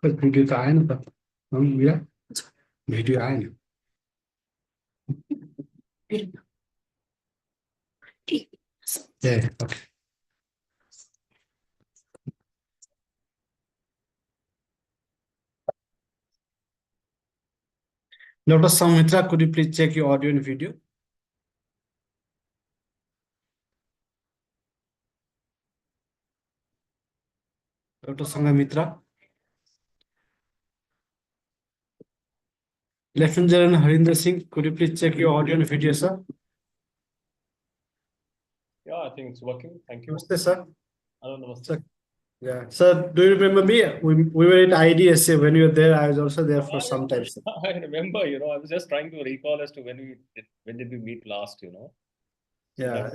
खोइ भिडियो त आएन त मिरा भिडियो आएन ए okay Dr. Samitra, could you please check your audio and video? Dr. Sangamitra. Lieutenant General Harinder Singh, could you please check your audio and video, sir? Yeah, I think it's working. Thank you. Namaste, sir. Hello, namaste. Sir. Yeah. Sir, do you remember me? We were at IDSA when you were there. I was also there for some time, sir. I remember, I was just trying to recall as to when did we meet last, Yeah.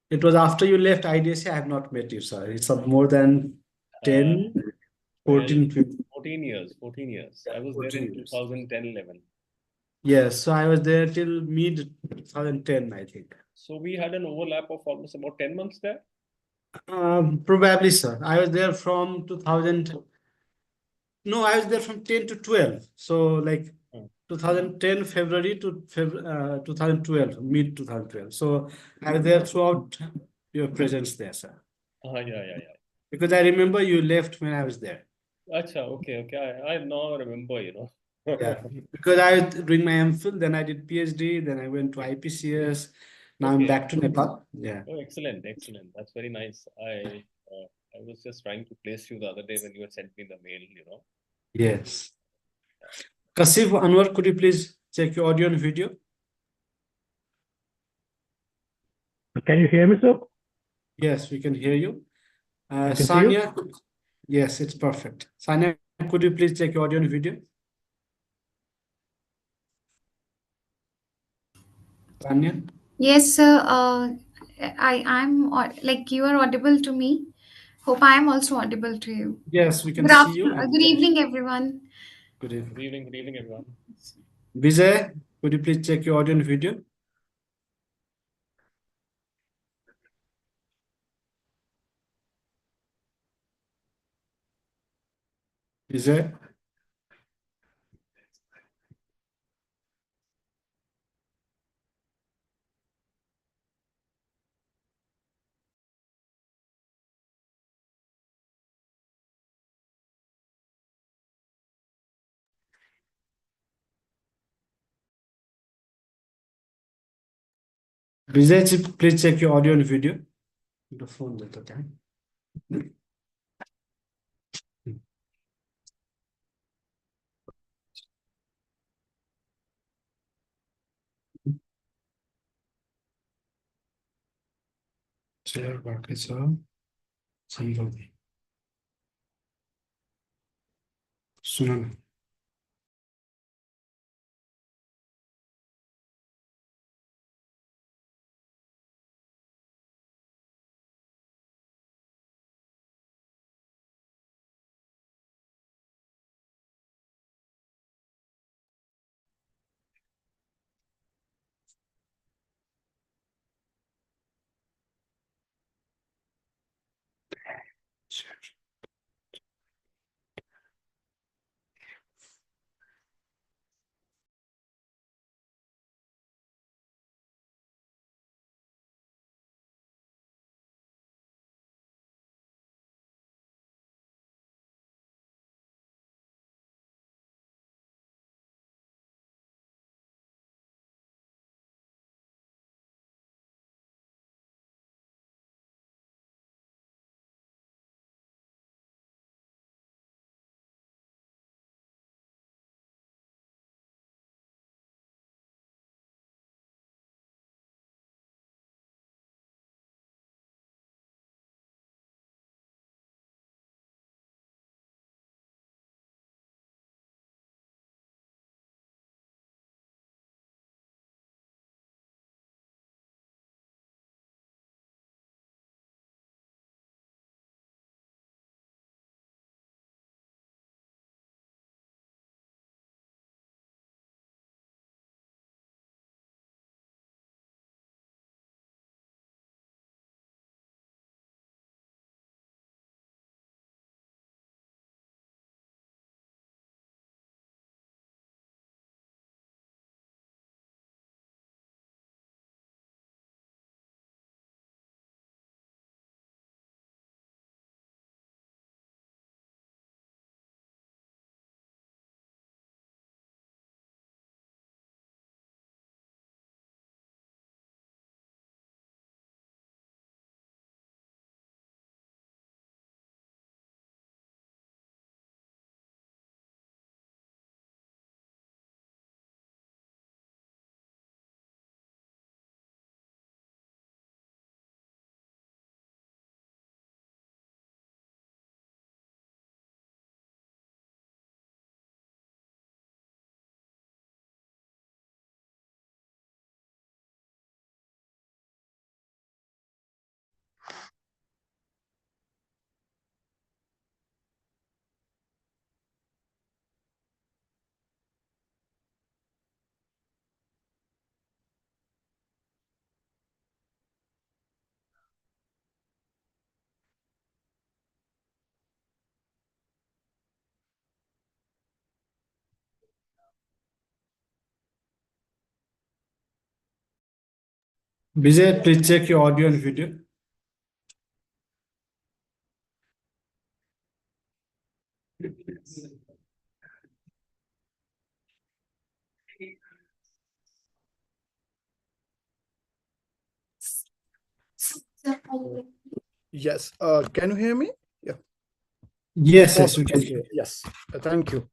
It was after you left IDSA. I have not met you, sir. It's more than 10, 14, 15. 14 years, 14 years. Yeah, I was there 14 in years. 2010, 11. Yes, so I was there till mid 2010, I think. So we had an overlap of almost about 10 months there. Probably, sir. I was there from 2000. No, I was there from 10 to 12. So like 2010 February to 2012, mid 2012. So I was there throughout your presence there, sir. Yeah. Because I remember you left when I was there. Acha, okay. I now remember, Yeah, because I was doing my MPhil, then I did PhD, then I went to IPCS. Now I'm back to Nepal. Yeah. Oh, excellent. That's very nice. I was just trying to place you the other day when you had sent me the mail. Yes. Kasif Anwar, could you please check your audio and video? Can you hear me, sir? Yes, we can hear you. can see you? Sanya, yes, it's perfect. Sanya, could you please check your audio and video? Sanya? Yes, sir. I'm like you are audible to me. Hope I am also audible to you. Yes, we can Good see you. afternoon. Good evening, everyone. Good evening. Good evening, everyone. Vijay, could you please check your audio and video? Vijay? Vijay, please check your audio and video. The phone that time. Share बाकी सब संभव नहीं सुना Vijay, please check your audio and video. Yes. Can you hear me? Yeah. Yes, yes, we can hear. Yes. Thank you.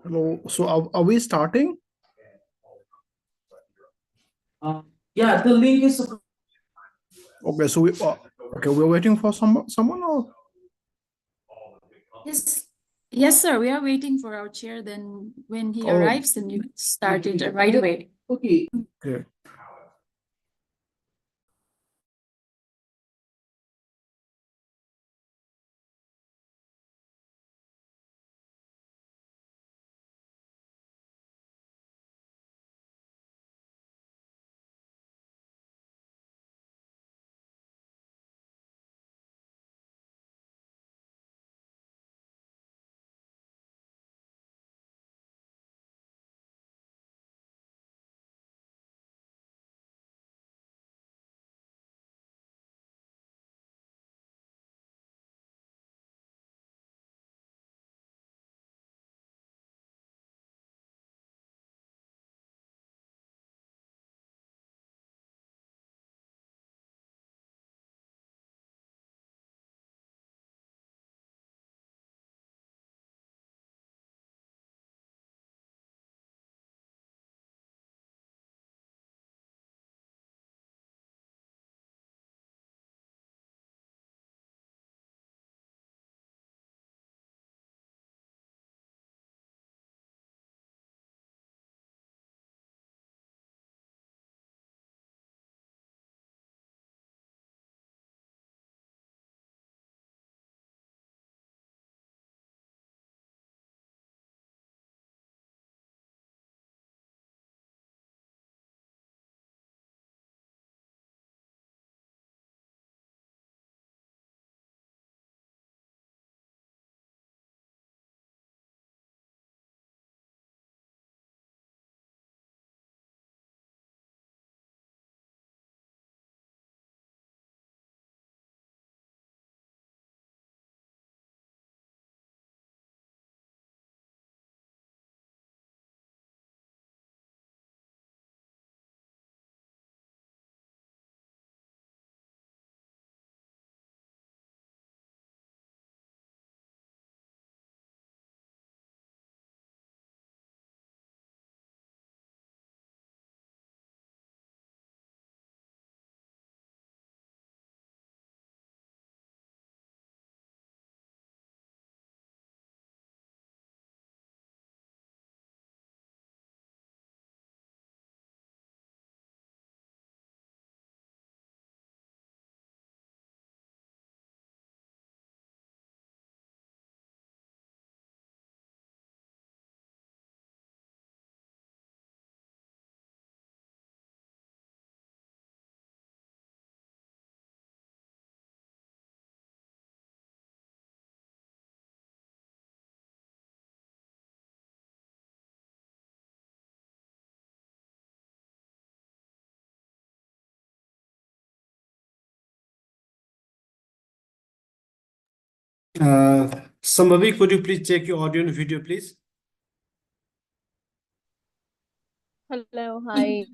Hello. So are we starting? Yeah, the link is. Okay. So we're waiting for someone or Yes, yes, sir. We are waiting for our chair. Then when he Oh. arrives, then you start it right away. Okay. okay. Sambhavi, could you please check your audio and video, please? Hello, hi.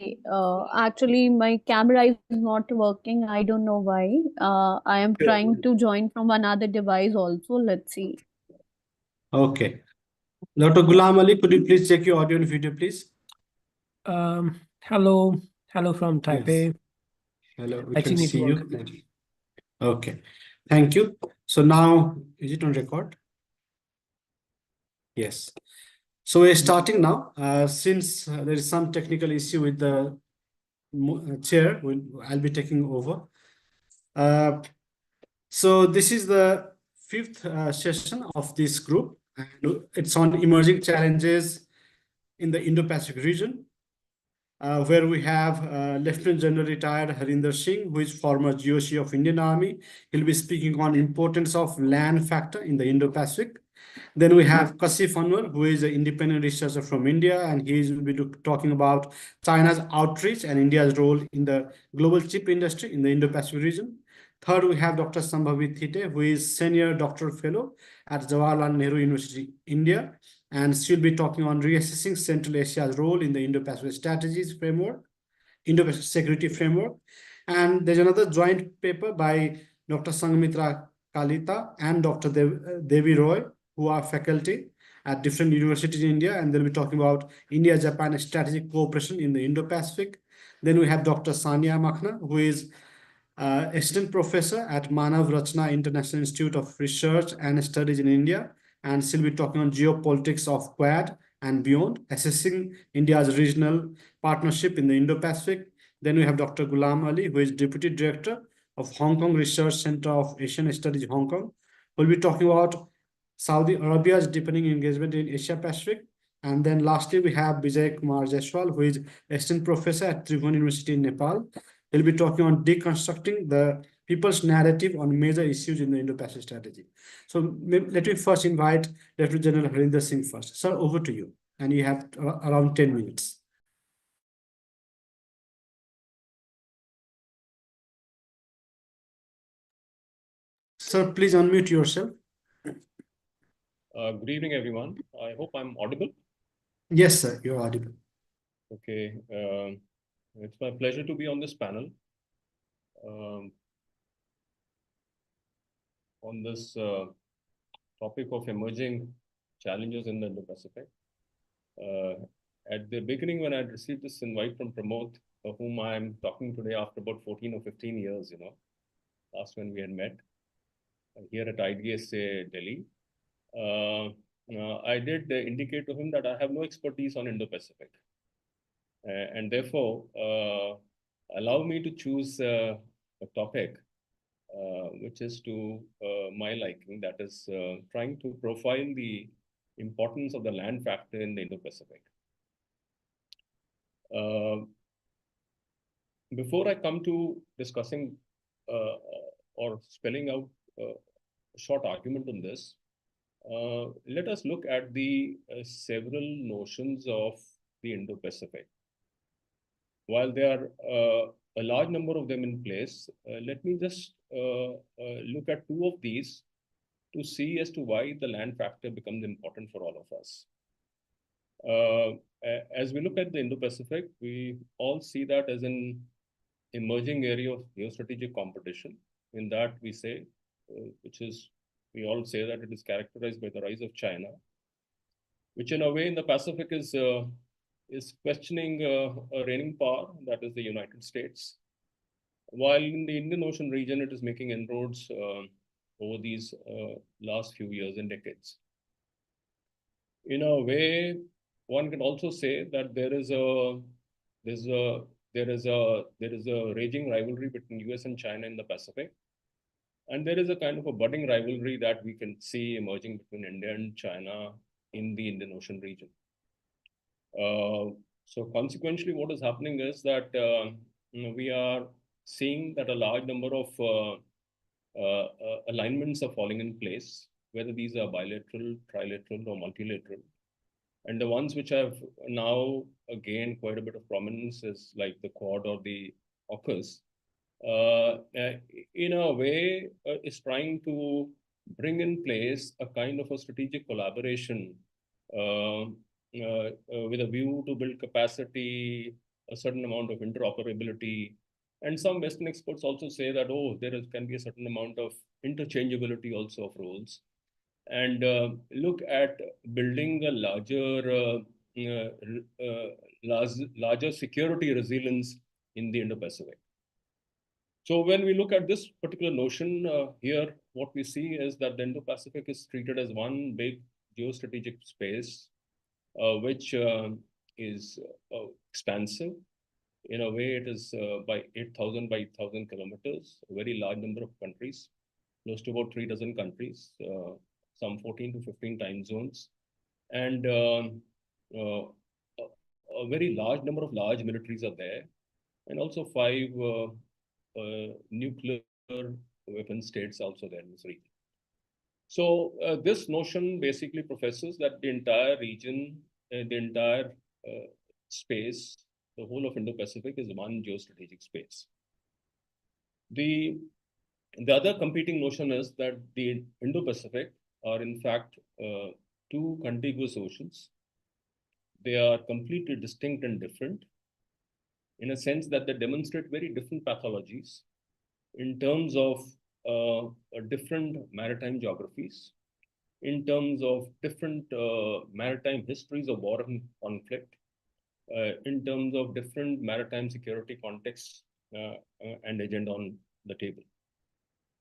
Actually, my camera is not working. I don't know why. I am trying to join from another device also. Let's see. Okay. Dr. Ghulam Ali, could you please check your audio and video, please? Hello from Taipei. Hello, we I can think it's see you. working. Okay. Thank you. So now, is it on record? Yes. So we're starting now. Since there is some technical issue with the chair, I'll be taking over. So this is the fifth session of this group, and it's on emerging challenges in the Indo-Pacific region, where we have Lieutenant General retired Harinder Singh, who is former GOC of Indian Army. He'll be speaking on importance of land factor in the Indo-Pacific. Then we have Kasif Anwar, who is an independent researcher from India, and he will be talking about China's outreach and India's role in the global chip industry in the Indo-Pacific region. Third, we have Dr. Sambhavi Thite, who is senior doctoral fellow at Jawaharlal Nehru University, India, and she'll be talking on reassessing Central Asia's role in the Indo-Pacific strategies framework, Indo-Pacific security framework. And there's another joint paper by Dr. Sangamitra Kalita and Dr. Devi Roy, who are faculty at different universities in India, and they'll be talking about India-Japan strategic cooperation in the Indo-Pacific. Then we have Dr. Sania Makhna, who is assistant professor at Manav Rachna International Institute of Research and Studies in India, and she'll be talking on geopolitics of Quad and beyond, assessing India's regional partnership in the Indo-Pacific. Then we have Dr. Ghulam Ali, who is Deputy Director of Hong Kong Research Center of Asian Studies, Hong Kong. We'll be talking about Saudi Arabia's deepening engagement in Asia Pacific. And then lastly, we have Vijay Kumar Jaiswal, who is Assistant Professor at Tribhuvan University in Nepal. He'll be talking on deconstructing the people's narrative on major issues in the Indo-Pacific strategy. So let me first invite Lieutenant General Harinder Singh first. Sir, over to you. And you have around 10 minutes. Sir, please unmute yourself. Good evening, everyone. I hope I'm audible. Yes, sir, you're audible. Okay. It's my pleasure to be on this panel on this topic of emerging challenges in the Indo-Pacific. At the beginning, when I received this invite from Pramod, whom I'm talking today after about 14 or 15 years, last when we had met here at IDSA Delhi, I did indicate to him that I have no expertise on Indo-Pacific. And therefore, allow me to choose a topic which is to my liking, that is trying to profile the importance of the land factor in the Indo-Pacific. Before I come to discussing or spelling out a short argument on this, let us look at the several notions of the Indo-Pacific. While there are a large number of them in place, let me just look at two of these to see as to why the land factor becomes important for all of us. As we look at the Indo-Pacific, we all see that as an emerging area of geostrategic competition. In that we say, we all say that it is characterized by the rise of China, which in a way in the Pacific is questioning a reigning power, that is the United States. While in the Indian Ocean region, it is making inroads over these last few years and decades. In a way, one can also say that there is a raging rivalry between US and China in the Pacific. And there is a kind of a budding rivalry that we can see emerging between India and China in the Indian Ocean region. So consequently, what is happening is that we are seeing that a large number of alignments are falling in place, whether these are bilateral, trilateral, or multilateral. And the ones which have now gained quite a bit of prominence is like the Quad or the AUKUS. In a way, is trying to bring in place a kind of a strategic collaboration with a view to build capacity, a certain amount of interoperability. And some Western experts also say that, can be a certain amount of interchangeability also of roles. And look at building a larger security resilience in the Indo-Pacific. So when we look at this particular notion here, what we see is that the Indo-Pacific is treated as one big geostrategic space which is expansive. In a way, it is by 8,000 by 8,000 kilometers, a very large number of countries, close to about 3 dozen countries, some 14 to 15 time zones, and a very large number of large militaries are there, and also 5 nuclear weapon states also there in this region. So this notion basically professes that the entire region, the entire space, the whole of Indo-Pacific is one geostrategic space. The other competing notion is that the Indo-Pacific are in fact 2 contiguous oceans. They are completely distinct and different in a sense that they demonstrate very different pathologies in terms of different maritime geographies, in terms of different maritime histories of war and conflict, in terms of different maritime security contexts and agenda on the table.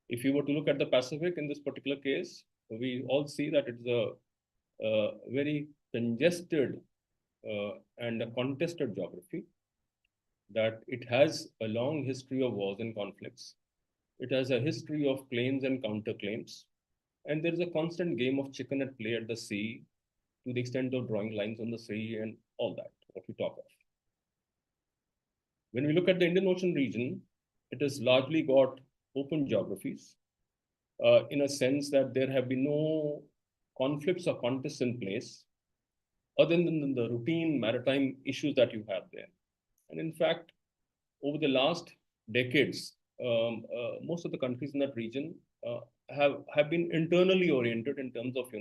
If you were to look at the Pacific in this particular case, we all see that it's a very congested and a contested geography, that it has a long history of wars and conflicts. It has a history of claims and counterclaims. And there is a constant game of chicken at play at the sea, to the extent of drawing lines on the sea and all that, what we talk of. When we look at the Indian Ocean region, it has largely got open geographies, in a sense that there have been no conflicts or contests in place, other than the routine maritime issues that you have there. And in fact, over the last decades, most of the countries in that region have been internally oriented in terms of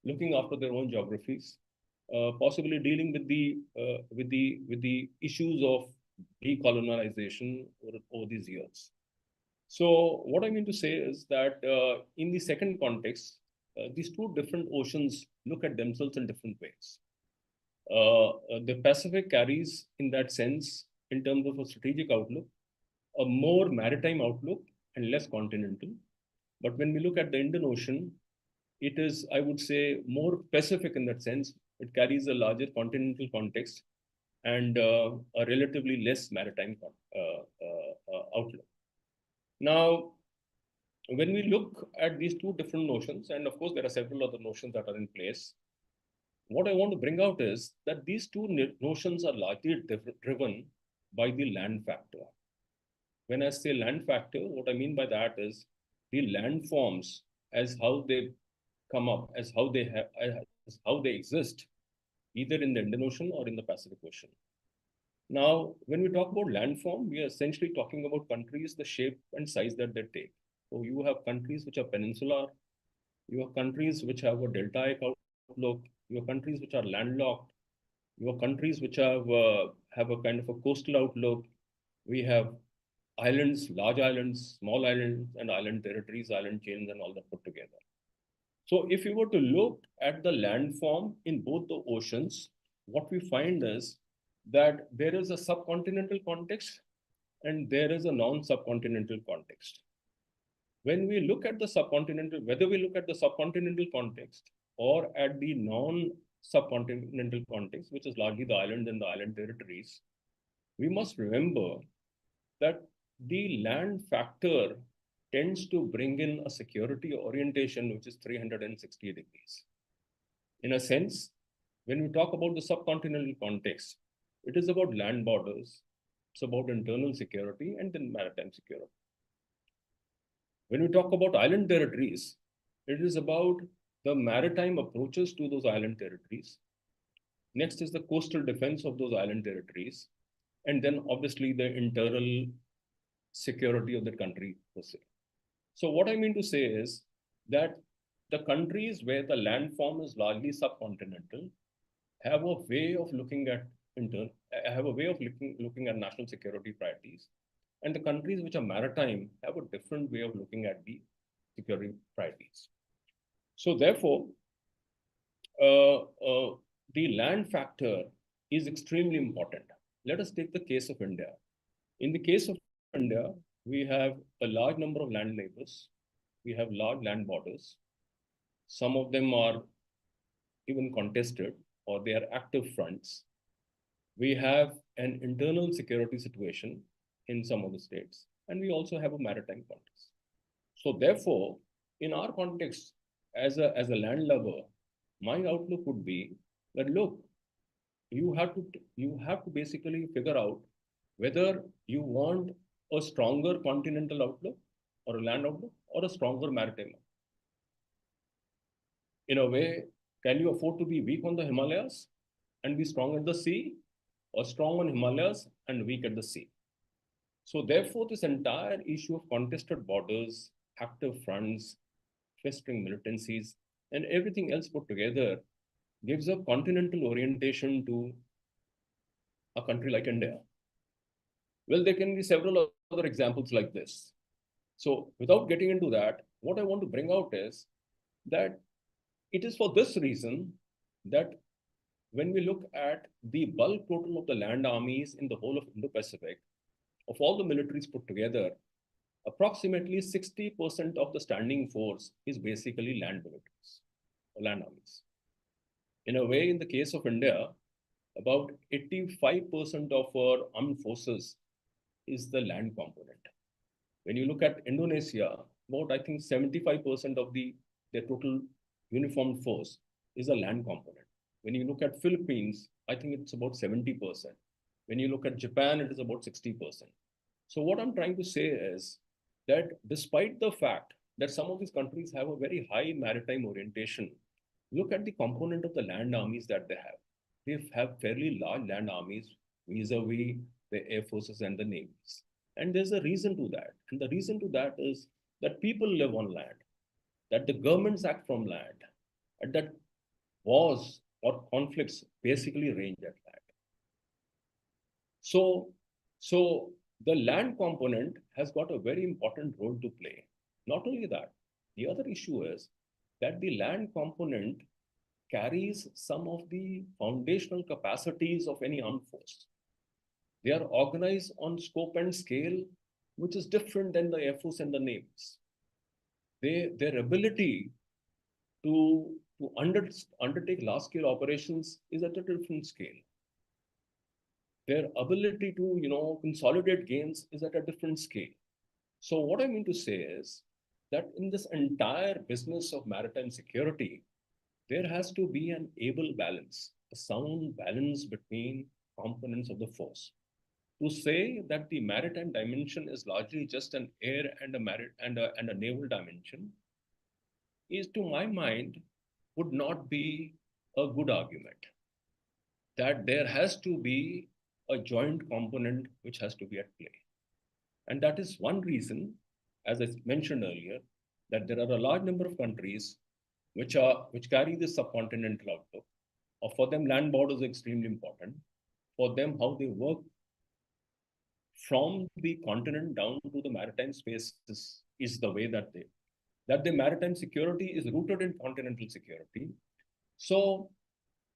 looking after their own geographies, possibly dealing with the issues of decolonization over these years. So what I mean to say is that in the second context, these 2 different oceans look at themselves in different ways. The Pacific carries, in that sense, in terms of a strategic outlook, a more maritime outlook and less continental. But when we look at the Indian Ocean, it is, I would say, more Pacific in that sense. It carries a larger continental context and a relatively less maritime outlook. Now, when we look at these 2 different notions, and of course, there are several other notions that are in place, what I want to bring out is that these 2 notions are largely driven by the land factor. When I say land factor, what I mean by that is the landforms as how they come up, as how they exist, either in the Indian Ocean or in the Pacific Ocean. Now, when we talk about landform, we are essentially talking about countries, the shape and size that they take. So you have countries which are peninsular, you have countries which have a deltaic outlook, you have countries which are landlocked, you have countries which have a kind of a coastal outlook. We have islands, large islands, small islands, and island territories, island chains, and all that put together. So if you were to look at the landform in both the oceans, what we find is that there is a subcontinental context and there is a non-subcontinental context. When we look at the subcontinental, whether we look at the subcontinental context or at the non-subcontinental context, which is largely the islands and the island territories, we must remember that the land factor tends to bring in a security orientation which is 360 degrees. In a sense, when we talk about the subcontinental context, it is about land borders, it's about internal security and then maritime security. When we talk about island territories, it is about the maritime approaches to those island territories. Next is the coastal defense of those island territories. And then obviously the internal security of the country per se. So what I mean to say is that the countries where the landform is largely subcontinental have a way of looking at looking at national security priorities. And the countries which are maritime have a different way of looking at the security priorities. So therefore, the land factor is extremely important. Let us take the case of India. In the case of India, we have a large number of land neighbors. We have large land borders. Some of them are even contested. or they are active fronts. We have an internal security situation in some of the states, and we also have a maritime context. So therefore, in our context, as a landlubber, my outlook would be that, look, you have to basically figure out whether you want a stronger continental outlook or a land outlook or a stronger maritime. In a way, can you afford to be weak on the Himalayas and be strong at the sea, or strong on Himalayas and weak at the sea? So therefore, this entire issue of contested borders, active fronts, festering militancies, and everything else put together gives a continental orientation to a country like India. Well, there can be several other examples like this. So without getting into that, what I want to bring out is that it is for this reason that when we look at the bulk total of the land armies in the whole of Indo-Pacific, of all the militaries put together, approximately 60% of the standing force is basically land militaries, or land armies. In a way, in the case of India, about 85% of our armed forces is the land component. When you look at Indonesia, about I think 75% of their total uniformed force is a land component. When you look at Philippines, I think it's about 70%. When you look at Japan, it is about 60%. So what I'm trying to say is that despite the fact that some of these countries have a very high maritime orientation, look at the component of the land armies that they have. They have fairly large land armies vis-a-vis the air forces and the navies. And there's a reason to that. And the reason to that is that people live on land, that the governments act from land, and that wars or conflicts basically range at land. So the land component has got a very important role to play. Not only that, the other issue is that the land component carries some of the foundational capacities of any armed force. They are organized on scope and scale, which is different than the Air Force and the navies. Their ability to undertake large-scale operations is at a different scale. Their ability to consolidate gains is at a different scale. So what I mean to say is that in this entire business of maritime security, there has to be an able balance, a sound balance between components of the force. To say that the maritime dimension is largely just an air and a naval dimension is, to my mind, would not be a good argument. That there has to be a joint component which has to be at play. And that is one reason, as I mentioned earlier, that there are a large number of countries which carry this subcontinental outlook. Or for them, land borders are extremely important. For them, how they work from the continent down to the maritime spaces is the way that the maritime security is rooted in continental security. So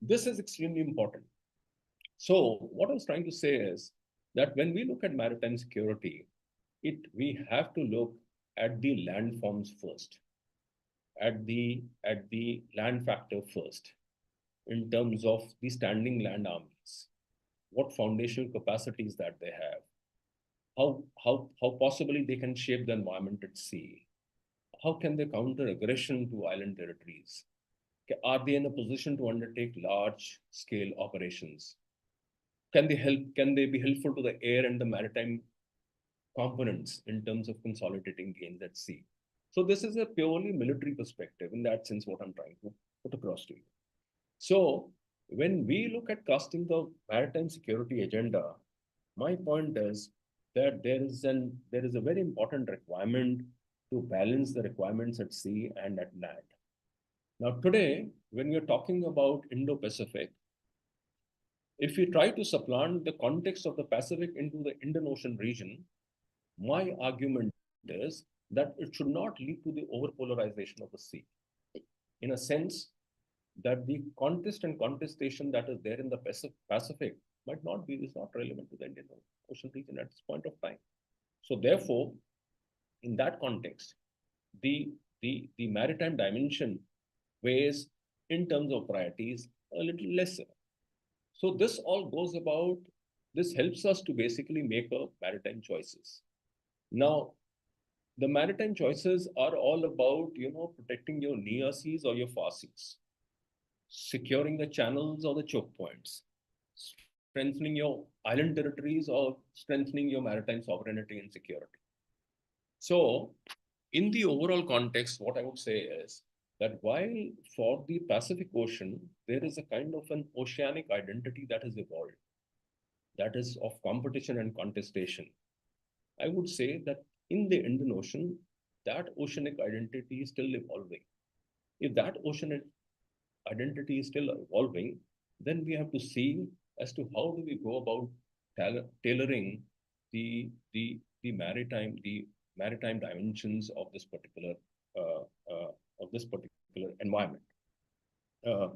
this is extremely important. So what I was trying to say is that when we look at maritime security, we have to look at the land forms first, at the land factor first, in terms of the standing land armies, what foundational capacities that they have, how possibly they can shape the environment at sea, how can they counter aggression to island territories, are they in a position to undertake large scale operations, can they be helpful to the air and the maritime components in terms of consolidating gains at sea. So this is a purely military perspective, in that sense, what I'm trying to put across to you. So when we look at casting the maritime security agenda, my point is that there is a very important requirement to balance the requirements at sea and at land. Now today, when we are talking about Indo-Pacific, if we try to supplant the context of the Pacific into the Indian Ocean region, my argument is that it should not lead to the overpolarization of the sea. In a sense, that the contest and contestation that is there in the Pacific is not relevant to the Indian Ocean region at this point of time. So therefore, in that context, the maritime dimension weighs in terms of priorities a little lesser. So this all goes about, this helps us to basically make a maritime choices. Now, the maritime choices are all about, protecting your near seas or your far seas, securing the channels or the choke points, strengthening your island territories or strengthening your maritime sovereignty and security. So, in the overall context, what I would say is that while for the Pacific Ocean, there is a kind of an oceanic identity that has evolved, that is of competition and contestation. I would say that in the Indian Ocean, that oceanic identity is still evolving. If that oceanic identity is still evolving, then we have to see as to how do we go about tailoring the maritime dimensions of this particular uh, environment. Uh,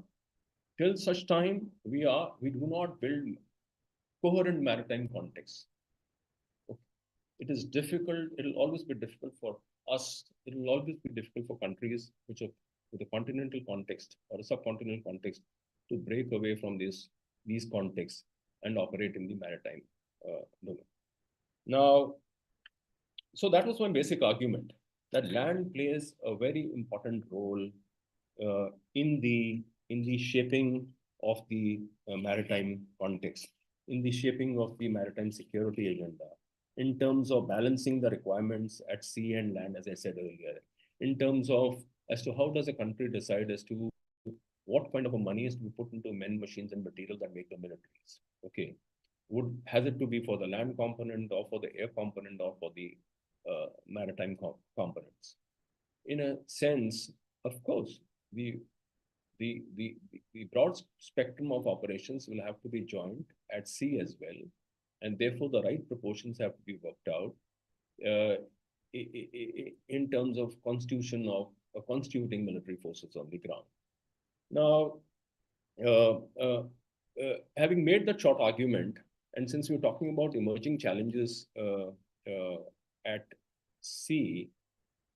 till such time we do not build coherent maritime context. It is difficult. It will always be difficult for us. It will always be difficult for countries which are with a continental context or a subcontinental context to break away from these contexts and operate in the maritime domain. Now, so that was my basic argument, that land plays a very important role in the shaping of the maritime context, in the shaping of the maritime security agenda, in terms of balancing the requirements at sea and land, as I said earlier, in terms of as to how does a country decide as to what kind of a money is to be put into men, machines, and material that make the militaries. Okay, has it to be for the land component or for the air component or for the maritime components? In a sense, of course, the the broad spectrum of operations will have to be joined at sea as well, and therefore the right proportions have to be worked out in terms of constituting military forces on the ground. Now, uh, uh, having made that short argument, and since we're talking about emerging challenges at sea,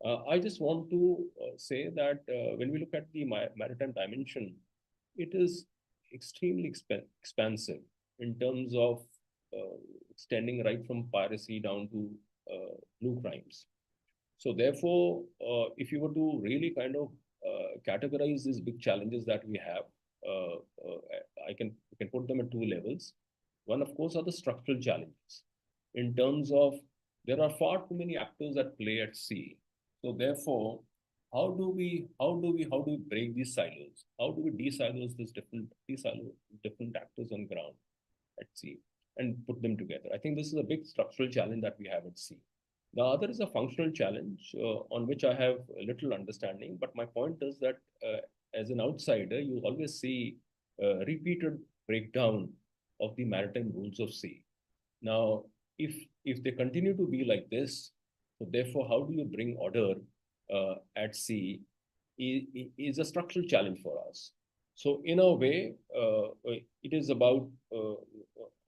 I just want to say that when we look at the maritime dimension, it is extremely expansive in terms of extending right from piracy down to blue crimes. So therefore, if you were to really kind of categorize these big challenges that we have, uh, uh, I can put them at two levels. One, of course, are the structural challenges in terms of there are far too many actors at play at sea. So therefore, how do we break these silos? How do we de-silos different actors on ground at sea and put them together? I think this is a big structural challenge that we have at sea. The other is a functional challenge on which I have a little understanding, but my point is that as an outsider, you always see repeated breakdown of the maritime rules of sea. Now, if they continue to be like this, so therefore, how do you bring order at sea is a structural challenge for us. So in a way, it is about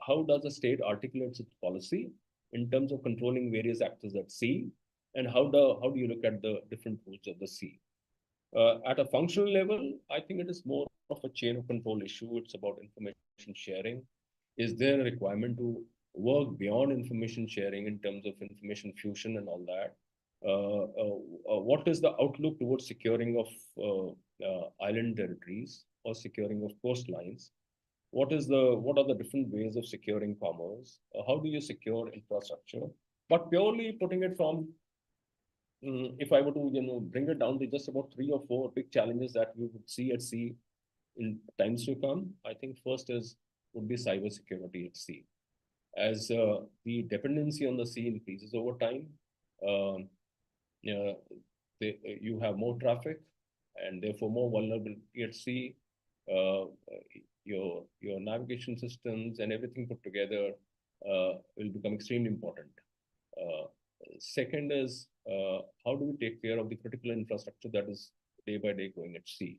how does a state articulates its policy in terms of controlling various actors at sea, and how do you look at the different routes of the sea? At a functional level, I think it is more of a chain of control issue. It's about information sharing. Is there a requirement to work beyond information sharing in terms of information fusion and all that? What is the outlook towards securing of island territories or securing of coastlines? What are the different ways of securing commerce? How do you secure infrastructure? But purely putting it from, if I were to bring it down to just about 3 or 4 big challenges that we would see at sea in times to come, I think first would be cybersecurity at sea. As the dependency on the sea increases over time, um, uh, you have more traffic and therefore more vulnerability at sea. Your navigation systems and everything put together will become extremely important. Uh, Second is how do we take care of the critical infrastructure that is day by day going at sea?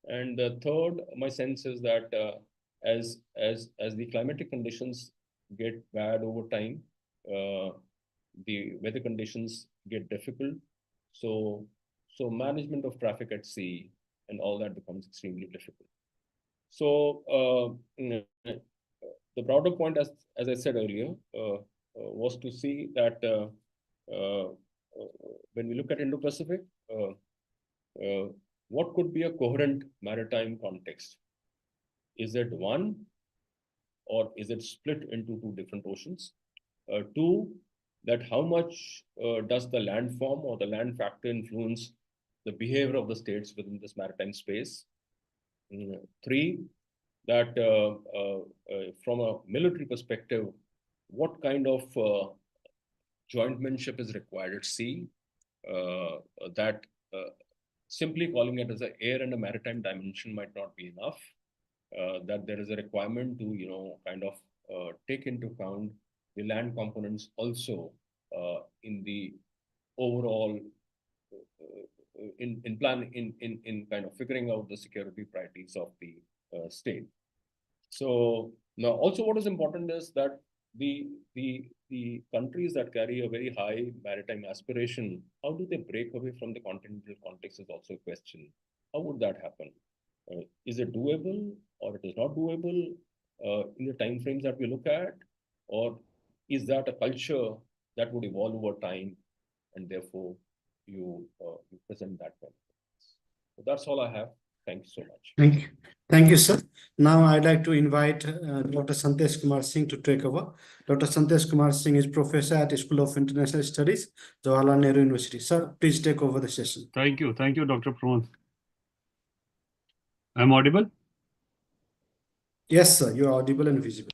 And third, my sense is that as the climatic conditions get bad over time, the weather conditions get difficult. So management of traffic at sea and all that becomes extremely difficult. So the broader point, as I said earlier, was to see that when we look at Indo-Pacific, what could be a coherent maritime context? Is it one, or is it split into two different oceans? Two, that how much does the landform or the land factor influence the behavior of the states within this maritime space? Three, that from a military perspective, what kind of jointmanship is required at sea? That simply calling it as an air and a maritime dimension might not be enough. That there is a requirement to, kind of take into account the land components also in the overall in kind of figuring out the security priorities of the state. So now also what is important is that the countries that carry a very high maritime aspiration, how do they break away from the continental context is also a question. How would that happen? Is it doable or it is not doable in the time frames that we look at? Or is that a culture that would evolve over time and therefore you present that kind of things? So that's all I have. Thank you so much. Thank you. Thank you, sir. Now I'd like to invite Dr. Santesh Kumar Singh to take over. Dr. Santesh Kumar Singh is professor at School of International Studies, Jawaharlal Nehru University. Sir, please take over the session. Thank you, Dr. Pramod. I'm audible? Yes, sir, you are audible and visible.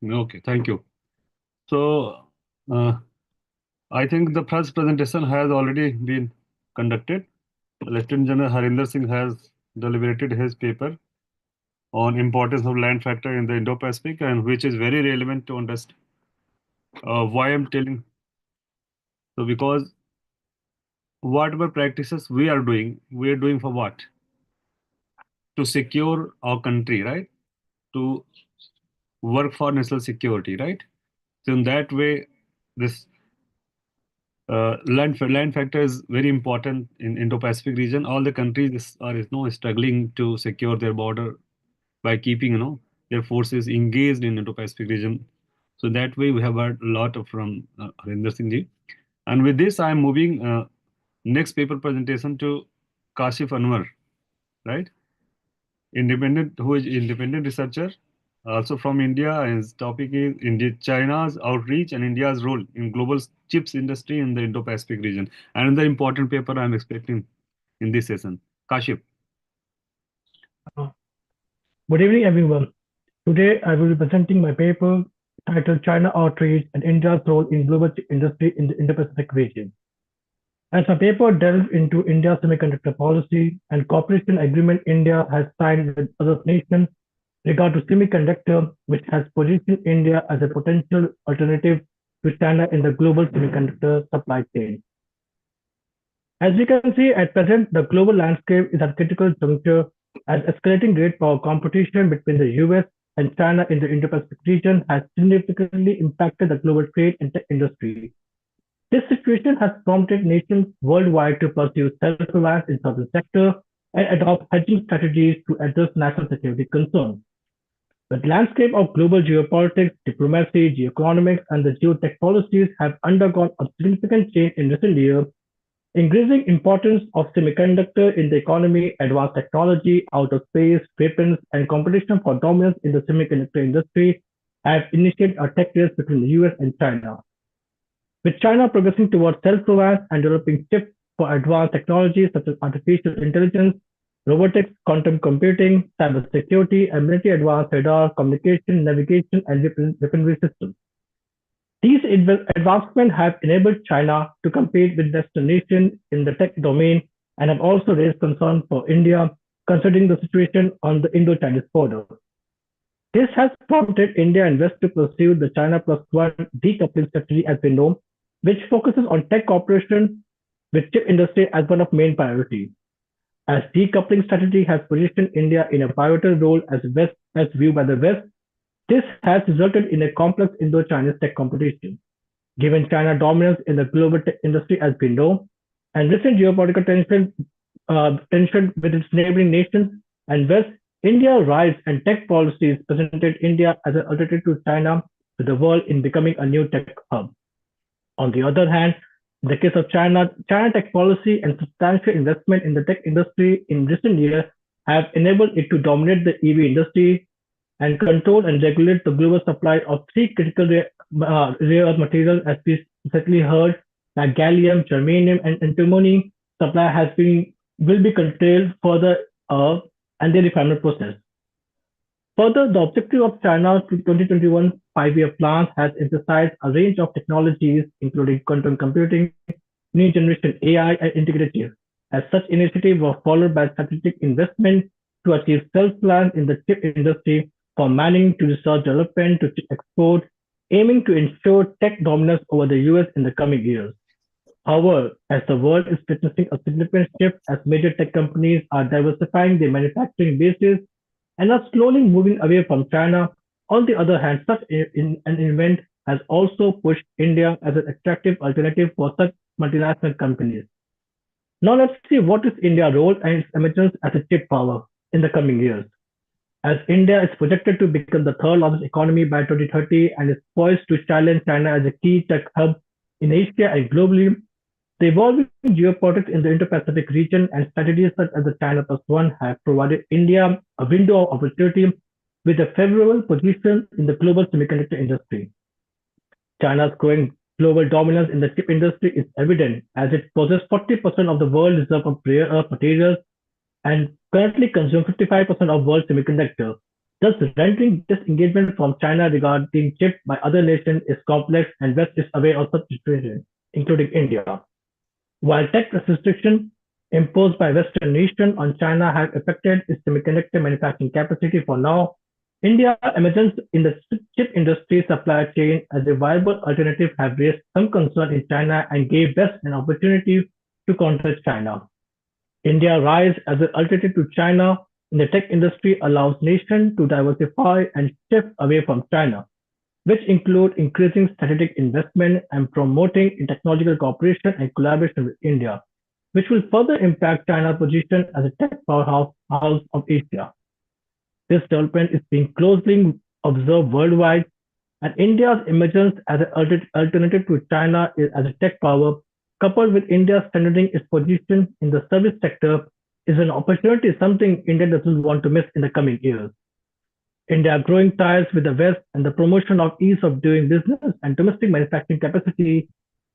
Okay, thank you. So, I think the first presentation has already been conducted. Lieutenant General Harinder Singh has deliberated his paper on importance of land factor in the Indo-Pacific, and which is very relevant to understand why I'm telling. So, because whatever practices we are doing for what? To secure our country, right? To work for national security, right? So in that way, this land factor is very important in Indo-Pacific region. All the countries are struggling to secure their border by keeping their forces engaged in Indo-Pacific region. So that way we have heard a lot from Harinder Singh ji. And with this, I am moving next paper presentation to Kashif Anwar, right? Who is independent researcher, also from India. His topic is China's outreach and India's role in global chips industry in the Indo-Pacific region. Another important paper I'm expecting in this session. Kashif. Good evening, everyone. Today, I will be presenting my paper titled China Outreach and India's Role in Global Chip Industry in the Indo-Pacific Region. As my paper delves into India's semiconductor policy and cooperation agreement India has signed with other nations regard to semiconductor, which has positioned India as a potential alternative to China in the global semiconductor supply chain. As we can see, at present, the global landscape is at critical juncture as escalating great power competition between the US and China in the Indo-Pacific region has significantly impacted the global trade and tech industry. This situation has prompted nations worldwide to pursue self-reliance in certain sectors and adopt hedging strategies to address national security concerns. The landscape of global geopolitics, diplomacy, geoeconomics, and the geotech policies have undergone a significant change in recent years. Increasing importance of semiconductor in the economy, advanced technology, outer space, weapons, and competition for dominance in the semiconductor industry have initiated a tech race between the US and China. With China progressing towards self-reliance and developing chips for advanced technologies such as artificial intelligence, robotics, quantum computing, cybersecurity, and military advanced radar, communication, navigation, and weaponry systems. These advancements have enabled China to compete with Western nations in the tech domain and have also raised concern for India, considering the situation on the Indo-Chinese border. This has prompted India and West to pursue the China Plus One decoupling strategy, as we know, which focuses on tech cooperation with chip industry as one of main priorities. As decoupling strategy has positioned India in a pivotal role as viewed by the West, this has resulted in a complex Indo-Chinese tech competition. Given China's dominance in the global tech industry, as we know, and recent geopolitical tension with its neighboring nations and West, India's rise and tech policies presented India as an alternative to China to the world in becoming a new tech hub. On the other hand, in the case of China, China tech policy and substantial investment in the tech industry in recent years have enabled it to dominate the EV industry and control and regulate the global supply of three critical rare earth materials, as we recently heard, like gallium, germanium, and antimony. Supply has been will be curtailed further, and the refinement process. Further, the objective of China's 2021 five-year plan has emphasized a range of technologies, including quantum computing, new generation AI, and integrated chips. As such initiatives were followed by strategic investment to achieve self-reliance in the chip industry, from mining to research development to chip export, aiming to ensure tech dominance over the US in the coming years. However, as the world is witnessing a significant shift as major tech companies are diversifying their manufacturing bases and are slowly moving away from China, on the other hand, such an event has also pushed India as an attractive alternative for such multinational companies. Now let's see what is India's role and its emergence as a chip power in the coming years. As India is projected to become the third largest economy by 2030 and is poised to challenge China as a key tech hub in Asia and globally, the evolving geopolitics in the Indo-Pacific region and strategies such as the China Plus One have provided India a window of opportunity with a favorable position in the global semiconductor industry. China's growing global dominance in the chip industry is evident as it possesses 40% of the world's reserve of rare earth materials and currently consumes 55% of world semiconductors. Thus, rendering disengagement from China regarding chips by other nations is complex and West is aware of such situations, including India. While tax restrictions imposed by Western nations on China have affected its semiconductor manufacturing capacity for now, India's emergence in the chip industry supply chain as a viable alternative have raised some concern in China and gave West an opportunity to counter China. India's rise as an alternative to China in the tech industry allows nations to diversify and shift away from China, which include increasing strategic investment and promoting technological cooperation and collaboration with India, which will further impact China's position as a tech powerhouse of Asia. This development is being closely observed worldwide, and India's emergence as an alternative to China as a tech power, coupled with India strengthening its position in the service sector, is an opportunity, something India doesn't want to miss in the coming years. India growing ties with the West and the promotion of ease of doing business and domestic manufacturing capacity,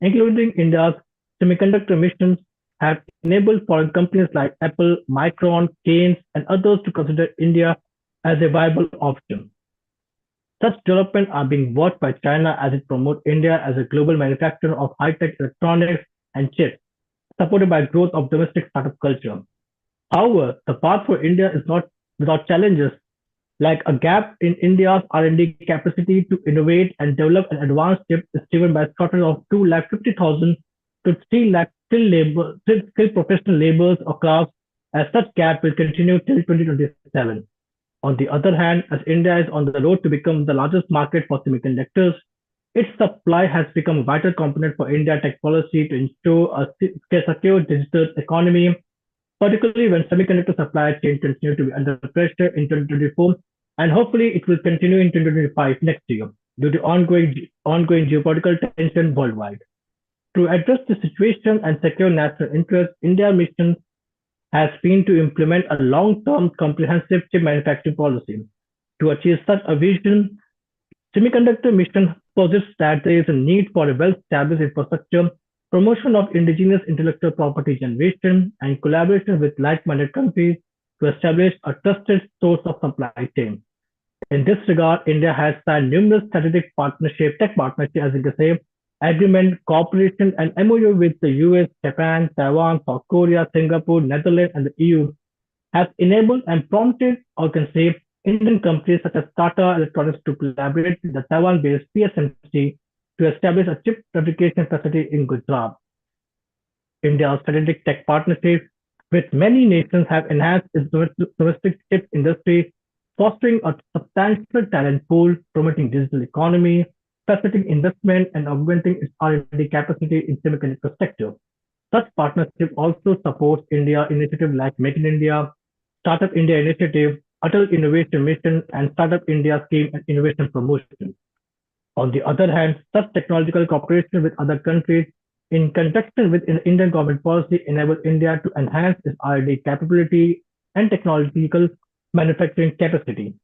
including India's semiconductor missions, have enabled foreign companies like Apple, Micron, Keynes, and others to consider India as a viable option. Such developments are being watched by China as it promotes India as a global manufacturer of high-tech electronics and chips, supported by growth of domestic startup culture. However, the path for India is not without challenges, like a gap in India's R&D capacity to innovate and develop an advanced chip is driven by a shortage of 250,000 to 3 lakh skilled professional laborers or crafts, as such gap will continue till 2027. On the other hand, as India is on the road to become the largest market for semiconductors, its supply has become a vital component for India tech policy to ensure a secure digital economy, particularly when semiconductor supply chain continue to be under pressure in 2024, and hopefully it will continue in 2025 next year due to ongoing geopolitical tension worldwide. To address the situation and secure national interests, India's mission has been to implement a long-term comprehensive chip manufacturing policy. To achieve such a vision, semiconductor mission posits that there is a need for a well-established infrastructure, promotion of indigenous intellectual property generation, and collaboration with like-minded countries to establish a trusted source of supply chain. In this regard, India has signed numerous strategic tech partnership, as you can say, agreement, cooperation, and MOU with the US, Japan, Taiwan, South Korea, Singapore, Netherlands, and the EU has enabled and prompted, or can say, Indian companies such as Tata Electronics to collaborate with the Taiwan-based TSMC to establish a chip fabrication facility in Gujarat. India's strategic tech partnerships with many nations have enhanced its domestic chip industry, fostering a substantial talent pool, promoting digital economy, facilitating investment, and augmenting its R&D capacity in semiconductor sector. Such partnership also supports India initiatives like Make in India, Startup India initiative, Atal Innovation Mission and Startup India scheme and innovation promotion. On the other hand, such technological cooperation with other countries in conjunction with Indian government policy enable India to enhance its R&D capability and technological manufacturing capacity.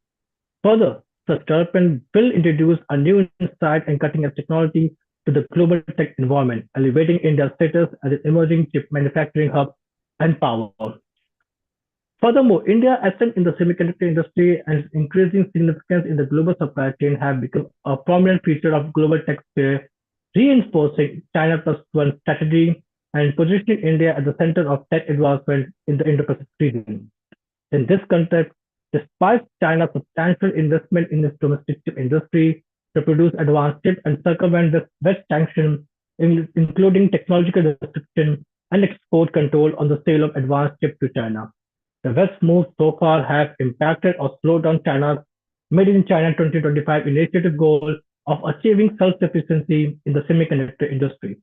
Further, such development will introduce a new insight and cutting-edge technology to the global tech environment, elevating India's status as an emerging chip manufacturing hub and power. Furthermore, India's ascent in the semiconductor industry and its increasing significance in the global supply chain have become a prominent feature of global tech sphere, reinforcing China Plus One strategy and positioning India at the center of tech advancement in the Indo-Pacific region. In this context, despite China's substantial investment in its domestic chip industry to produce advanced chips and circumvent the West sanctions, including technological restriction and export control on the sale of advanced chips to China. The West's moves so far have impacted or slowed down China's Made in China 2025 initiative goal of achieving self-sufficiency in the semiconductor industry.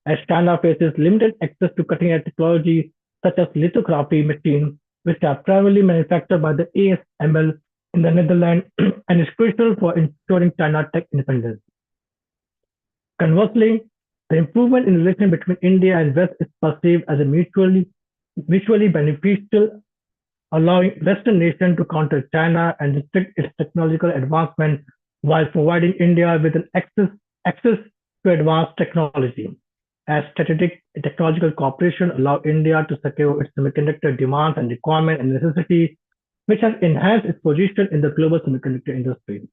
As China faces limited access to cutting-edge technology such as lithography machines, which are primarily manufactured by the ASML in the Netherlands and is crucial for ensuring China's tech independence. Conversely, the improvement in relation between India and West is perceived as a mutually beneficial, allowing Western nations to counter China and restrict its technological advancement while providing India with an access to advanced technology. As strategic technological cooperation allow India to secure its semiconductor demand and requirement and necessity, which has enhanced its position in the global semiconductor industry.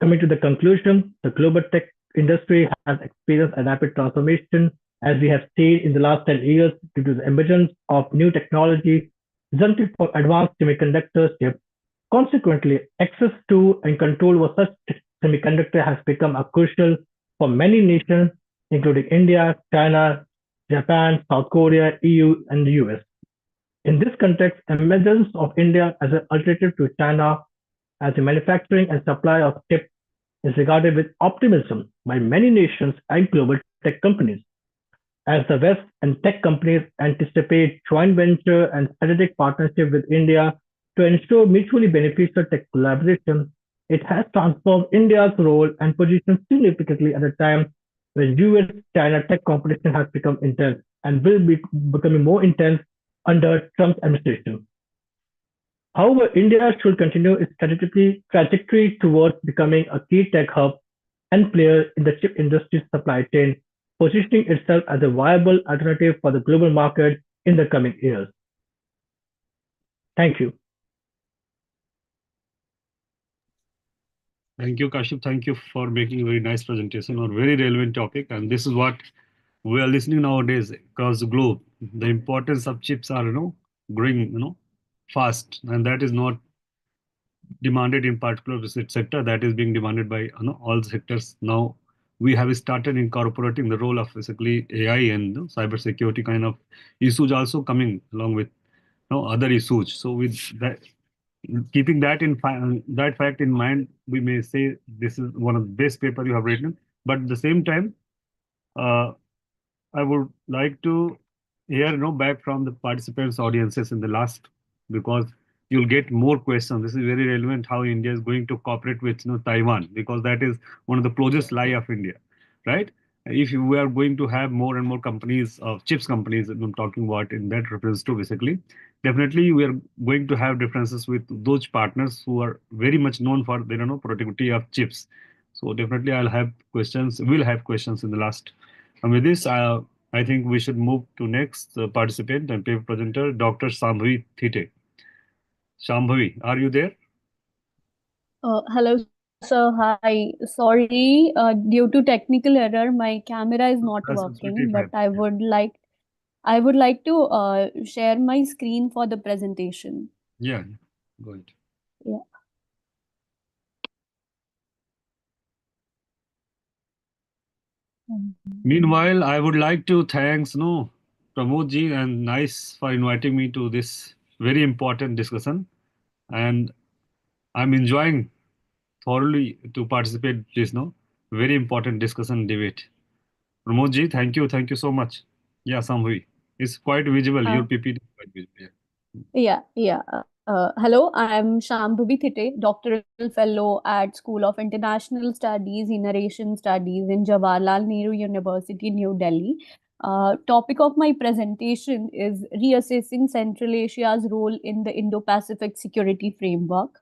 Coming to the conclusion, the global tech industry has experienced a rapid transformation, as we have seen in the last 10 years, due to the emergence of new technology resulting from advanced semiconductor chips. Consequently, access to and control over such semiconductor has become a crucial for many nations, including India, China, Japan, South Korea, EU, and the US. In this context, emergence of India as an alternative to China as a manufacturing and supply of chips is regarded with optimism by many nations and global tech companies. As the West and tech companies anticipate joint venture and strategic partnership with India to ensure mutually beneficial tech collaboration, it has transformed India's role and position significantly at a time when US-China tech competition has become intense and will be becoming more intense under Trump's administration. However, India should continue its trajectory towards becoming a key tech hub and player in the chip industry supply chain, positioning itself as a viable alternative for the global market in the coming years. Thank you. Thank you, Kashif. Thank you for making a very nice presentation on a very relevant topic. And this is what we are listening nowadays across the globe. The importance of chips are, growing, fast, and that is not demanded in particular sector. That is being demanded by all sectors. Now we have started incorporating the role of basically AI and cyber security kind of issues also coming along with other issues. So with that, keeping that that fact in mind, we may say this is one of the best paper you have written. But at the same time, I would like to hear back from the participants audiences in the last, because you'll get more questions. This is very relevant how India is going to cooperate with Taiwan, because that is one of the closest ally of India, right? If we are going to have more and more companies of chips companies that I'm talking about in that reference to basically, definitely we are going to have differences with those partners who are very much known for their productivity of chips. So definitely we'll have questions in the last. And with this, I think we should move to next participant and paper presenter, Dr. Shambhavi Thite. Shambhavi, are you there? Hello, sir. Hi. Sorry, due to technical error, my camera is not That's absolutely working, but fine. I would like to share my screen for the presentation. Yeah, go ahead. Yeah. Meanwhile, I would like to thanks Pramod ji and nice for inviting me to this very important discussion, and I'm enjoying thoroughly to participate this very important discussion debate. Pramod ji, thank you so much. Yeah, Shambhavi, it's quite visible. Your PPT is quite visible. Yeah. Hello, I am Shambhavi Thite, doctoral fellow at School of International Studies in Asian Studies in Jawaharlal Nehru University, New Delhi. Topic of my presentation is reassessing Central Asia's role in the Indo-Pacific security framework.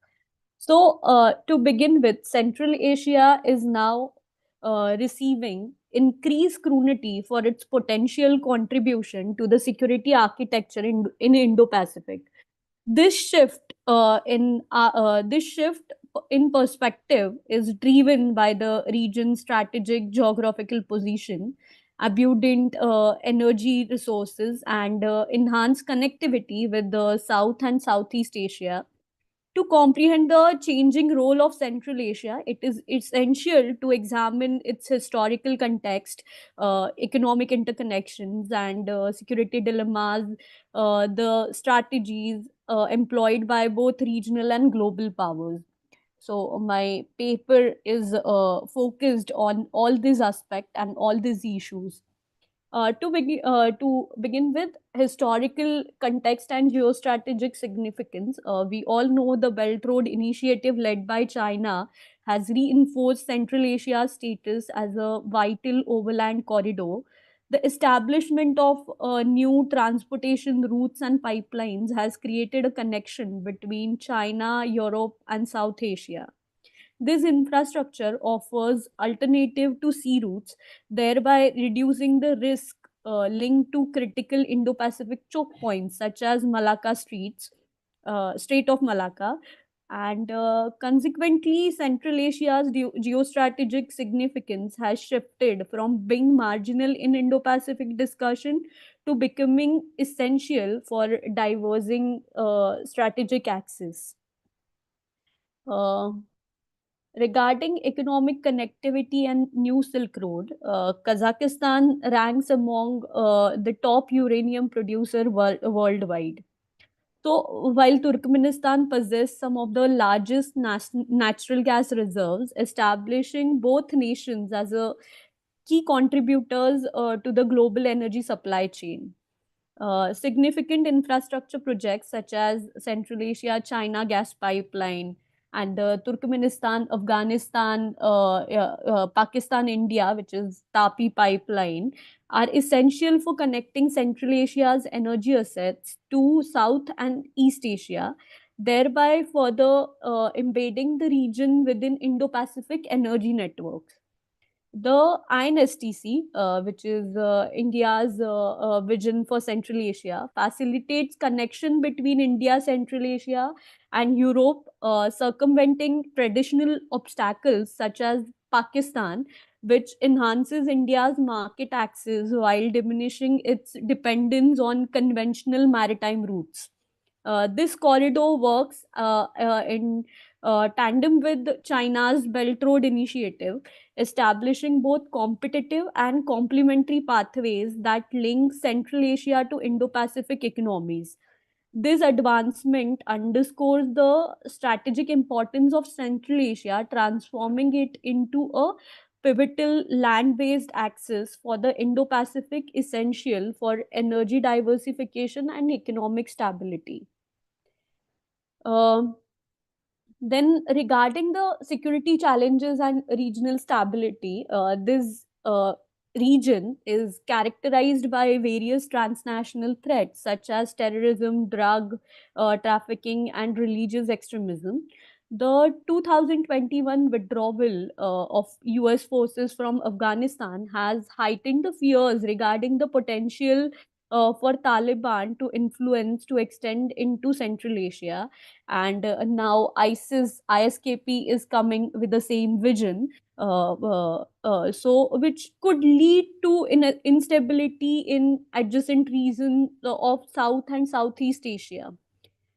So, to begin with, Central Asia is now receiving increased scrutiny for its potential contribution to the security architecture in Indo-Pacific. This shift in perspective is driven by the region's strategic geographical position, abundant energy resources, and enhanced connectivity with the South and Southeast Asia. To comprehend the changing role of Central Asia, it is essential to examine its historical context, economic interconnections, and security dilemmas, the strategies employed by both regional and global powers. So, my paper is focused on all these aspects and all these issues. To begin with, historical context and geostrategic significance. We all know the Belt Road Initiative led by China has reinforced Central Asia's status as a vital overland corridor. The establishment of new transportation routes and pipelines has created a connection between China, Europe, and South Asia. This infrastructure offers alternative to sea routes, thereby reducing the risk linked to critical Indo-Pacific choke points such as Strait of Malacca, and consequently, Central Asia's geostrategic significance has shifted from being marginal in Indo-Pacific discussion to becoming essential for diversing strategic axis. Uh, Regarding economic connectivity and New Silk Road, Kazakhstan ranks among the top uranium producer worldwide. So, while Turkmenistan possesses some of the largest natural gas reserves, establishing both nations as a key contributors to the global energy supply chain. Significant infrastructure projects such as Central Asia China gas pipeline and the Turkmenistan Afghanistan Pakistan India, which is TAPI pipeline, are essential for connecting Central Asia's energy assets to South and East Asia, thereby further embedding the region within Indo Pacific energy networks. The INSTC, which is India's vision for Central Asia, facilitates connection between India, Central Asia, and Europe, circumventing traditional obstacles such as Pakistan, which enhances India's market access while diminishing its dependence on conventional maritime routes. This corridor works in tandem with China's Belt Road Initiative, establishing both competitive and complementary pathways that link Central Asia to Indo Pacific economies. This advancement underscores the strategic importance of Central Asia, transforming it into a pivotal land based axis for the Indo Pacific, essential for energy diversification and economic stability. Um then, regarding the security challenges and regional stability, this region is characterized by various transnational threats such as terrorism, drug trafficking, and religious extremism. The 2021 withdrawal of US forces from Afghanistan has heightened the fears regarding the potential for Taliban to influence to extend into Central Asia, and now ISKP is coming with the same vision, so which could lead to instability in adjacent regions of South and Southeast Asia.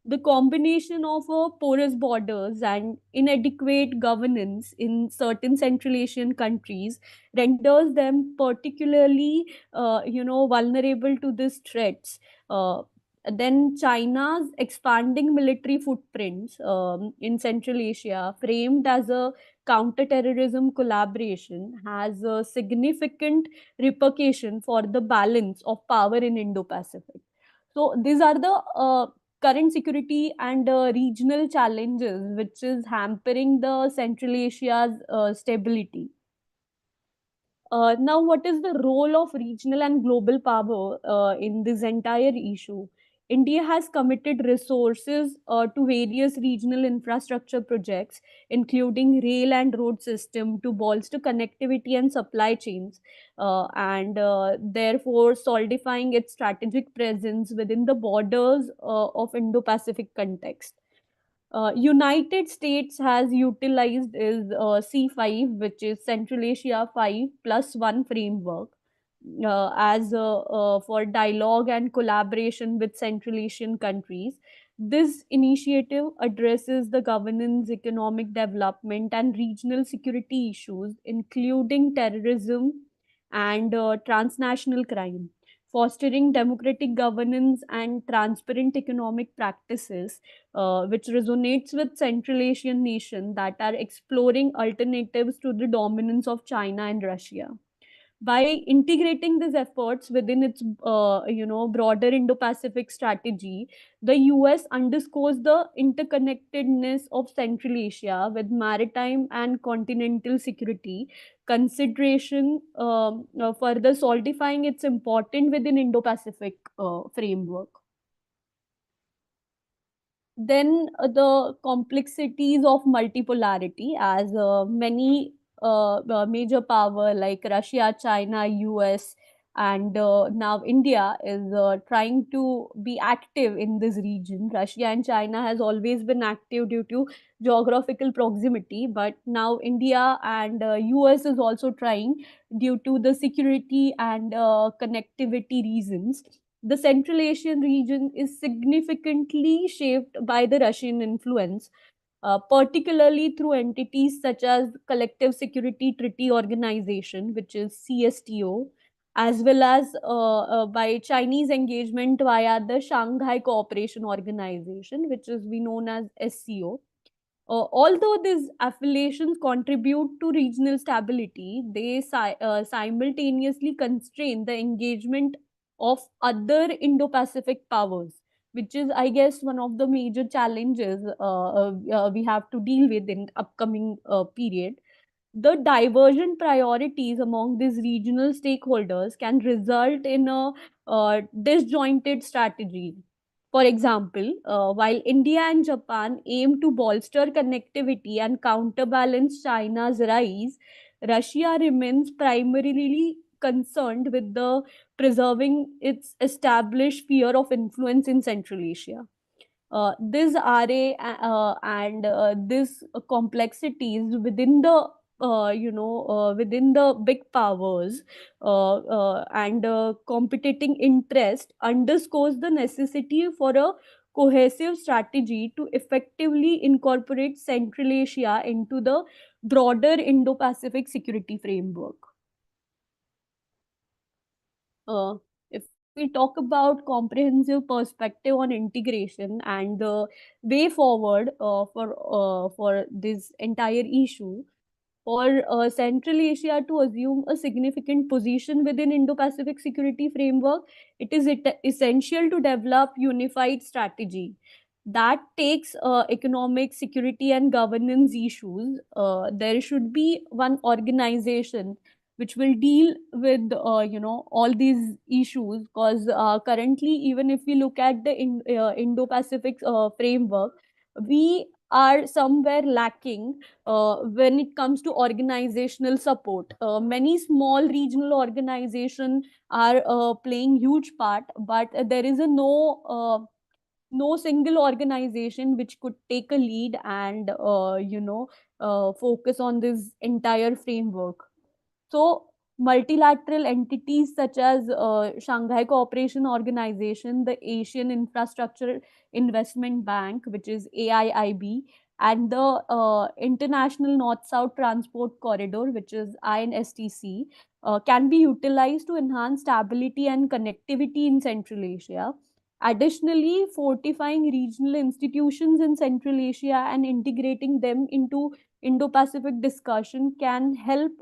The combination of porous borders and inadequate governance in certain Central Asian countries renders them particularly, vulnerable to these threats. Uh, then China's expanding military footprints in Central Asia, framed as a counterterrorism collaboration, has a significant repercussion for the balance of power in Indo-Pacific. So these are the current security and regional challenges, which is hampering the Central Asia's stability. Now, what is the role of regional and global power in this entire issue? India has committed resources to various regional infrastructure projects, including rail and road system, to bolster connectivity and supply chains, and therefore solidifying its strategic presence within the borders of Indo-Pacific context. United States has utilized is C5, which is Central Asia 5 plus 1 framework, as for dialogue and collaboration with Central Asian countries. This initiative addresses the governance, economic development, and regional security issues, including terrorism and transnational crime, fostering democratic governance and transparent economic practices, which resonates with Central Asian nations that are exploring alternatives to the dominance of China and Russia. By integrating these efforts within its broader Indo-Pacific strategy, the US underscores the interconnectedness of Central Asia with maritime and continental security consideration, further solidifying its importance within Indo-Pacific framework. Then the complexities of multipolarity, as many major power like Russia, China, US, and now India is trying to be active in this region. Russia and China has always been active due to geographical proximity, but now India and US is also trying due to the security and connectivity reasons. The Central Asian region is significantly shaped by the Russian influence, particularly through entities such as Collective Security Treaty Organization, which is CSTO, as well as by Chinese engagement via the Shanghai Cooperation Organization, which is we known as SCO. Although these affiliations contribute to regional stability, they simultaneously constrain the engagement of other Indo-Pacific powers, which is, I guess, one of the major challenges we have to deal with in upcoming period. The divergent priorities among these regional stakeholders can result in a disjointed strategy. For example, while India and Japan aim to bolster connectivity and counterbalance China's rise, Russia remains primarily concerned with the preserving its established sphere of influence in Central Asia. This RA and this complexities within the within the big powers and competing interest underscores the necessity for a cohesive strategy to effectively incorporate Central Asia into the broader Indo-Pacific security framework. If we talk about comprehensive perspective on integration and the way forward for this entire issue, for Central Asia to assume a significant position within Indo-Pacific security framework, it is essential to develop unified strategy that takes economic security and governance issues. There should be one organization which will deal with all these issues, because currently, even if we look at the Indo-Pacific framework, we are somewhere lacking when it comes to organizational support. Many small regional organizations are playing huge part, but there is a no single organization which could take a lead and focus on this entire framework. So, multilateral entities such as Shanghai Cooperation Organization, the Asian Infrastructure Investment Bank, which is AIIB, and the International North-South Transport Corridor, which is INSTC, can be utilized to enhance stability and connectivity in Central Asia. Additionally, fortifying regional institutions in Central Asia and integrating them into Indo-Pacific discussion can help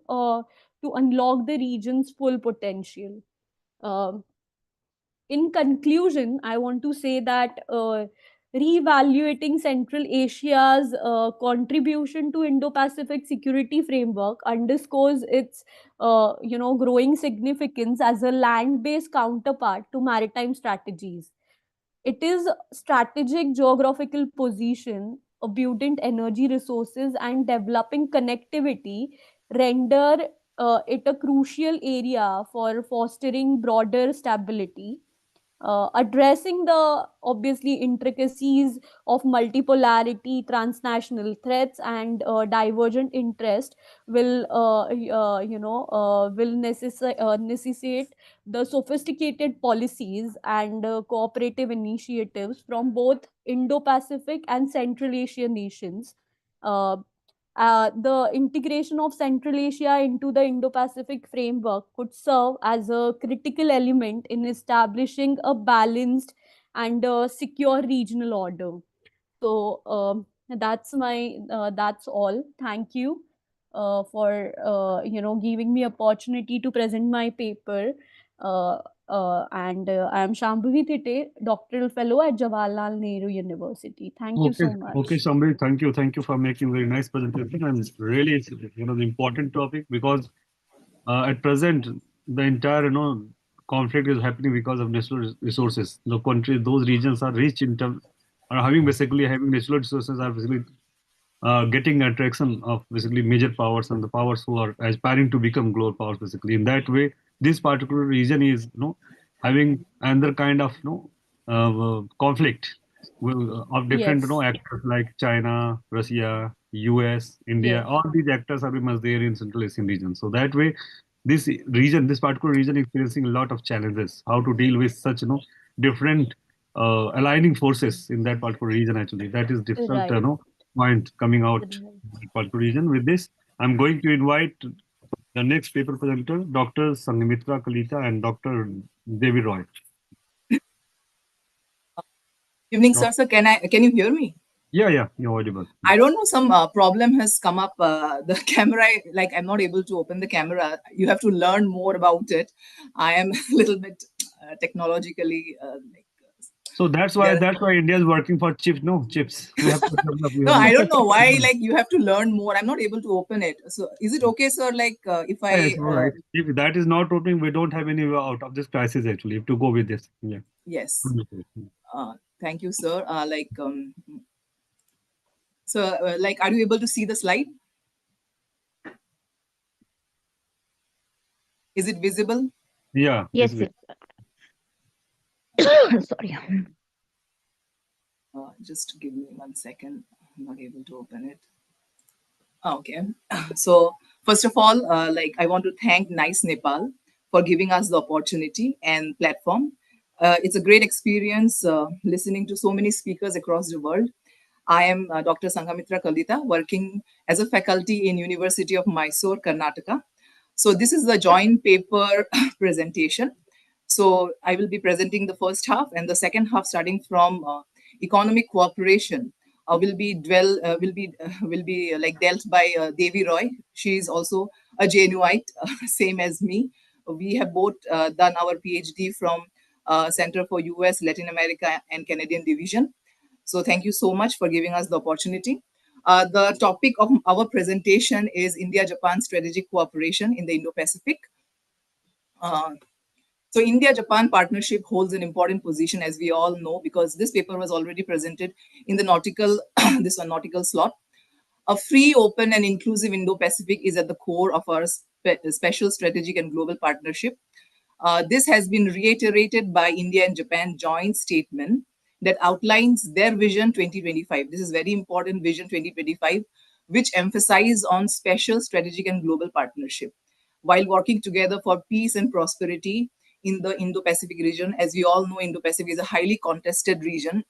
to unlock the region's full potential. Um, In conclusion, I want to say that reevaluating Central Asia's contribution to Indo-Pacific security framework underscores its growing significance as a land-based counterpart to maritime strategies. It is strategic geographical position, abundant energy resources, and developing connectivity render it a crucial area for fostering broader stability. Addressing the obviously intricacies of multipolarity, transnational threats, and divergent interest will necessitate the sophisticated policies and cooperative initiatives from both Indo-Pacific and Central Asian nations. Uh, the integration of Central Asia into the Indo Pacific framework could serve as a critical element in establishing a balanced and secure regional order. So that's all. Thank you for giving me opportunity to present my paper. And I am Shambhavi Thite, doctoral fellow at Jawaharlal Nehru University. Thank you so Okay, much. Shambhavi, thank you for making very nice presentation. And really, it's the important topic because at present the entire conflict is happening because of natural resources. The country, those regions are rich in terms, are having basically having natural resources are basically getting attraction of basically major powers and the powers who are aspiring to become global powers basically. In that way, this particular region is having another kind of conflict of different Yes, actors like China, Russia, US, India. yes, All these actors are very much there in Central Asian region. So that way, this region, this particular region, is experiencing a lot of challenges. How to deal with such different aligning forces in that particular region. Actually, that is difficult. right. Point coming out Right. in that particular region. With this, I'm going to invite the next paper presenter, Dr. Sanghmitra Kalita and Dr. Devi Roy. Evening, sir. So can you hear me? Yeah, you're audible. I don't know, some problem has come up. The camera, like I'm not able to open the camera. You have to learn more about it. I am a little bit technologically So that's why India is working for chips. No chips. We have to develop. no, I don't know why. Like you have to learn more. I'm not able to open it. So is it okay, sir? Like if I Yes, all right. If that is not opening, we don't have any way out of this crisis. Actually, if to go with this. Yeah. yes. Thank you, sir. So like, are you able to see the slide? Is it visible? Yeah. Yes, it's- yes. Sorry. Just give me 1 second. I'm not able to open it. Okay. So first of all, like I want to thank Nice Nepal for giving us the opportunity and platform. It's a great experience listening to so many speakers across the world. I am Dr. Sanghmitra Kalita, working as a faculty in University of Mysore, Karnataka. So this is the joint paper presentation. So I will be presenting the first half, and the second half, starting from economic cooperation, will be like dealt by Devi Roy. She is also a Genuite, same as me. We have both done our PhD from Center for US, Latin America, and Canadian Division. So thank you so much for giving us the opportunity. The topic of our presentation is India-Japan strategic cooperation in the Indo-Pacific. So India-Japan partnership holds an important position, as we all know, because this paper was already presented in the nautical, nautical slot. A free, open, and inclusive Indo-Pacific is at the core of our special strategic and global partnership. This has been reiterated by India and Japan joint statement that outlines their vision 2025. This is very important, vision 2025, which emphasizes on special strategic and global partnership while working together for peace and prosperity in the Indo-Pacific region. As we all know, Indo-Pacific is a highly contested region.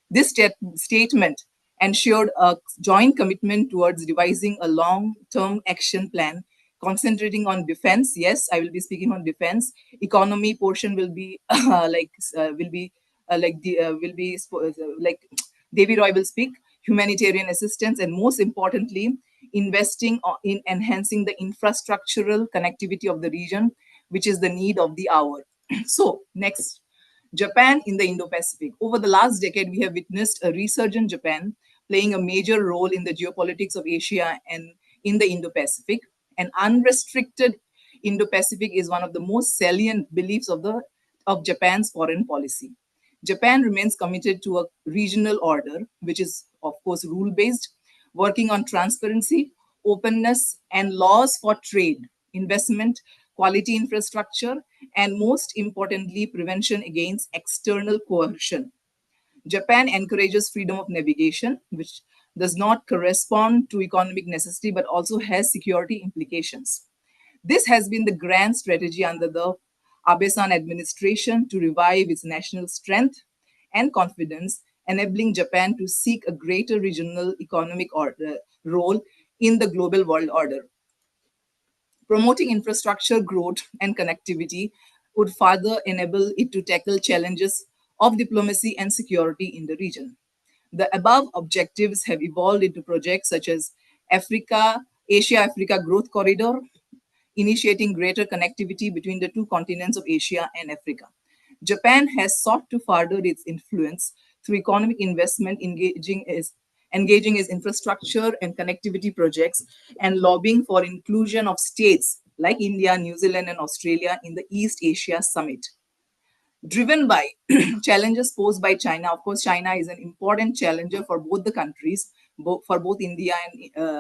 This statement ensured a joint commitment towards devising a long-term action plan concentrating on defense. Yes, I will be speaking on defense. Economy portion will be like Devi Roy will speak. Humanitarian assistance, and most importantly, investing in enhancing the infrastructural connectivity of the region, which is the need of the hour. So next Japan in the Indo-Pacific. Over the last decade, we have witnessed a resurgent Japan playing a major role in the geopolitics of Asia and in the Indo-Pacific. An unrestricted Indo-Pacific is one of the most salient beliefs of Japan's foreign policy. Japan remains committed to a regional order, which is, of course, rule-based, working on transparency, openness, and laws for trade, investment, quality infrastructure, and most importantly, prevention against external coercion. Japan encourages freedom of navigation, which does not correspond to economic necessity but also has security implications. This has been the grand strategy under the Abe-san administration to revive its national strength and confidence, enabling Japan to seek a greater regional economic role in the global world order. Promoting infrastructure growth and connectivity would further enable it to tackle challenges of diplomacy and security in the region. The above objectives have evolved into projects such as Asia-Africa Growth Corridor, initiating greater connectivity between the two continents of Asia and Africa. Japan has sought to further its influence through economic investment, engaging its infrastructure and connectivity projects, and lobbying for inclusion of states like India, New Zealand, and Australia in the East Asia Summit. Driven by challenges posed by China, of course, China is an important challenger for both the countries, for both India and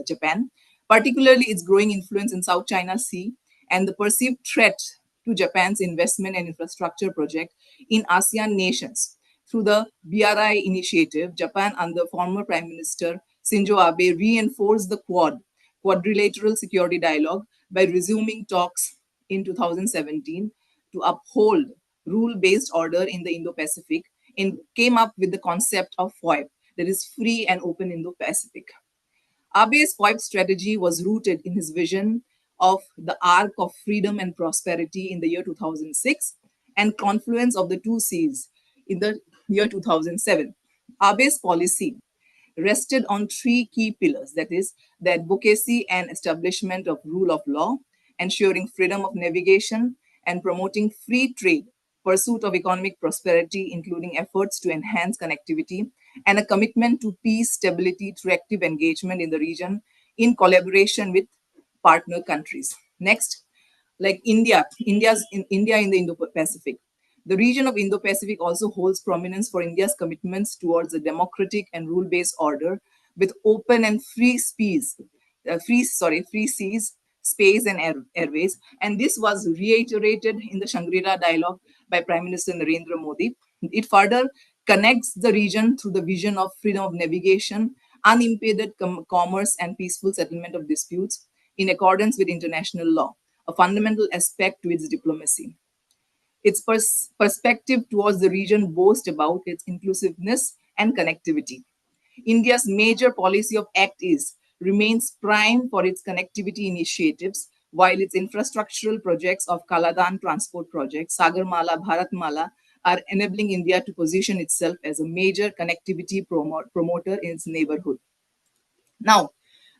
Japan, particularly its growing influence in South China Sea and the perceived threat to Japan's investment and infrastructure project in ASEAN nations. Through the BRI initiative, Japan under former Prime Minister Shinzo Abe reinforced the quadrilateral security dialogue by resuming talks in 2017 to uphold rule-based order in the Indo-Pacific and came up with the concept of FOIP, that is Free and Open Indo-Pacific. Abe's FOIP strategy was rooted in his vision of the arc of freedom and prosperity in the year 2006 and confluence of the two seas in the year 2007. Abe's policy rested on three key pillars, that is, the advocacy and establishment of rule of law, ensuring freedom of navigation, and promoting free trade, pursuit of economic prosperity, including efforts to enhance connectivity, and a commitment to peace, stability through active engagement in the region in collaboration with partner countries. Next, like India in the Indo-Pacific. The region of Indo-Pacific also holds prominence for India's commitments towards a democratic and rule-based order with open and free seas, space and airways. And this was reiterated in the Shangri-La dialogue by Prime Minister Narendra Modi. It further connects the region through the vision of freedom of navigation, unimpeded commerce, and peaceful settlement of disputes in accordance with international law, a fundamental aspect to its diplomacy. Its perspective towards the region boasts about its inclusiveness and connectivity. India's major policy of Act East remains prime for its connectivity initiatives, while its infrastructural projects of Kaladan transport projects, Sagarmala, Bharatmala are enabling India to position itself as a major connectivity promoter in its neighborhood. Now,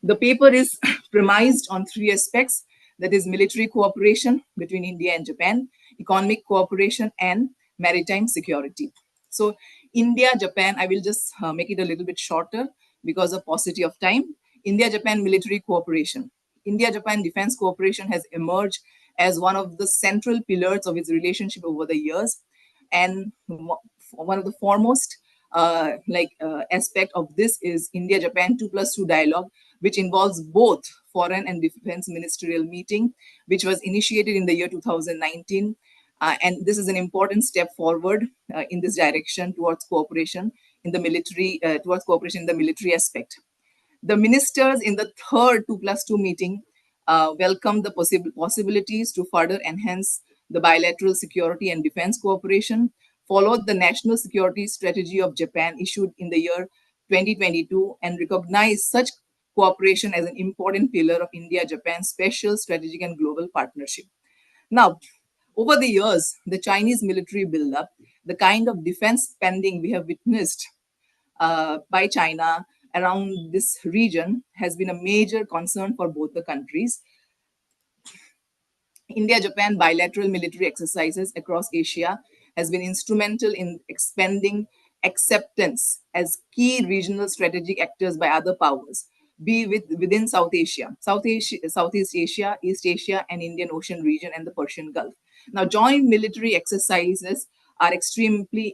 the paper is premised on three aspects, that is military cooperation between India and Japan, economic cooperation, and maritime security. So India, Japan, I will just make it a little bit shorter because of paucity of time. India-Japan military cooperation. India-Japan defense cooperation has emerged as one of the central pillars of its relationship over the years. And one of the foremost aspect of this is India-Japan 2+2 dialogue, which involves both foreign and defense ministerial meeting, which was initiated in the year 2019. And this is an important step forward in this direction towards cooperation in the military, aspect. The ministers in the third 2+2 meeting welcomed the possibilities to further enhance the bilateral security and defense cooperation, followed the national security strategy of Japan issued in the year 2022, and recognized such cooperation as an important pillar of India-Japan special strategic and global partnership. Now, over the years, the Chinese military buildup, the kind of defense spending we have witnessed by China around this region has been a major concern for both the countries. India-Japan bilateral military exercises across Asia has been instrumental in expanding acceptance as key regional strategic actors by other powers, within Southeast Asia, East Asia, and Indian Ocean region and the Persian Gulf. Now, joint military exercises are extremely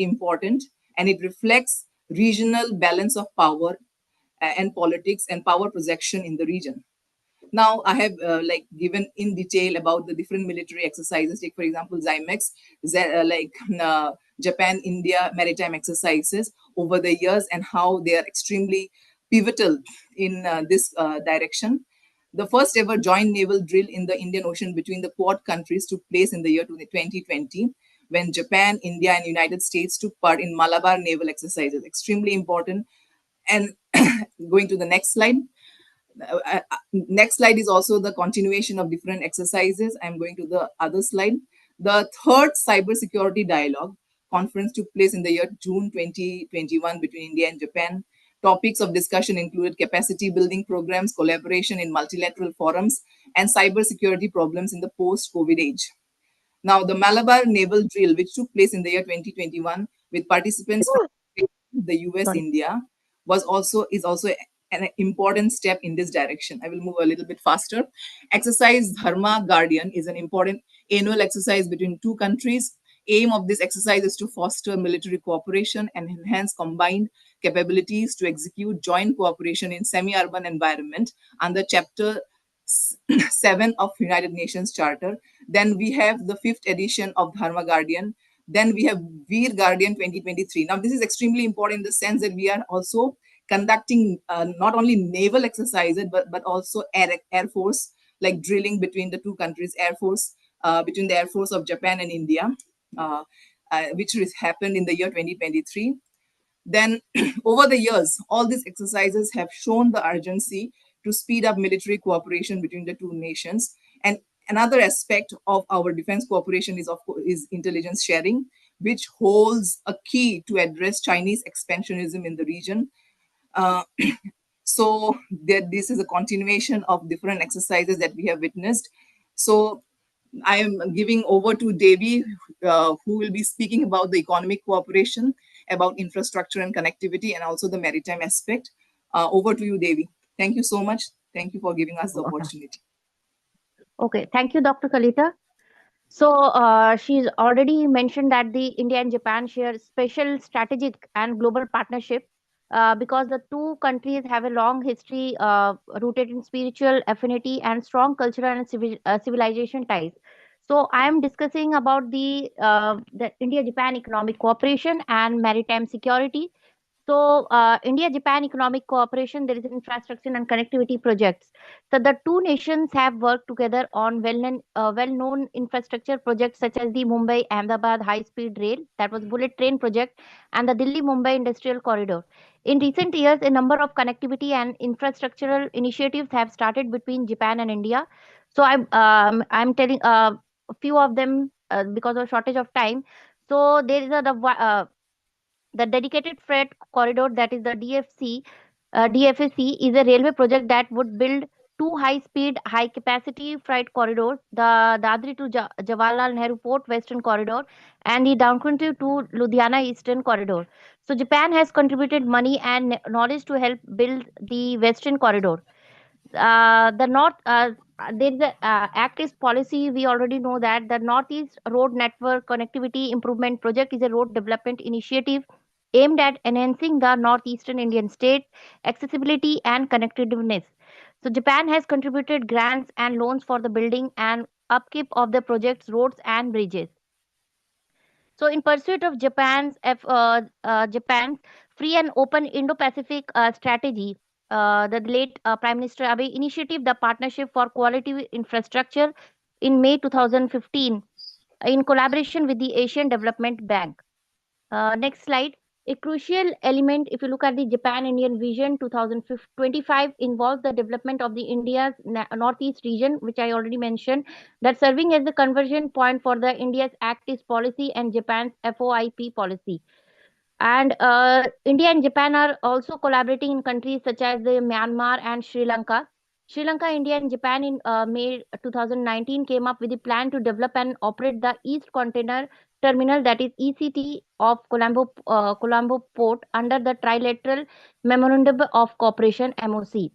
important, and it reflects regional balance of power and politics and power projection in the region. Now I have given in detail about the different military exercises. Take for example Zymex, Japan India maritime exercises over the years, and how they are extremely pivotal in this direction. The first ever joint naval drill in the Indian Ocean between the Quad countries took place in the year 2020, when Japan, India, and United States took part in Malabar naval exercises. Extremely important. And going to the next slide. Next slide is also the continuation of different exercises. I'm going to the other slide. The third cybersecurity dialogue conference took place in the year June 2021 between India and Japan. Topics of discussion included capacity building programs, collaboration in multilateral forums, and cybersecurity problems in the post-COVID age. Now, the Malabar Naval Drill, which took place in the year 2021 with participants from the US, Sorry. India, is also an important step in this direction. I will move a little bit faster. Exercise Dharma Guardian is an important annual exercise between two countries. Aim of this exercise is to foster military cooperation and enhance combined capabilities to execute joint cooperation in semi-urban environment under Chapter 7 of United Nations Charter. Then we have the 5th edition of Dharma Guardian. Then we have Veer Guardian 2023. Now, this is extremely important in the sense that we are also conducting not only naval exercises, but also Air Force, like drilling between the two countries, between the Air Force of Japan and India, which happened in the year 2023. Then over the years, all these exercises have shown the urgency to speed up military cooperation between the two nations. And another aspect of our defense cooperation is, of course, is intelligence sharing, which holds a key to address Chinese expansionism in the region. So this is a continuation of different exercises that we have witnessed. So I am giving over to Devi, who will be speaking about the economic cooperation, about infrastructure and connectivity, and also the maritime aspect. Over to you, Devi. Thank you so much. Thank you for giving us the opportunity. Okay, thank you, Dr. Kalita. So she's already mentioned that the India and Japan share special strategic and global partnership because the two countries have a long history rooted in spiritual affinity and strong cultural and civilization ties. So I am discussing about the India-Japan economic cooperation and maritime security. So, India-Japan economic cooperation, there is infrastructure and connectivity projects. So, the two nations have worked together on well-known infrastructure projects such as the Mumbai-Ahmedabad high-speed rail, that was bullet train project, and the Delhi-Mumbai industrial corridor. In recent years, a number of connectivity and infrastructural initiatives have started between Japan and India. So, I'm telling a few of them because of shortage of time. So, there is the dedicated freight corridor, that is the DFC, is a railway project that would build two high-speed, high-capacity freight corridors: the Dadri to Jawaharlal Nehru Port Western Corridor and the Downcountry to Ludhiana Eastern Corridor. So Japan has contributed money and knowledge to help build the Western Corridor. The north There is a act is policy. We already know that the Northeast Road Network Connectivity Improvement Project is a road development initiative aimed at enhancing the northeastern Indian states accessibility and connectiveness. So Japan has contributed grants and loans for the building and upkeep of the project's roads and bridges. So, in pursuit of Japan's free and open Indo-Pacific strategy, the late Prime Minister Abe initiated the Partnership for Quality Infrastructure in May 2015 in collaboration with the Asian Development Bank. Next slide. A crucial element, if you look at the Japan Indian Vision 2025, involves the development of the India's Northeast region, which I already mentioned, that serving as the conversion point for the India's Act East policy and Japan's FOIP policy. And India and Japan are also collaborating in countries such as the Myanmar and Sri Lanka. Sri Lanka, India, and Japan in May 2019 came up with a plan to develop and operate the East Container Terminal, that is ECT, of Colombo Port under the Trilateral Memorandum of Cooperation (MOC).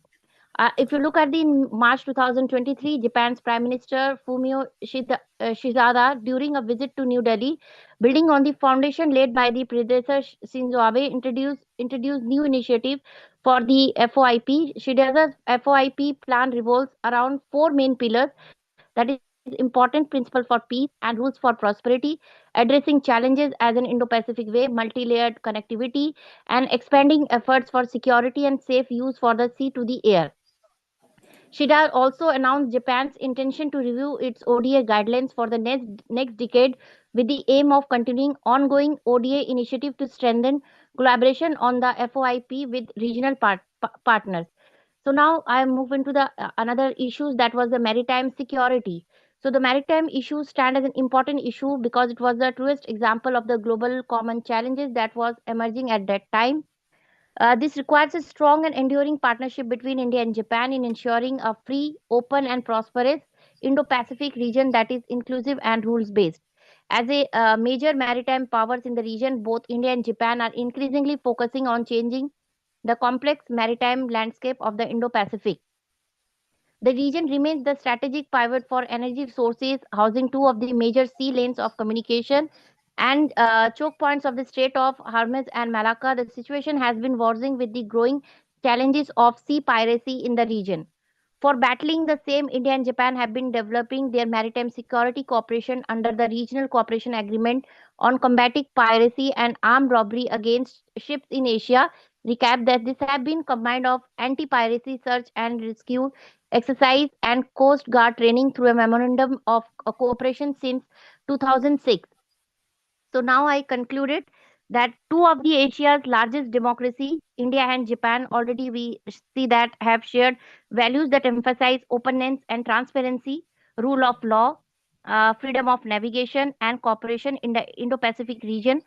If you look at the March 2023, Japan's Prime Minister Fumio Shizada, during a visit to New Delhi, building on the foundation laid by the predecessor Shinzo Abe, introduced new initiative for the FOIP. Shizada's FOIP plan revolves around four main pillars, that is important principle for peace and rules for prosperity, addressing challenges as an Indo-Pacific way, multi-layered connectivity, and expanding efforts for security and safe use for the sea to the air. Shida also announced Japan's intention to review its ODA guidelines for the next decade with the aim of continuing ongoing ODA initiative to strengthen collaboration on the FOIP with regional partners. So now I move into the another issues, that was the maritime security. So the maritime issues stand as an important issue because it was the truest example of the global common challenges that was emerging at that time. This requires a strong and enduring partnership between India and Japan in ensuring a free, open, and prosperous Indo Pacific region that is inclusive and rules based. As a major maritime powers in the region, both India and Japan are increasingly focusing on changing the complex maritime landscape of the Indo Pacific. The region remains the strategic pivot for energy sources, housing two of the major sea lanes of communication and choke points of the Strait of Hormuz and Malacca. The situation has been worsening with the growing challenges of sea piracy in the region. For battling the same, India and Japan have been developing their maritime security cooperation under the Regional Cooperation Agreement on combating piracy and armed robbery against ships in Asia. Recap that this have been combined of anti-piracy search and rescue exercise and Coast Guard training through a memorandum of cooperation since 2006. So now I concluded that two of the Asia's largest democracy, India and Japan, already we see that have shared values that emphasize openness and transparency, rule of law, freedom of navigation, and cooperation in the Indo-Pacific region.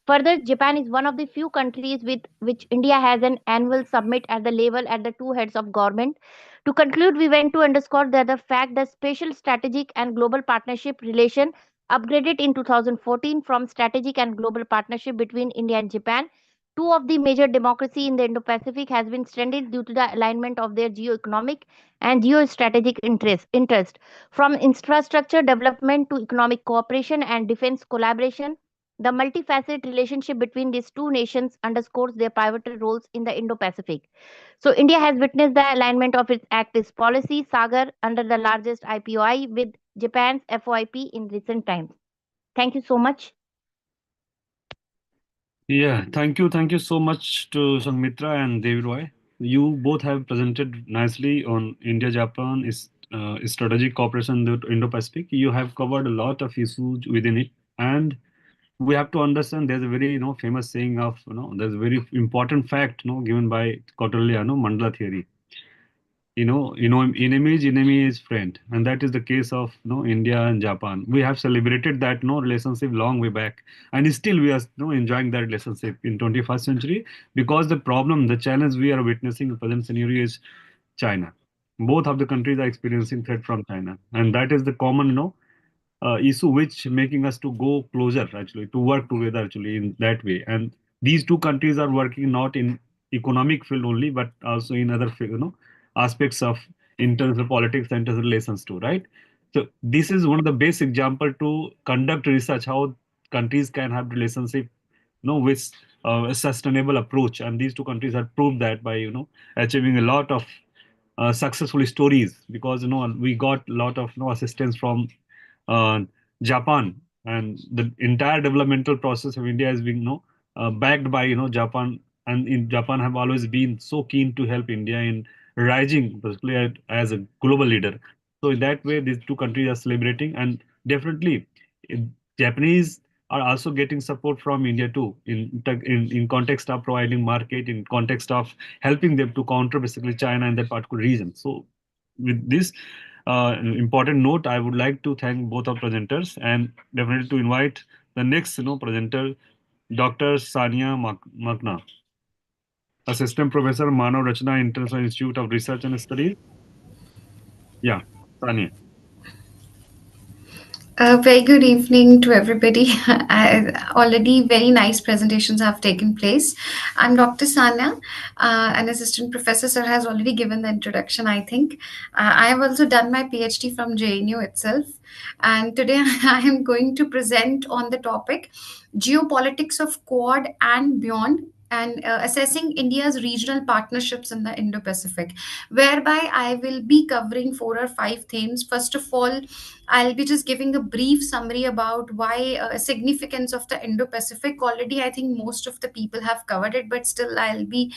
Further, Japan is one of the few countries with which India has an annual summit at the level at the two heads of government. To conclude, we want to underscore that the fact that special strategic and global partnership relation upgraded in 2014 from strategic and global partnership between India and Japan. Two of the major democracy in the Indo-Pacific has been strengthened due to the alignment of their geo-economic and geostrategic interest. From infrastructure development to economic cooperation and defense collaboration, the multifaceted relationship between these two nations underscores their pivotal roles in the Indo-Pacific. So India has witnessed the alignment of its Act East policy, Sagar, under the largest IPOI with Japan's FOIP in recent times. Thank you so much. Yeah, thank you so much to Sangmitra and David Roy. You both have presented nicely on India-Japan is strategic cooperation in the Indo-Pacific. You have covered a lot of issues within it, and we have to understand there's a very famous saying of there's a very important fact given by Kautilya, Mandala theory. Enemy is friend, and that is the case of India and Japan. We have celebrated that relationship long way back, and still we are enjoying that relationship in 21st century, because the challenge we are witnessing in present scenario is China. Both of the countries are experiencing threat from China, and that is the common issue which making us to go closer, actually, to work together actually in that way. And these two countries are working not in economic field only, but also in other field, aspects of international politics and international relations too, right? So this is one of the best example to conduct research how countries can have relationship with a sustainable approach, and these two countries have proved that by achieving a lot of successful stories, because we got a lot of assistance from uh, Japan, and the entire developmental process of India has been backed by Japan, and in Japan have always been so keen to help India in rising, particularly as a global leader. So in that way, these two countries are celebrating, and definitely Japanese are also getting support from India too, in context of providing market, in context of helping them to counter basically China in that particular region. So with this important note, I would like to thank both our presenters, and definitely to invite the next presenter, Dr. Sania Magna, Assistant Professor, Manav Rachna, International Institute of Research and Studies, Yeah, Tanya. Very good evening to everybody. Already very nice presentations have taken place. I'm Dr. Sanya, an assistant professor. Sir has already given the introduction, I think. I have also done my PhD from JNU itself. And today I am going to present on the topic geopolitics of Quad and beyond, and assessing India's regional partnerships in the Indo-Pacific, whereby I will be covering 4 or 5 themes. First of all, I'll be just giving a brief summary about why significance of the Indo-Pacific. Already, I think most of the people have covered it, but still, I'll be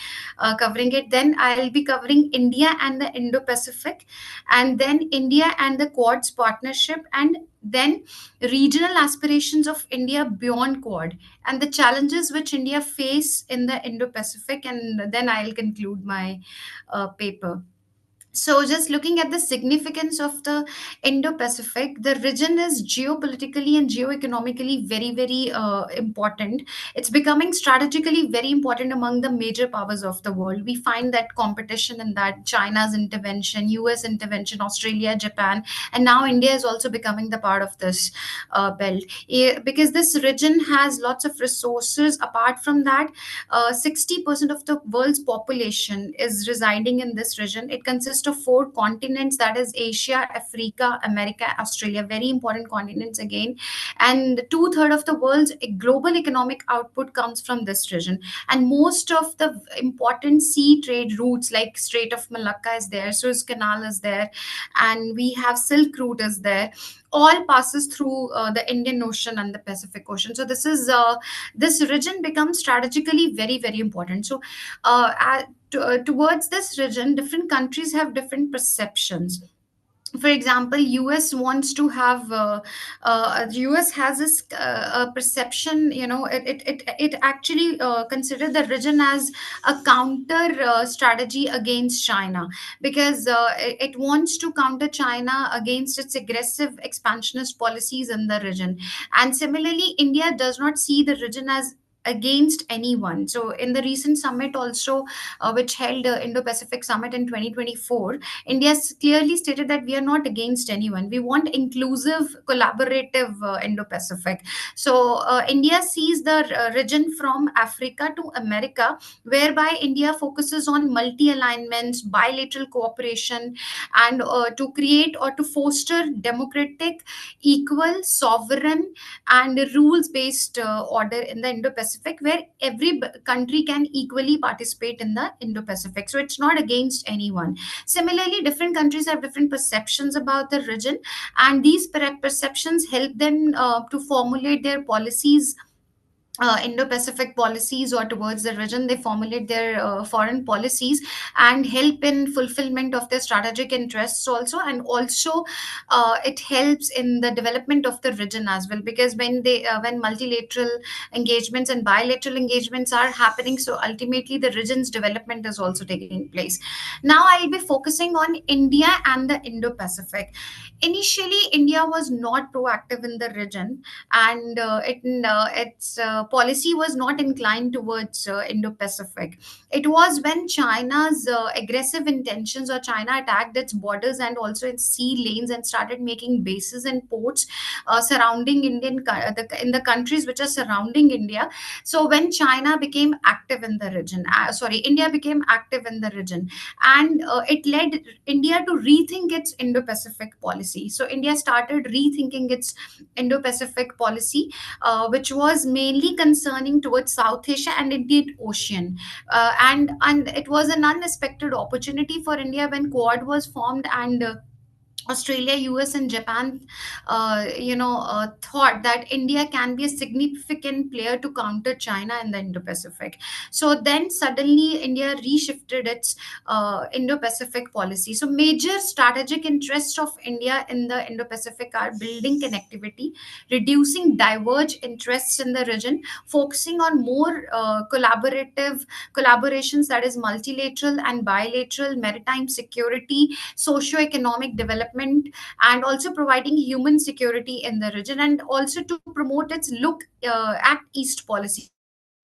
covering it. Then I'll be covering India and the Indo-Pacific, and then India and the Quad's partnership, and then regional aspirations of India beyond Quad and the challenges which India face in the Indo-Pacific, and then I'll conclude my paper. So, just looking at the significance of the Indo Pacific, the region is geopolitically and geoeconomically very, very important. It's becoming strategically very important among the major powers of the world. We find that competition in that China's intervention, US intervention, Australia, Japan, and now India is also becoming the part of this belt. Because this region has lots of resources. Apart from that, 60% of the world's population is residing in this region. It consists of 4 continents, that is Asia, Africa, America, Australia, very important continents again. And two-thirds of the world's global economic output comes from this region. And most of the important sea trade routes like Strait of Malacca is there, Suez Canal is there, and we have Silk Route is there, all passes through the Indian Ocean and the Pacific Ocean. So this region becomes strategically very, very important. So towards this region, different countries have different perceptions. For example, US wants to have US has this perception, it actually consider the region as a counter strategy against China, because it wants to counter China against its aggressive expansionist policies in the region. And similarly, India does not see the region as against anyone. So in the recent summit also, which held Indo-Pacific Summit in 2024, India clearly stated that we are not against anyone. We want inclusive, collaborative Indo-Pacific. So India sees the region from Africa to America, whereby India focuses on multi-alignments, bilateral cooperation, and to create or to foster democratic, equal, sovereign, and rules-based order in the Indo-Pacific, where every country can equally participate in the Indo-Pacific. So it's not against anyone. Similarly, different countries have different perceptions about the region, and these perceptions help them to formulate their policies, Indo-Pacific policies, or towards the region. They formulate their foreign policies and help in fulfillment of their strategic interests also, and also it helps in the development of the region as well, because when multilateral engagements and bilateral engagements are happening, so ultimately the region's development is also taking place. Now I'll be focusing on India and the Indo-Pacific. Initially, India was not proactive in the region, and its policy was not inclined towards Indo-Pacific. It was when China's aggressive intentions, or China attacked its borders and also its sea lanes and started making bases and ports surrounding in the countries which are surrounding India. So when China became active in the region, India became active in the region, and it led India to rethink its Indo-Pacific policy. So India started rethinking its Indo-Pacific policy, which was mainly concerning towards South Asia and Indian Ocean. And it was an unexpected opportunity for India when Quad was formed, and Australia, US, and Japan, thought that India can be a significant player to counter China in the Indo-Pacific. So then suddenly India reshifted its Indo-Pacific policy. So major strategic interests of India in the Indo-Pacific are building connectivity, reducing diverge interests in the region, focusing on more collaborations, that is multilateral and bilateral, maritime security, socio-economic development, and also providing human security in the region, and also to promote its look, act east policy.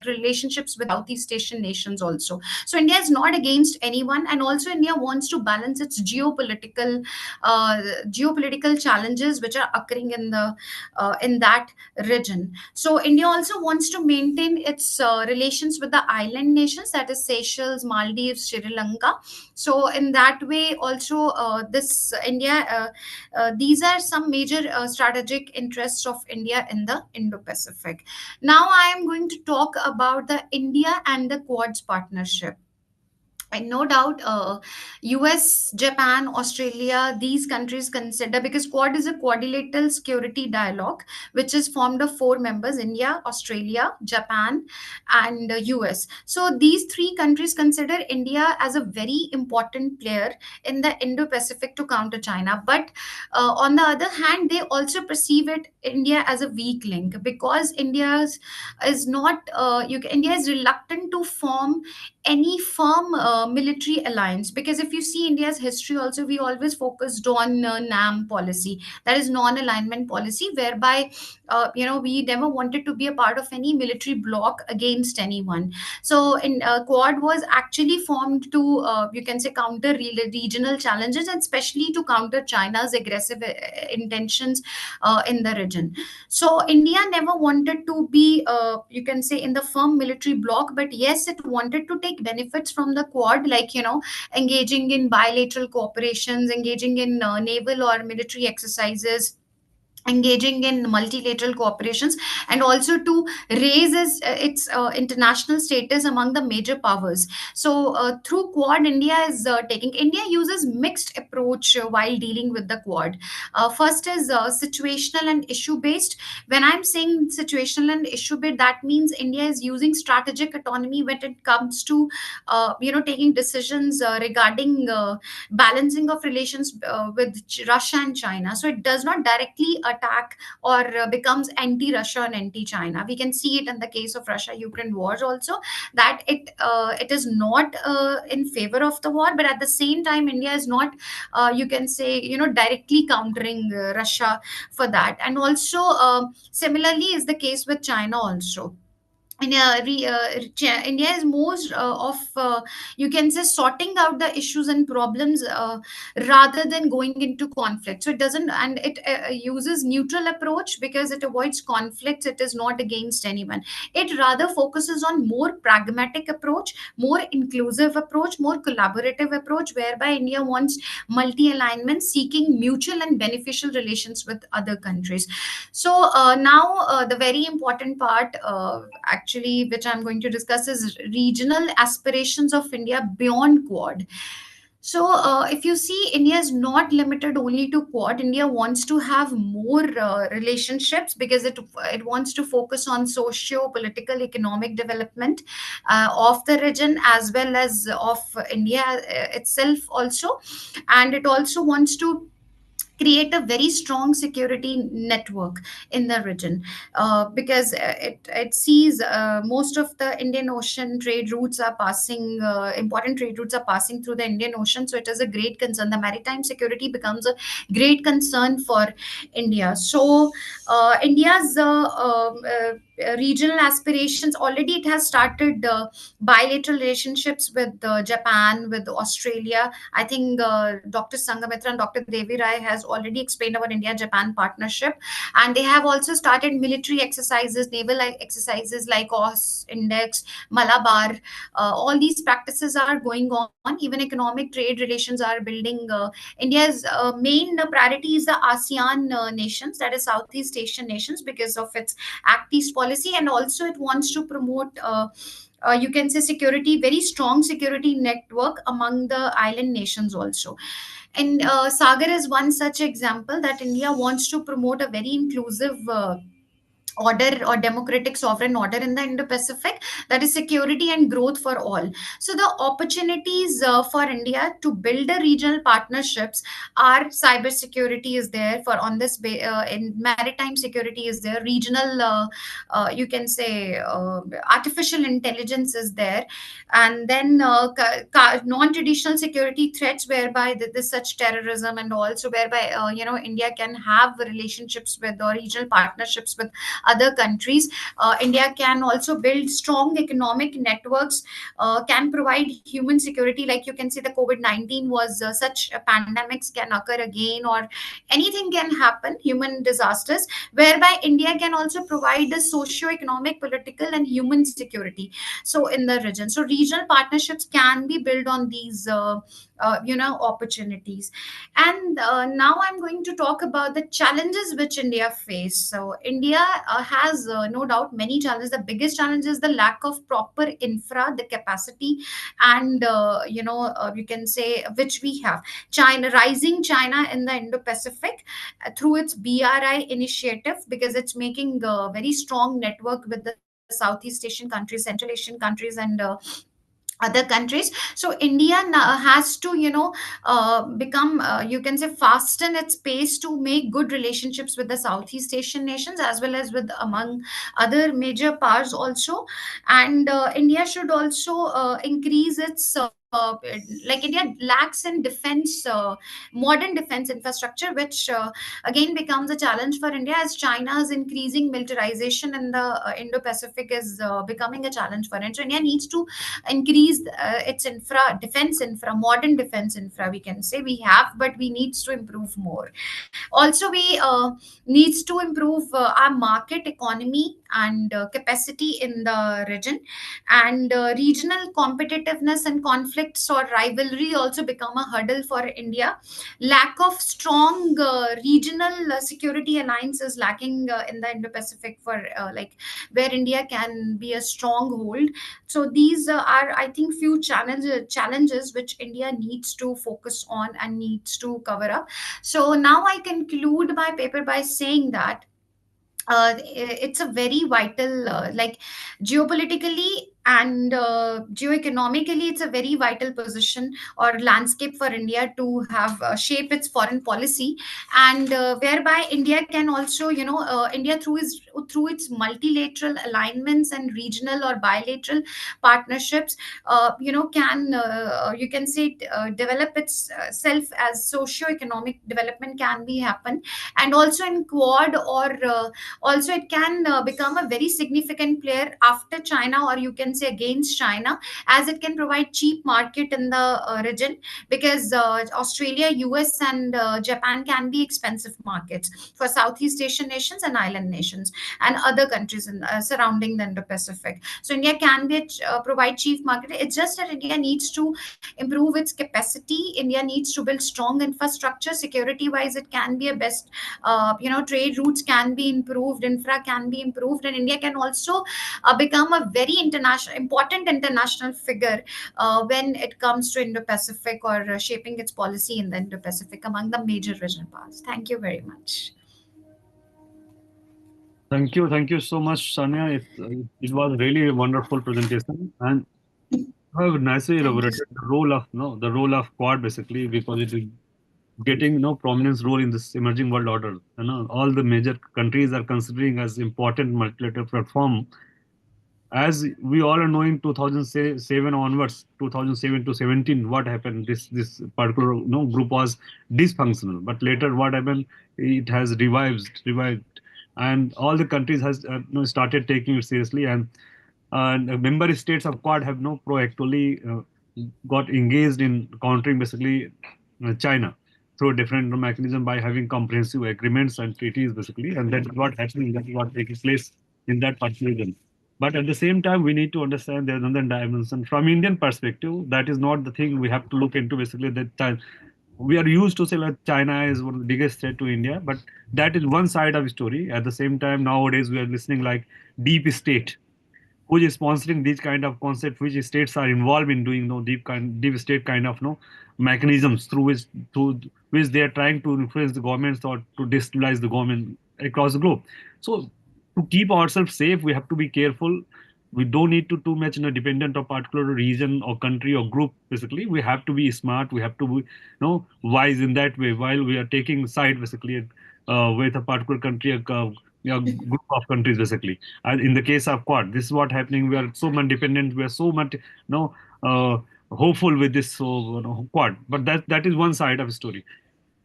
relationships with Southeast Asian nations also. So India is not against anyone, and also India wants to balance its geopolitical challenges which are occurring in that region. So India also wants to maintain its relations with the island nations, that is Seychelles, Maldives, Sri Lanka. So in that way also, this India these are some major strategic interests of India in the Indo-Pacific. Now I am going to talk about the India and the Quads partnership. And no doubt, US, Japan, Australia, these countries consider, because Quad is a quadrilateral security dialogue which is formed of four members: India, Australia, Japan, and US. So these three countries consider India as a very important player in the Indo-Pacific to counter China. But on the other hand, they also perceive India as a weak link, because India is reluctant to form any firm military alliance, because if you see India's history also, we always focused on NAM policy, that is non-alignment policy, whereby we never wanted to be a part of any military bloc against anyone. So in Quad was actually formed to you can say counter regional challenges, and especially to counter China's aggressive intentions in the region. So India never wanted to be, you can say, in the firm military bloc, but yes, it wanted to take benefits from the Quad, like engaging in bilateral cooperations, engaging in naval or military exercises, engaging in multilateral cooperations, and also to raise its international status among the major powers. So through Quad, India uses mixed approach while dealing with the Quad. First is situational and issue based. When I'm saying situational and issue based, that means India is using strategic autonomy when it comes to taking decisions regarding balancing of relations with Russia and China. So it does not directly attack or becomes anti-Russia and anti-China. We can see it in the case of Russia-Ukraine wars also, that it is not in favor of the war, but at the same time, India is not, you can say, directly countering Russia for that. And also, similarly, is the case with China also. India is most of you can say sorting out the issues and problems rather than going into conflict. So it doesn't, and it uses neutral approach because it avoids conflicts. It is not against anyone. It rather focuses on more pragmatic approach, more inclusive approach, more collaborative approach, whereby India wants multi-alignment, seeking mutual and beneficial relations with other countries. So now the very important part actually which I'm going to discuss is regional aspirations of India beyond Quad. So if you see, India is not limited only to Quad. India wants to have more relationships, because it wants to focus on socio-political, economic development of the region as well as of India itself also. And it also wants to create a very strong security network in the region, because it sees most of the Indian Ocean trade routes are passing, important trade routes are passing through the Indian Ocean. So it is a great concern. The maritime security becomes a great concern for India. So India's regional aspirations, already it has started bilateral relationships with Japan, with Australia. I think Dr. Sangamitra and Dr. Devi Rai has already explained about India-Japan partnership. And they have also started military exercises, naval exercises like OS, Index, Malabar. All these practices are going on. Even economic trade relations are building. India's main priority is the ASEAN nations, that is Southeast Asian nations, because of its Act East policy. And also it wants to promote you can say security, very strong security network among the island nations also. And Sagar is one such example, that India wants to promote a very inclusive order or democratic sovereign order in the Indo-Pacific, that is security and growth for all. So the opportunities for India to build a regional partnerships are cybersecurity is there for on this in maritime security is there, regional you can say artificial intelligence is there, and then non-traditional security threats, whereby this such terrorism, and also whereby India can have relationships with or regional partnerships with other countries. India can also build strong economic networks, can provide human security. Like you can say the COVID-19 was such pandemics can occur again, or anything can happen, human disasters, whereby India can also provide the socio-economic, political, and human security. So in the region, so regional partnerships can be built on these opportunities. And now I'm going to talk about the challenges which India face. So India has no doubt many challenges. The biggest challenge is the lack of proper infra, the capacity, and you can say which we have. China in the Indo-Pacific through its BRI initiative, because it's making a very strong network with the Southeast Asian countries, Central Asian countries, and other countries. So India has to become, you can say, fasten its pace to make good relationships with the Southeast Asian nations, as well as with among other major powers also. And India should also increase its like India lacks in defense, modern defense infrastructure, which again becomes a challenge for India, as China's increasing militarization in the Indo-Pacific is becoming a challenge for India. So India needs to increase its defense infra, modern defense infra, we can say we have, but we needs to improve more. Also, we needs to improve our market economy and capacity in the region. And regional competitiveness and conflicts or rivalry also become a hurdle for India. Lack of strong regional security alliance is lacking in the Indo-Pacific, for like where India can be a stronghold. So these are, I think, few challenges which India needs to focus on and needs to cover up. So now I conclude my paper by saying that it's a very vital, like geopolitically and geoeconomically, it's a very vital position or landscape for India to have shape its foreign policy. And whereby India can also, India through its multilateral alignments and regional or bilateral partnerships, can you can say develop its self as socio-economic development can be happen. And also in Quad, or also it can become a very significant player after China, or you can say against China, as it can provide cheap market in the region, because Australia, US, and Japan can be expensive markets for Southeast Asian nations and island nations and other countries in surrounding the Indo-Pacific. So India can be provide cheap market. It's just that India needs to improve its capacity. India needs to build strong infrastructure. Security wise, it can be a best, trade routes can be improved, infra can be improved, and India can also become a very important international figure when it comes to Indo-Pacific, or shaping its policy in the Indo-Pacific among the major regional powers. Thank you very much. Thank you so much, Sanya. It was really a wonderful presentation, and you have nicely Thank you. elaborated the role of the role of Quad basically, because it is getting prominence role in this emerging world order. All the major countries are considering as important multilateral platform. As we all are knowing, 2007 onwards, 2007 to 17, what happened? This particular group was dysfunctional, but later what happened? It has revived, and all the countries has started taking it seriously, and member states of Quad have proactively got engaged in countering basically China through different mechanism by having comprehensive agreements and treaties basically, and that's what happening. That is what taking place in that particular region. But at the same time, we need to understand there's another dimension from Indian perspective. That is not the thing we have to look into. Basically, that time we are used to say like China is one of the biggest threat to India, but that is one side of the story. At the same time, nowadays we are listening like deep state, who is sponsoring these kind of concepts, which states are involved in doing deep state kind of mechanisms through which they are trying to influence the governments or to destabilize the government across the globe. So to keep ourselves safe, we have to be careful. We don't need to too much dependent on particular region or country or group. Basically, we have to be smart. We have to be wise in that way while we are taking side basically with a particular country, group of countries basically. And in the case of Quad, this is what happening. We are so much dependent. We are so much hopeful with this Quad. But that is one side of the story.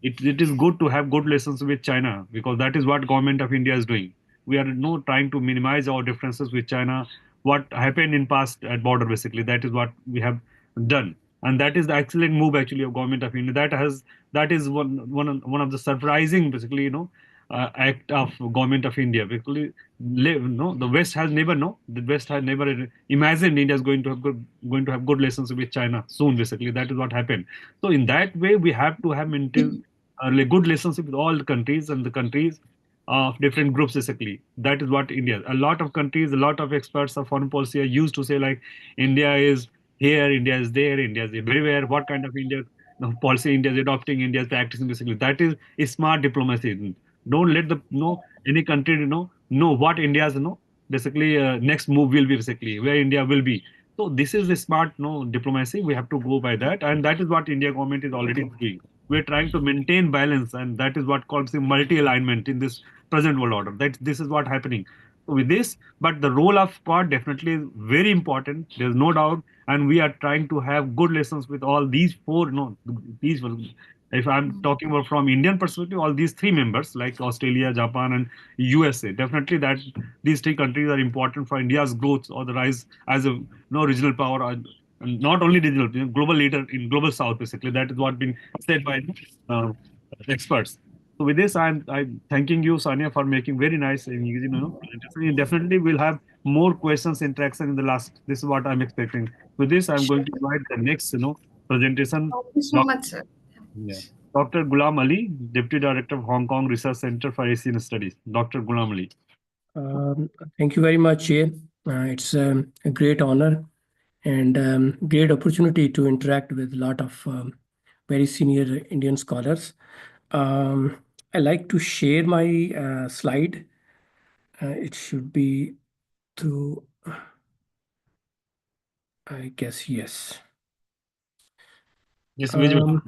It is good to have good relations with China, because that is what government of India is doing. we are trying to minimize our differences with China. What happened in past at border, basically, that is what we have done, and that is the excellent move actually of government of India. That is one of the surprising, basically, act of government of India. Basically, no, the West has never imagined India is going to have good relationship with China soon. Basically, that is what happened. So in that way, we have to have maintained a good relationship with all the countries, and the countries of different groups. Basically, that is what India. A lot of countries, a lot of experts of foreign policy are used to say like India is here, India is there, India is everywhere. What kind of India policy India is adopting, India is practicing? Basically, that is smart diplomacy. Don't let the any country know what India's basically next move will be, basically where India will be. So this is the smart diplomacy. We have to go by that, and that is what India government is already doing. We're trying to maintain balance, and that is what calls the multi-alignment in this present world order. That this is what happening with this. But the role of Quad definitely is very important. There's no doubt, and we are trying to have good relations with all these four. These. If I'm talking about from Indian perspective, all these three members like Australia, Japan, and USA, definitely that these three countries are important for India's growth or the rise as a regional power, or not only regional, global leader in global South. Basically, that is what been said by uh, experts. So with this, I'm thanking you, Sania, for making very nice and presentation. Definitely, we'll have more questions, interaction in the last. This is what I'm expecting. With this, I'm going to invite the next presentation. Thank you so much, sir. Yeah. Dr. Ghulam Ali, Deputy Director of Hong Kong Research Center for Asian Studies. Dr. Ghulam Ali. Thank you very much, Jay. It's a great honor and great opportunity to interact with a lot of very senior Indian scholars. I like to share my slide. It should be through, I guess, yes. Yes, visual.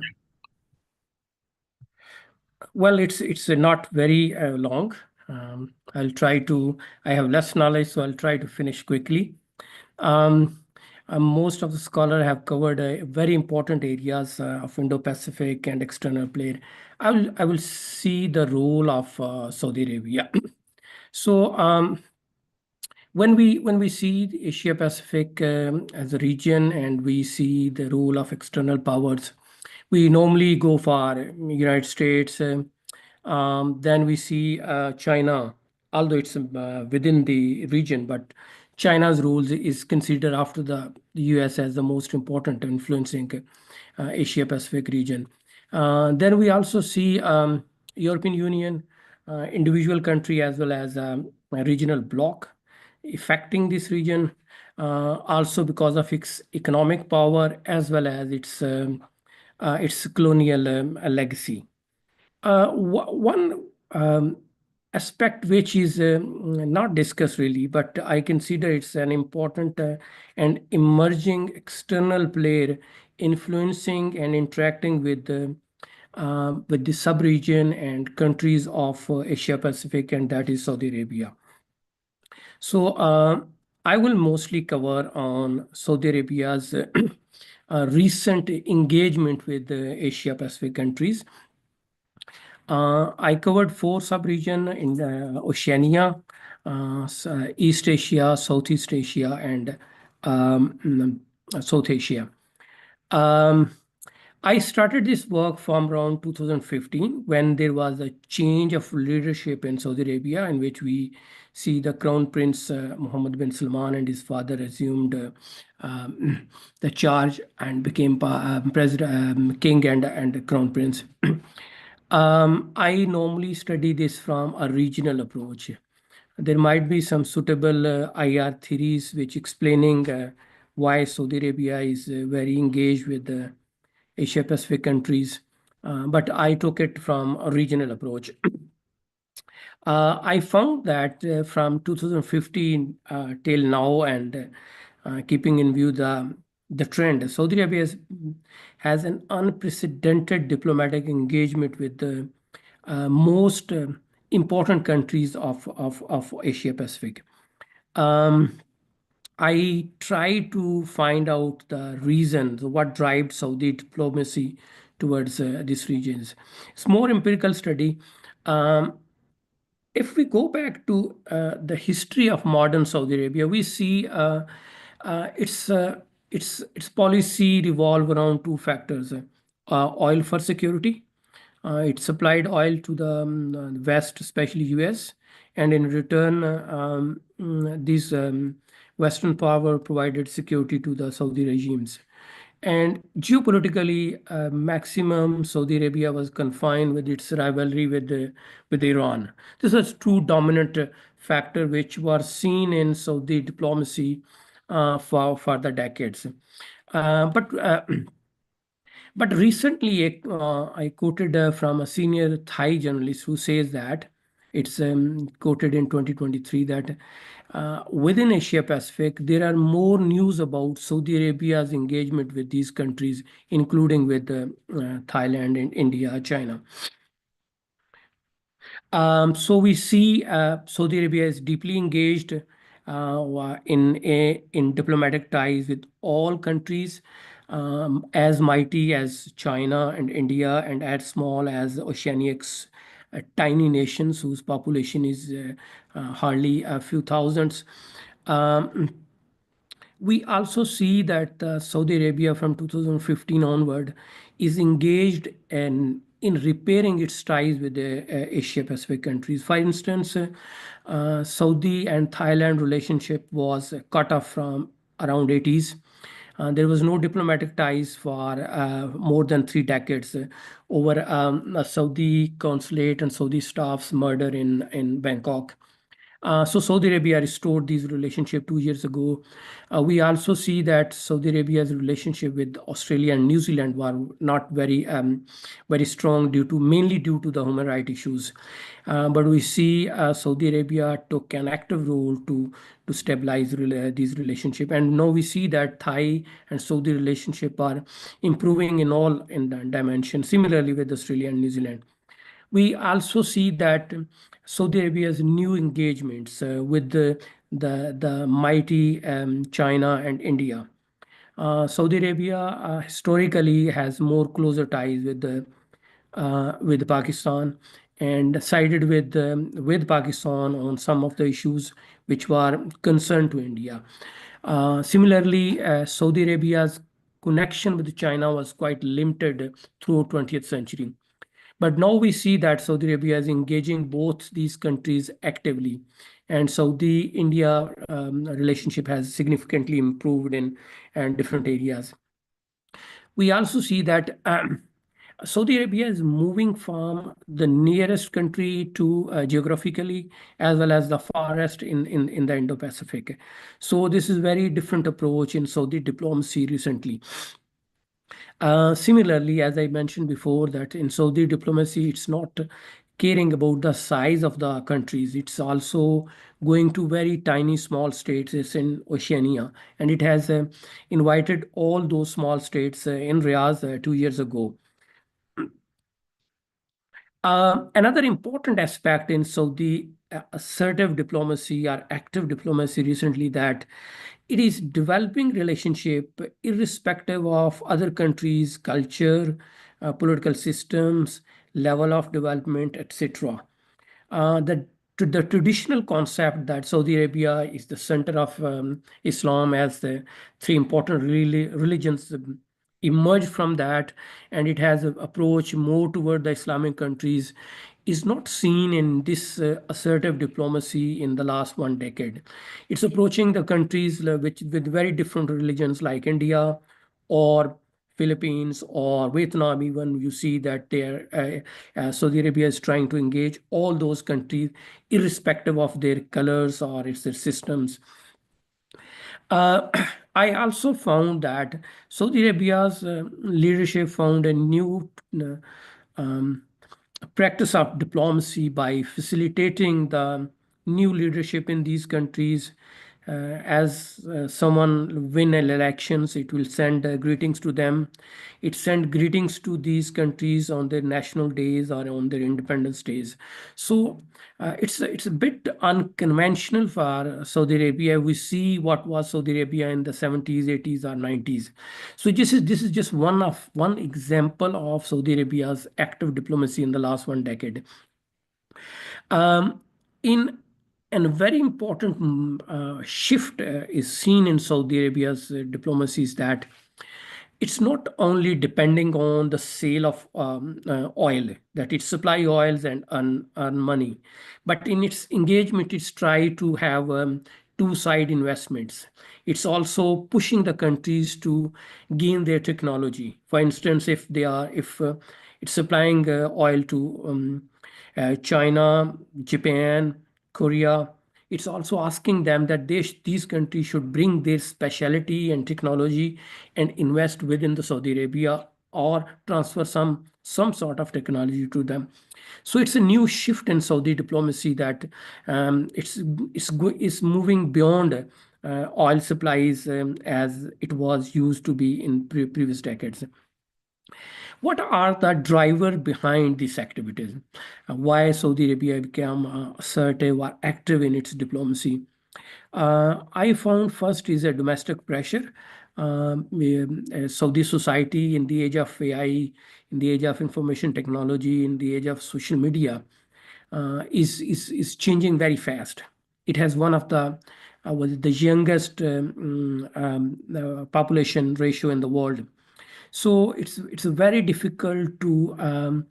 Well, it's not very long. I'll try to. I have less knowledge, so I'll try to finish quickly. Most of the scholars have covered very important areas of Indo-Pacific and external play. I will see the role of Saudi Arabia. So when we see Asia Pacific as a region and we see the role of external powers, we normally go for United States. Then we see China, although it's within the region, but China's role is considered after the US as the most important influencing Asia Pacific region. Then we also see European Union, individual country as well as a regional bloc affecting this region, also because of its economic power as well as its colonial legacy. One aspect which is not discussed really, but I consider it's an important and emerging external player influencing and interacting with the sub-region and countries of Asia Pacific, and that is Saudi Arabia. So I will mostly cover on Saudi Arabia's recent engagement with the Asia Pacific countries. I covered 4 sub-region in Oceania, East Asia, Southeast Asia, and South Asia. I started this work from around 2015 when there was a change of leadership in Saudi Arabia, in which we see the Crown Prince Mohammed bin Salman and his father assumed the charge and became president, king and crown prince. I normally study this from a regional approach. There might be some suitable IR theories which explaining why Saudi Arabia is very engaged with the Asia Pacific countries, but I took it from a regional approach. I found that from 2015 till now, and keeping in view the trend, Saudi Arabia has an unprecedented diplomatic engagement with the most important countries of Asia Pacific. I try to find out the reasons, what drives Saudi diplomacy towards these regions. It's more empirical study. if we go back to the history of modern Saudi Arabia, we see its its policy revolve around two factors: oil for security. It supplied oil to the West, especially US, and in return, these Western power provided security to the Saudi regimes. And geopolitically, maximum Saudi Arabia was confined with its rivalry with Iran. This was two dominant factor which were seen in Saudi diplomacy for the decades. But but recently, I quoted from a senior Thai journalist who says that it's quoted in 2023 that within Asia Pacific, there are more news about Saudi Arabia's engagement with these countries, including with Thailand and India, China. So we see Saudi Arabia is deeply engaged in diplomatic ties with all countries, as mighty as China and India, and as small as Oceania's tiny nations whose population is hardly a few thousands. Um, we also see that Saudi Arabia from 2015 onward is engaged in repairing its ties with the Asia Pacific countries. For instance, Saudi and Thailand relationship was cut off from around 80s. There was no diplomatic ties for more than 3 decades over a Saudi consulate and Saudi staff's murder in Bangkok. So Saudi Arabia restored these relationship 2 years ago. We also see that Saudi Arabia's relationship with Australia and New Zealand were not very strong mainly due to the human rights issues. But we see Saudi Arabia took an active role to stabilize these relationship, and now we see that Thai and Saudi relationship are improving in dimension. Similarly with Australia and New Zealand. We also see that Saudi Arabia's new engagements with the mighty China and India. Saudi Arabia historically has more closer ties with Pakistan and sided with Pakistan on some of the issues which were concern to India. Similarly, Saudi Arabia's connection with China was quite limited through 20th century. But now we see that Saudi Arabia is engaging both these countries actively, and Saudi-India relationship has significantly improved in different areas. We also see that Saudi Arabia is moving from the nearest country to geographically as well as the farthest in the Indo-Pacific. So this is very different approach in Saudi diplomacy recently. Similarly, as I mentioned before, that in Saudi diplomacy, it's not caring about the size of the countries. It's also going to very tiny small states. It's in Oceania, and it has invited all those small states in Riyadh 2 years ago. Another important aspect in Saudi assertive diplomacy or active diplomacy recently that it is developing relationship irrespective of other countries' culture, political systems, level of development, etc. The traditional concept that Saudi Arabia is the center of Islam as the three important religions emerged from that, and it has an approach more toward the Islamic countries, is not seen in this assertive diplomacy in the last 1 decade. It's approaching the countries with very different religions like India or Philippines or Vietnam. Even you see that Saudi Arabia is trying to engage all those countries irrespective of their colors or their systems. I also found that Saudi Arabia's leadership found a new um, practice of diplomacy by facilitating the new leadership in these countries. As someone win elections, it will send greetings to them. It send greetings to these countries on their national days or on their independence days. So it's a bit unconventional for Saudi Arabia. We see what was Saudi Arabia in the 70s, 80s, or 90s. So this is just one example of Saudi Arabia's active diplomacy in the last 1 decade. in and a very important shift is seen in Saudi Arabia's diplomacy is that it's not only depending on the sale of oil, that it supply oils and earn money, but in its engagement, it's try to have two-side investments. It's also pushing the countries to gain their technology. For instance, if it's supplying oil to China, Japan, Korea, it's also asking them that these countries should bring their specialty and technology and invest within the Saudi Arabia or transfer some sort of technology to them. So it's a new shift in Saudi diplomacy that it's moving beyond oil supplies as it was used to be in previous decades. What are the driver behind these activities? Why Saudi Arabia became assertive or active in its diplomacy? I found first is a domestic pressure. Saudi society in the age of AI, in the age of information technology, in the age of social media, is changing very fast. It has one of the youngest population ratio in the world. So it's very difficult to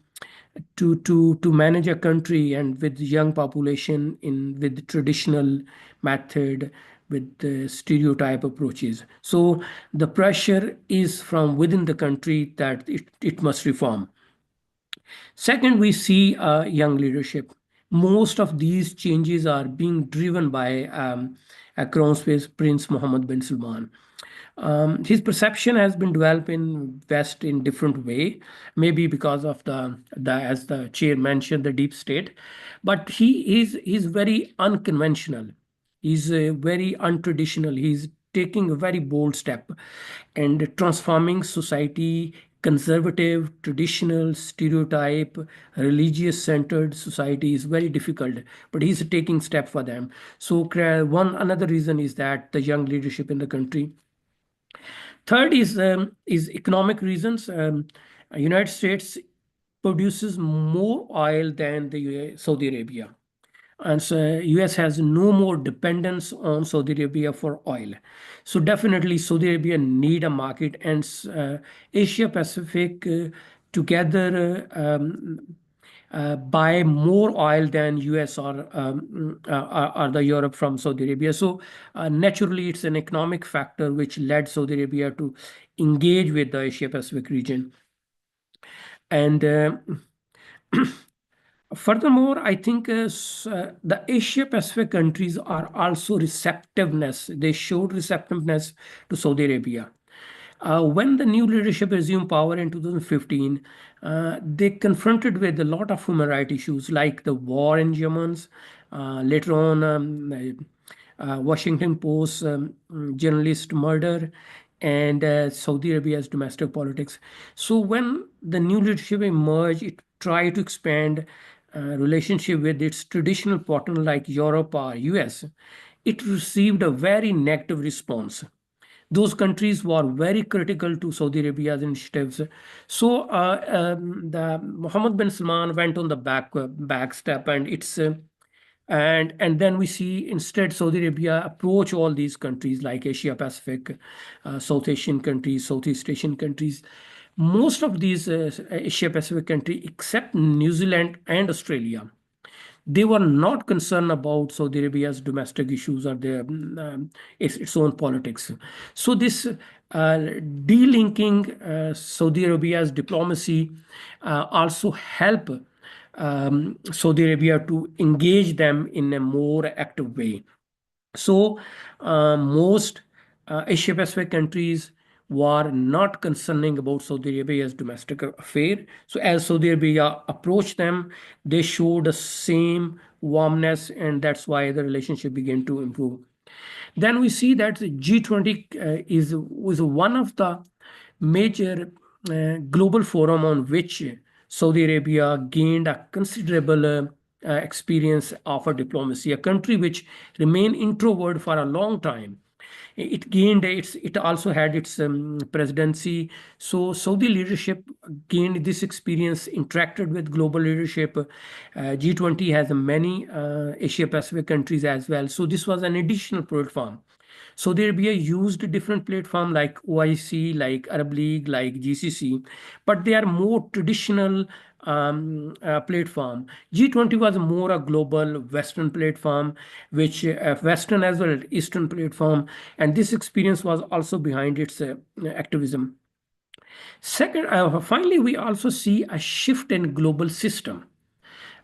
manage a country and with young population with traditional method with the stereotype approaches. So the pressure is from within the country that it must reform. Second, we see young leadership. Most of these changes are being driven by Crown Prince Mohammed bin Salman. His perception has been developed in West in different way, maybe because of the as the chair mentioned, the deep state, but he's very unconventional. He's very untraditional. He's taking a very bold step and transforming society, conservative, traditional, stereotype, religious centered society is very difficult, but he's taking step for them. So one another reason is that the young leadership in the country. Third is economic reasons. United States produces more oil than the Saudi Arabia. And so US has no more dependence on Saudi Arabia for oil. So definitely Saudi Arabia need a market, and Asia Pacific together buy more oil than US or the Europe from Saudi Arabia. So naturally, it's an economic factor which led Saudi Arabia to engage with the Asia Pacific region. And furthermore, I think the Asia Pacific countries are also receptiveness. They showed receptiveness to Saudi Arabia. When the new leadership assumed power in 2015, they confronted with a lot of human rights issues like the war in Yemen. Later on, Washington Post journalist murder and Saudi Arabia's domestic politics. So when the new leadership emerged, it tried to expand relationship with its traditional partner like Europe or US. It received a very negative response. Those countries were very critical to Saudi Arabia's initiatives. So the Mohammed bin Salman went on the back step, and it's and then we see instead Saudi Arabia approach all these countries like Asia Pacific, South Asian countries, Southeast Asian countries. Most of these Asia Pacific countries, except New Zealand and Australia, they were not concerned about Saudi Arabia's domestic issues or its own politics. So this delinking Saudi Arabia's diplomacy also help Saudi Arabia to engage them in a more active way. So most Asia Pacific countries were not concerning about Saudi Arabia's domestic affair. So as Saudi Arabia approached them, they showed the same warmness, and that's why the relationship began to improve. Then we see that G20 was one of the major global forum on which Saudi Arabia gained a considerable experience of a diplomacy, a country which remained introvert for a long time. It gained its, it also had its presidency. So Saudi leadership gained this experience, interacted with global leadership. G20 has many Asia Pacific countries as well. So this was an additional platform. Saudi Arabia used different platform like OIC, like Arab League, like GCC, but they are more traditional platform. G20 was more a global Western platform, which Western as well as Eastern platform, and this experience was also behind its activism. Second, finally, we also see a shift in global system.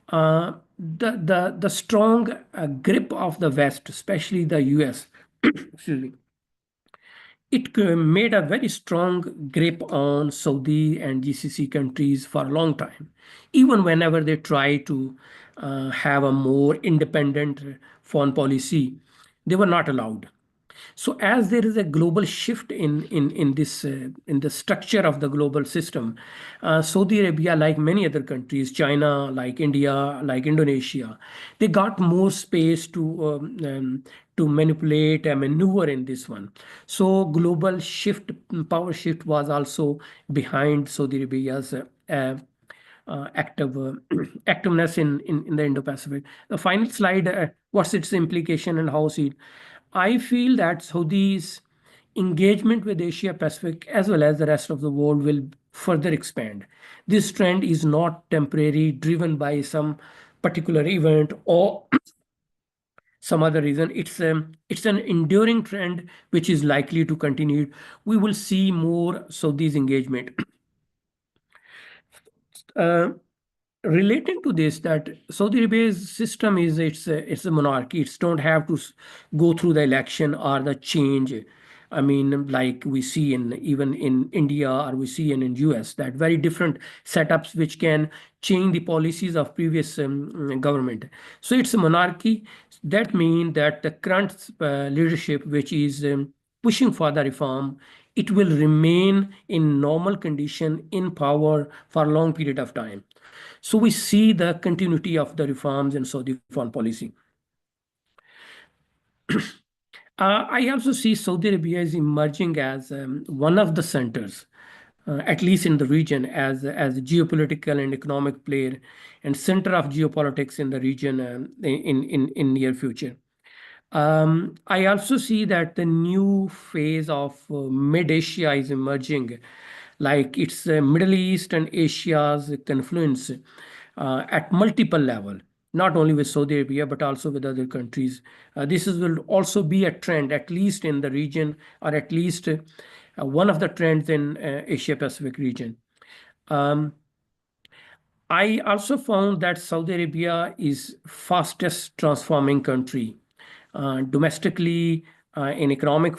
The strong grip of the West, especially the US, excuse me, it made a very strong grip on Saudi and GCC countries for a long time. Even whenever they try to have a more independent foreign policy, they were not allowed. So as there is a global shift in this in the structure of the global system, Saudi Arabia, like many other countries, China, like India, like Indonesia, they got more space to manipulate and maneuver in this one. So global shift, power shift was also behind Saudi Arabia's active activeness in the Indo-Pacific. The final slide, what's its implication and how see it? I feel that Saudi's engagement with Asia Pacific as well as the rest of the world will further expand. This trend is not temporary, driven by some particular event or some other reason. It's an enduring trend which is likely to continue. We will see more Saudi's engagement. Relating to this, that Saudi Arabia's system is it's a monarchy. It's don't have to go through the election or the change. I mean, like we see in even in India or we see in US, that very different setups which can change the policies of previous government. So it's a monarchy. That means that the current leadership, which is pushing for the reform, it will remain in normal condition in power for a long period of time. So we see the continuity of the reforms in Saudi foreign policy. I also see Saudi Arabia is emerging as one of the centers, at least in the region, as a geopolitical and economic player and center of geopolitics in the region in near future. I also see that the new phase of mid-Asia is emerging, like it's Middle East and Asia's confluence at multiple level, not only with Saudi Arabia, but also with other countries. This will also be a trend, at least in the region, or at least one of the trends in Asia Pacific region. I also found that Saudi Arabia is fastest transforming country domestically, in economic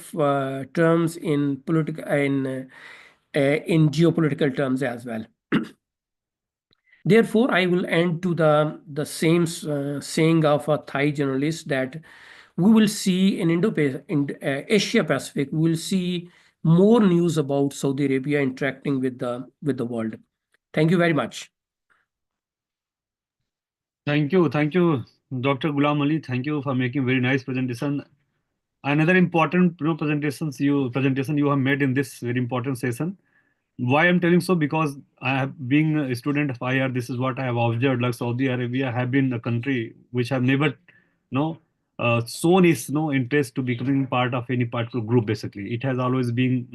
terms, in political, in geopolitical terms as well. Therefore, I will end to the same saying of a Thai journalist that we will see in Asia Pacific, we will see more news about Saudi Arabia interacting with the world. Thank you very much. Thank you, Dr. Ghulam Ali. Thank you for making very nice presentation. Another important presentation you have made in this very important session. Why I'm telling so? Because I have being a student of IR, this is what I have observed. Like Saudi Arabia have been a country which have never, shown its interest to becoming part of any particular group. Basically, it has always been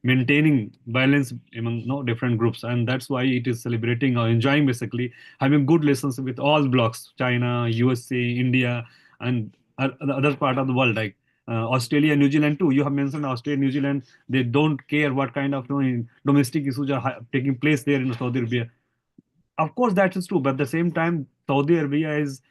maintaining balance among different groups, and that's why it is celebrating or enjoying basically having good relations with all blocks: China, USA, India, and the other part of the world like. Australia, New Zealand too. You have mentioned Australia, New Zealand. They don't care what kind of domestic issues are taking place there in Saudi Arabia. Of course, that is true. But at the same time, Saudi Arabia is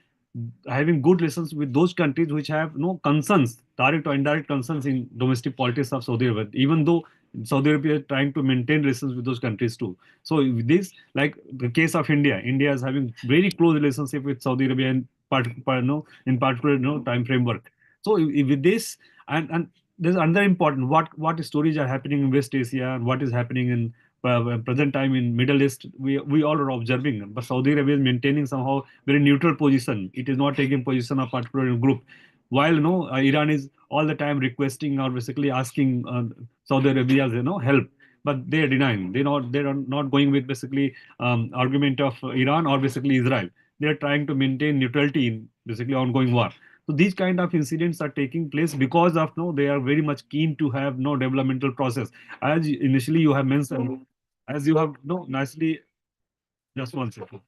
having good relations with those countries which have no concerns, direct or indirect concerns in domestic politics of Saudi Arabia. Even though Saudi Arabia is trying to maintain relations with those countries too. So this, like the case of India, India is having very close relationship with Saudi Arabia in particular time framework. So with this and there's another important what stories are happening in West Asia and what is happening in present time in Middle East, we all are observing. But Saudi Arabia is maintaining somehow very neutral position. It is not taking position of particular group. while Iran is all the time requesting or basically asking Saudi Arabia's help, but they're denying. They're not going with basically argument of Iran or basically Israel. They're trying to maintain neutrality in basically ongoing war. So these kind of incidents are taking place because of they are very much keen to have no developmental process. As initially you have mentioned, as you have nicely, just one second.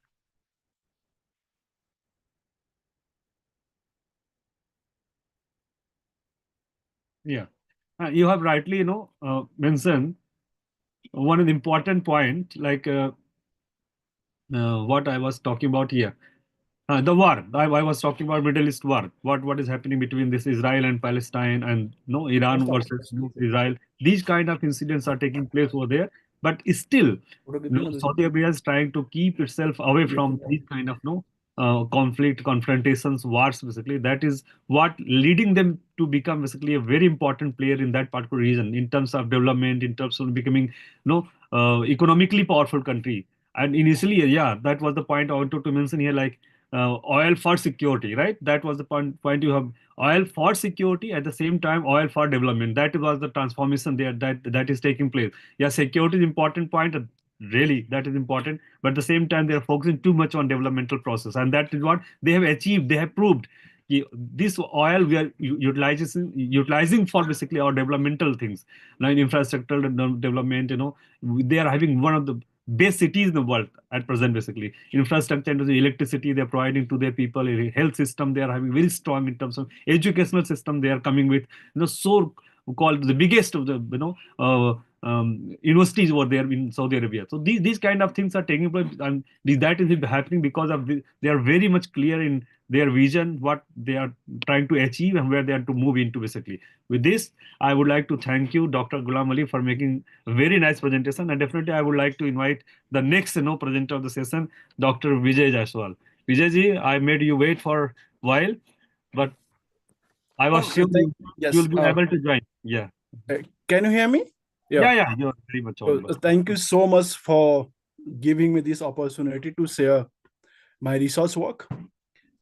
Yeah, you have rightly mentioned one important point, like what I was talking about here. The war. I was talking about Middle East war. What is happening between this Israel and Palestine, and Iran versus Israel. These kind of incidents are taking place over there. But still, Saudi Arabia is trying to keep itself away from these kind of conflict, confrontations, wars. Basically, that is what leading them to become basically a very important player in that particular region in terms of development, in terms of becoming economically powerful country. And initially, yeah, that was the point I wanted to mention here, like oil for security, right? That was the point you have oil for security, at the same time oil for development. That was the transformation there that is taking place. Yeah, security is important point, really that is important, but at the same time they are focusing too much on developmental process, and that is what they have achieved. They have proved this oil we are utilizing for basically our developmental things, like infrastructural development. They are having one of the best cities in the world at present. Basically, infrastructure and electricity they are providing to their people. A health system they are having very strong. In terms of educational system, they are coming with so called the biggest of the universities over there in Saudi Arabia. So these kind of things are taking place, and that is happening because of they are very much clear in their vision, what they are trying to achieve and where they are to move into. Basically, with this, I would like to thank you, Dr. Ghulam Ali, for making a very nice presentation, and definitely I would like to invite the next presenter of the session, Dr. Vijay Jaiswal. Vijay ji, I made you wait for a while, but I was sure yes, you'll be able to join. Yeah. Can you hear me? Yeah, you're very much audible. Thank you so much for giving me this opportunity to share my research work.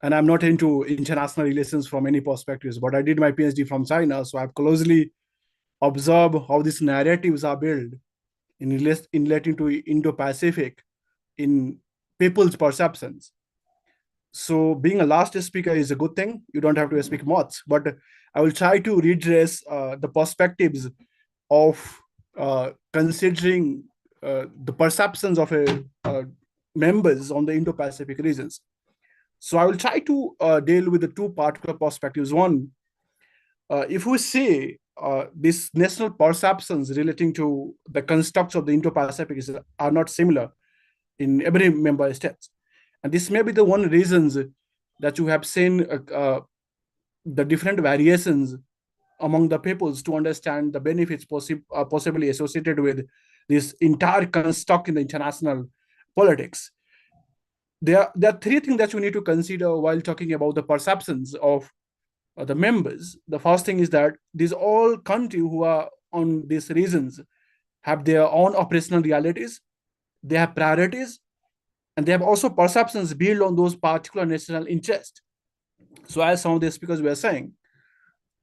And I'm not into international relations from any perspectives, but I did my PhD from China, so I've closely observed how these narratives are built in relating to Indo-Pacific in people's perceptions. So being a last speaker is a good thing. You don't have to speak much, but I will try to redress the perspectives of considering the perceptions of members on the Indo-Pacific regions. So I will try to deal with the two particular perspectives. One, if we say these national perceptions relating to the constructs of the Indo-Pacific are not similar in every member state. And this may be the one reasons that you have seen the different variations among the peoples to understand the benefits possibly associated with this entire construct in the international politics. There are three things that you need to consider while talking about the perceptions of the members. The first thing is that these all countries who are on these regions have their own operational realities, they have priorities, and they have also perceptions built on those particular national interests. So as some of the speakers were saying,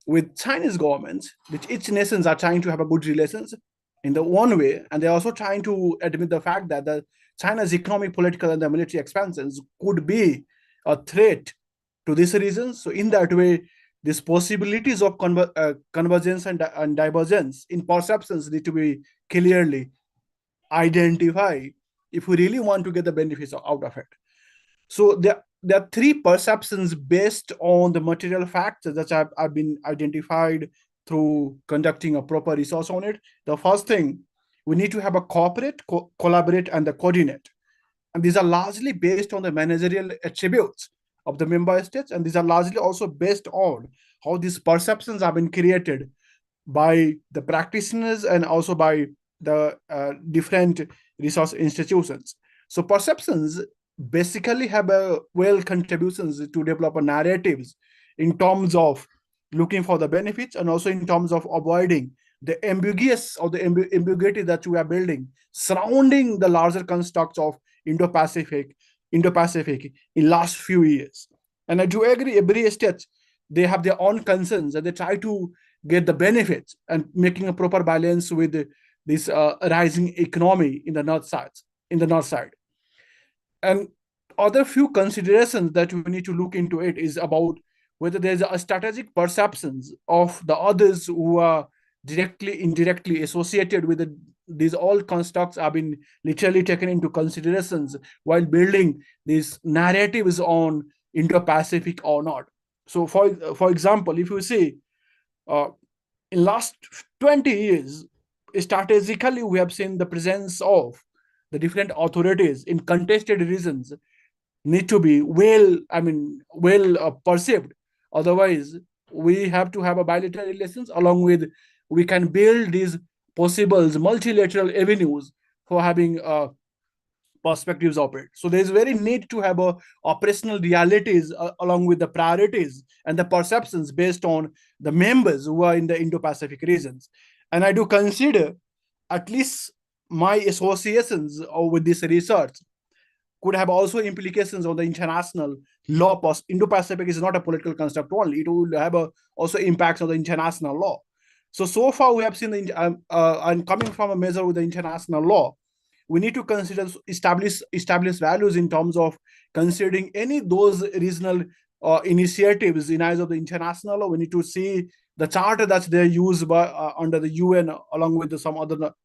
with Chinese governments, which each nations are trying to have a good relations in the one way, and they're also trying to admit the fact that China's economic, political, and the military expansions could be a threat to these regions. So in that way, these possibilities of convergence and divergence in perceptions need to be clearly identified if we really want to get the benefits out of it. So there are three perceptions based on the material facts that have been identified through conducting a proper research on it. The first thing, we need to have a cooperate, collaborate, and the coordinate. And these are largely based on the managerial attributes of the member states. And these are largely also based on how these perceptions have been created by the practitioners and also by the different resource institutions. So perceptions basically have a contributions to develop a narratives in terms of looking for the benefits and also in terms of avoiding the ambiguous or the ambiguity that we are building surrounding the larger constructs of Indo-Pacific in last few years. And I do agree, every state they have their own concerns and they try to get the benefits and making a proper balance with this rising economy in the north side. And other few considerations that we need to look into it is about whether there's a strategic perceptions of the others who are directly, indirectly associated with these all constructs have been literally taken into considerations while building these narratives on Indo-Pacific or not. So, for example, if you see uh, in last 20 years, strategically we have seen the presence of the different authorities in contested regions need to be well perceived. Otherwise, we have to have a bilateral relations along with we can build these possible multilateral avenues for having perspectives of it. So there's very need to have a operational realities along with the priorities and the perceptions based on the members who are in the Indo-Pacific regions. And I do consider at least my associations with this research could have also implications on the international law. Indo-Pacific is not a political construct only; it will have also impacts on the international law. So far we have seen and coming from a measure with the international law, we need to consider establish values in terms of considering any those regional initiatives in eyes of the international law. We need to see the charter that they use by under the UN along with some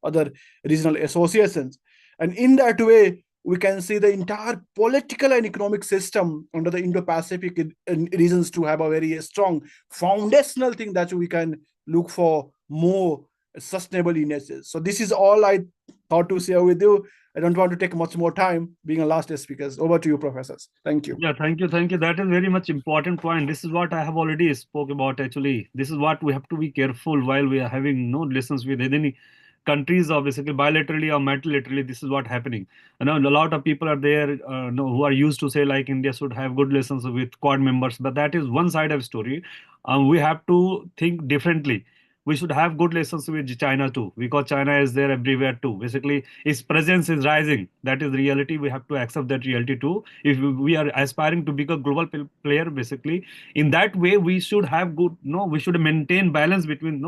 other regional associations, and in that way we can see the entire political and economic system under the Indo-Pacific regions to have a very strong foundational thing that we can look for more sustainable illnesses. So this is all I thought to share with you. I don't want to take much more time being a last speakers. Over to you, professors. Thank you. Yeah, thank you. That is very much important point. This is what I have already spoke about actually. This is what we have to be careful while we are having no relations with any countries or basically bilaterally or multilaterally. This is what happening. I know a lot of people are there who are used to say like India should have good relations with Quad members, but that is one side of story. We have to think differently. We should have good relations with China too, because China is there everywhere too. Basically, its presence is rising. That is reality. We have to accept that reality too. If we are aspiring to become a global player, basically, in that way, we should have good. No, we should maintain balance between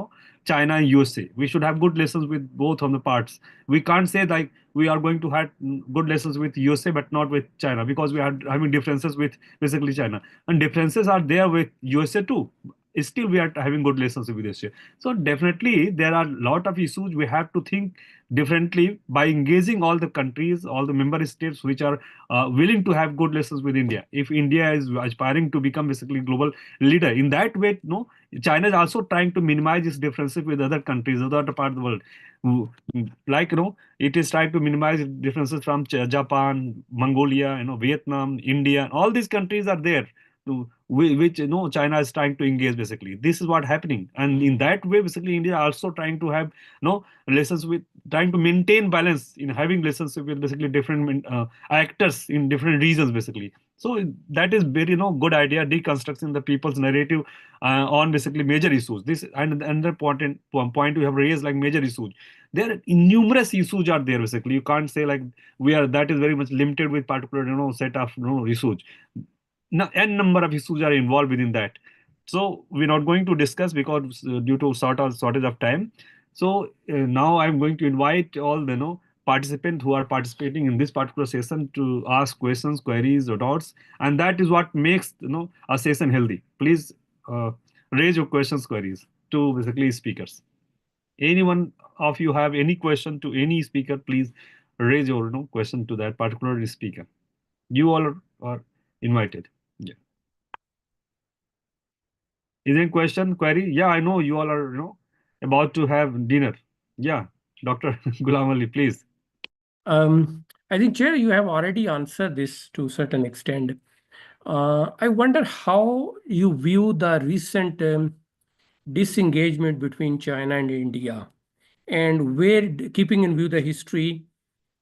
China and USA. We should have good relations with both on the parts. We can't say like we are going to have good relations with USA but not with China, because we are having differences with basically China, and differences are there with USA too. Still we are having good relationship with Asia. So definitely there are a lot of issues we have to think differently by engaging all the countries, all the member states which are willing to have good relations with India. If India is aspiring to become basically global leader in that way, no, China is also trying to minimize its differences with other countries, other part of the world. Like it is trying to minimize differences from Japan, Mongolia, Vietnam, India. All these countries are there which China is trying to engage. Basically, this is what happening, and in that way, basically, India also trying to have relations with, trying to maintain balance in having relationship with basically different actors in different regions. Basically, so that is very good idea, deconstructing the people's narrative on basically major issues. This and another important point we have raised, like major issues. There are numerous issues are there. Basically, you can't say like we are, that is very much limited with particular set of issues. N number of issues are involved within that. So we're not going to discuss because due to shortage of time. So now I'm going to invite all the participants who are participating in this particular session to ask questions, queries, or doubts, and that is what makes a session healthy. Please raise your questions, queries to basically speakers. Anyone of you have any question to any speaker, please raise your question to that particular speaker. You all are invited. Yeah. Is there a question, query? Yeah, I know you all are, about to have dinner. Yeah, Dr. Ghulam Ali, please. I think, Chair, you have already answered this to a certain extent. I wonder how you view the recent disengagement between China and India, and where, keeping in view the history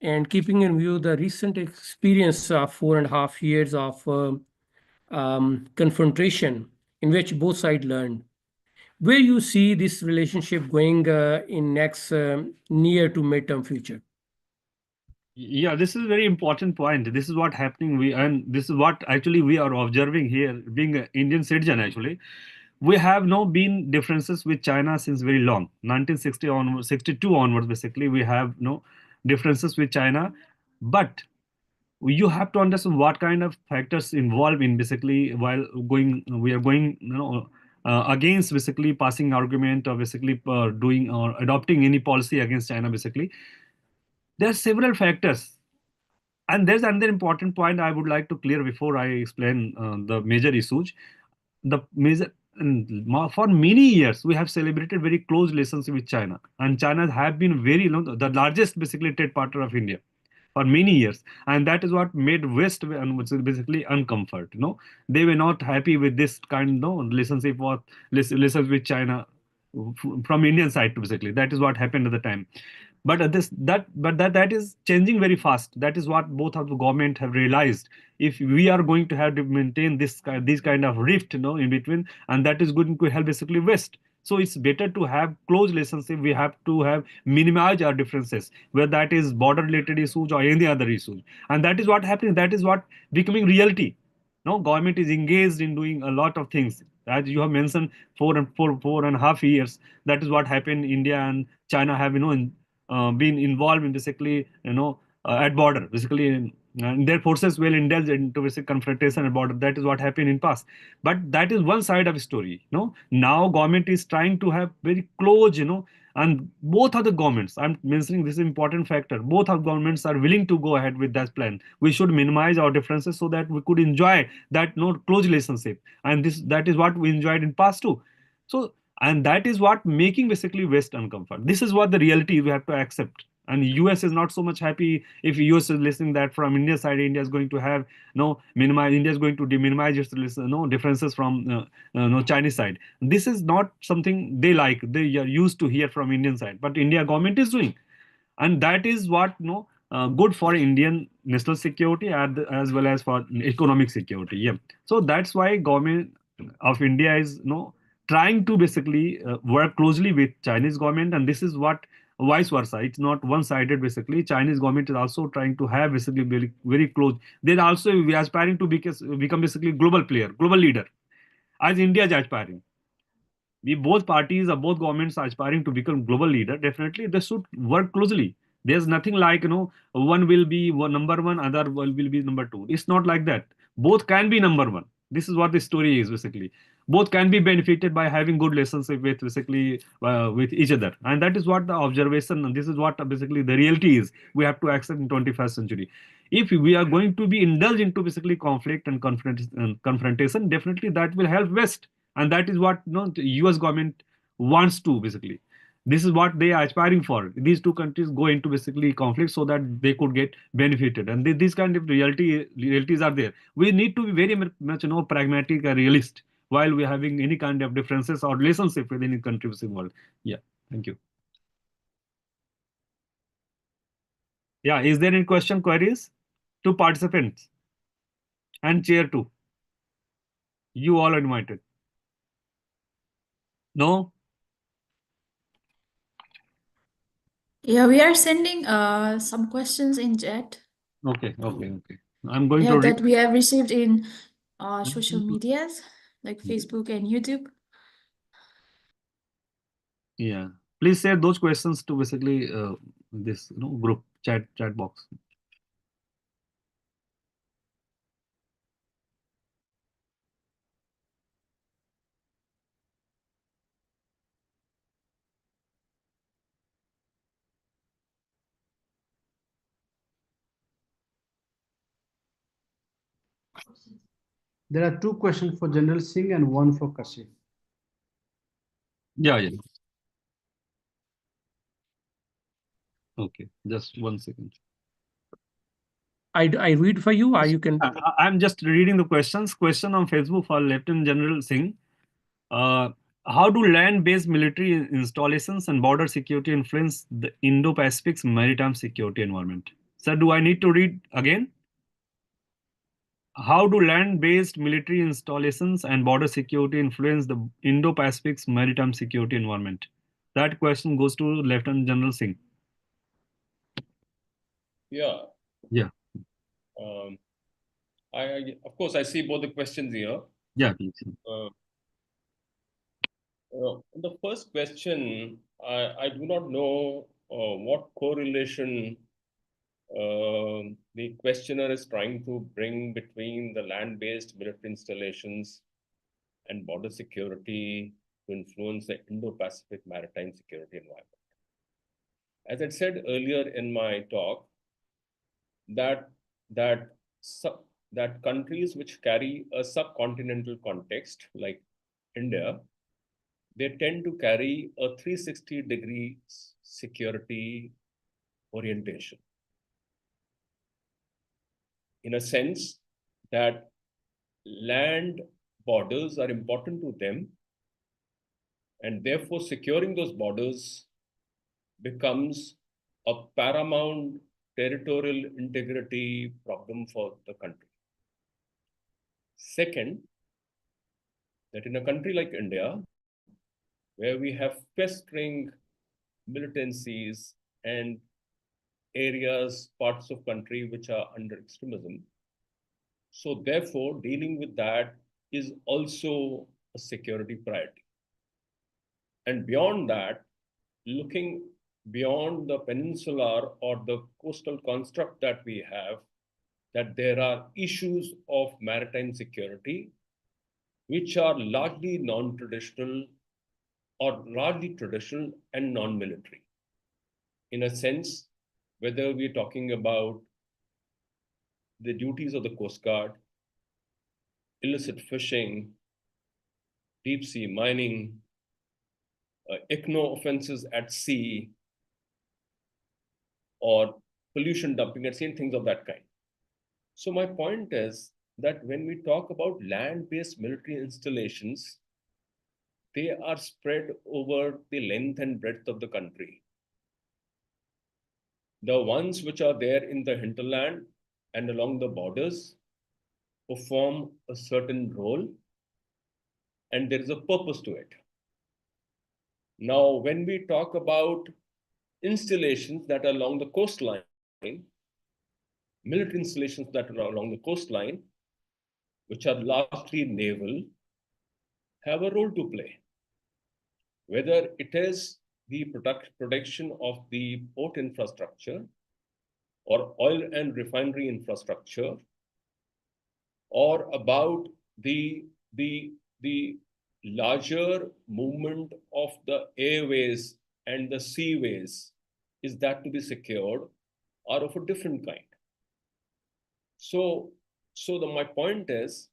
and keeping in view the recent experience of 4.5 years of confrontation in which both sides learned, where you see this relationship going in next near to midterm future? Yeah, this is a very important point. This is what happening. And this is what actually we are observing here, being an Indian citizen. Actually, we have no been differences with China since very long. 1960 onwards, 62 onwards, basically, we have no differences with China. But you have to understand what kind of factors involved in basically while going. We are going, against basically passing argument or basically doing or adopting any policy against China. Basically, there are several factors. And there's another important point I would like to clear before I explain the major issues. The major For many years we have celebrated very close relationship with China, and China have been very, the largest basically trade partner of India for many years, and that is what made West which is basically uncomfort. They were not happy with this kind of relationship or relations with China from Indian side to basically. That is what happened at the time. But that is changing very fast. That is what both of the government have realized. If we are going to have to maintain this kind of rift, in between, and that is going to help basically West. So it's better to have close relationship. We have to have minimize our differences, whether that is border related issues or any other issues. And that is what happening. That is what becoming reality. No, government is engaged in doing a lot of things. As you have mentioned, 4.5 years. That is what happened. India and China have, been involved in basically, at border, basically, their forces will indulge into basic confrontation at border. That is what happened in past. But that is one side of the story. Now government is trying to have very close, and both of the governments, I'm mentioning this important factor, both of governments are willing to go ahead with that plan. We should minimize our differences so that we could enjoy that close relationship, and that is what we enjoyed in past too. So, and that is what making basically West uncomfort. This is what the reality we have to accept. And US is not so much happy if US is listening that from India side, India is going to have minimize. India is going to minimize its differences from Chinese side. This is not something they like. They are used to hear from Indian side, but India government is doing, and that is what good for Indian national security as well as for economic security. Yeah. So that's why government of India is trying to basically work closely with Chinese government, and this is what vice versa. It's not one-sided. Basically, Chinese government is also trying to have basically very, very close. They're also aspiring to become basically global player, global leader, as India is aspiring. We both parties or both governments are aspiring to become global leader. Definitely they should work closely. There's nothing like one will be number one, other will be number two. It's not like that. Both can be number one. This is what the story is basically. Both can be benefited by having good relationship with basically with each other, and that is what the observation, and this is what basically the reality is. We have to accept in 21st century. If we are going to be indulged into basically conflict and confrontation, definitely that will help West, and that is what the US government wants to basically. This is what they are aspiring for. These two countries go into basically conflict so that they could get benefited, and these kind of realities are there. We need to be very much pragmatic and realist while we're having any kind of differences or relationship with any countries involved. Yeah, thank you. Yeah, is there any question, queries to participants and chair too? You all are invited. No? Yeah, we are sending some questions in chat. Okay. I'm going Yeah, to read. that we have received in social medias like Facebook and YouTube. Yeah, please share those questions to basically this group chat box. There are two questions for General Singh and one for Kashif. Yeah. Okay, just 1 second. I read for you, or you can. I'm just reading the questions. Question on Facebook for Lieutenant General Singh. How do land-based military installations and border security influence the Indo-Pacific's maritime security environment? Sir, do I need to read again? How do land-based military installations and border security influence the Indo-Pacific's maritime security environment? That question goes to Lieutenant General Singh. Yeah. Yeah. Of course, I see both the questions here. Yeah, please. The first question, I do not know what correlation the questioner is trying to bring between the land-based military installations and border security to influence the Indo-Pacific maritime security environment. As I said earlier in my talk, that that that countries which carry a subcontinental context, like India, they tend to carry a 360-degree security orientation. In a sense that land borders are important to them, and therefore securing those borders becomes a paramount territorial integrity problem for the country. Second, that in a country like India, where we have festering militancies and areas, parts of country which are under extremism, so therefore dealing with that is also a security priority. And beyond that, looking beyond the peninsular or the coastal construct that we have, that there are issues of maritime security which are largely non-traditional or largely traditional and non-military. In a sense, whether we're talking about the duties of the Coast Guard, illicit fishing, deep sea mining, ICNO offenses at sea, or pollution dumping at sea, and things of that kind. So my point is that when we talk about land-based military installations, they are spread over the length and breadth of the country. The ones which are there in the hinterland and along the borders perform a certain role, and there is a purpose to it. Now, when we talk about installations that are along the coastline, military installations that are along the coastline, which are largely naval, have a role to play. Whether it is the protection of the port infrastructure or oil and refinery infrastructure, or about the larger movement of the airways and the seaways, is that to be secured, are of a different kind. So my point is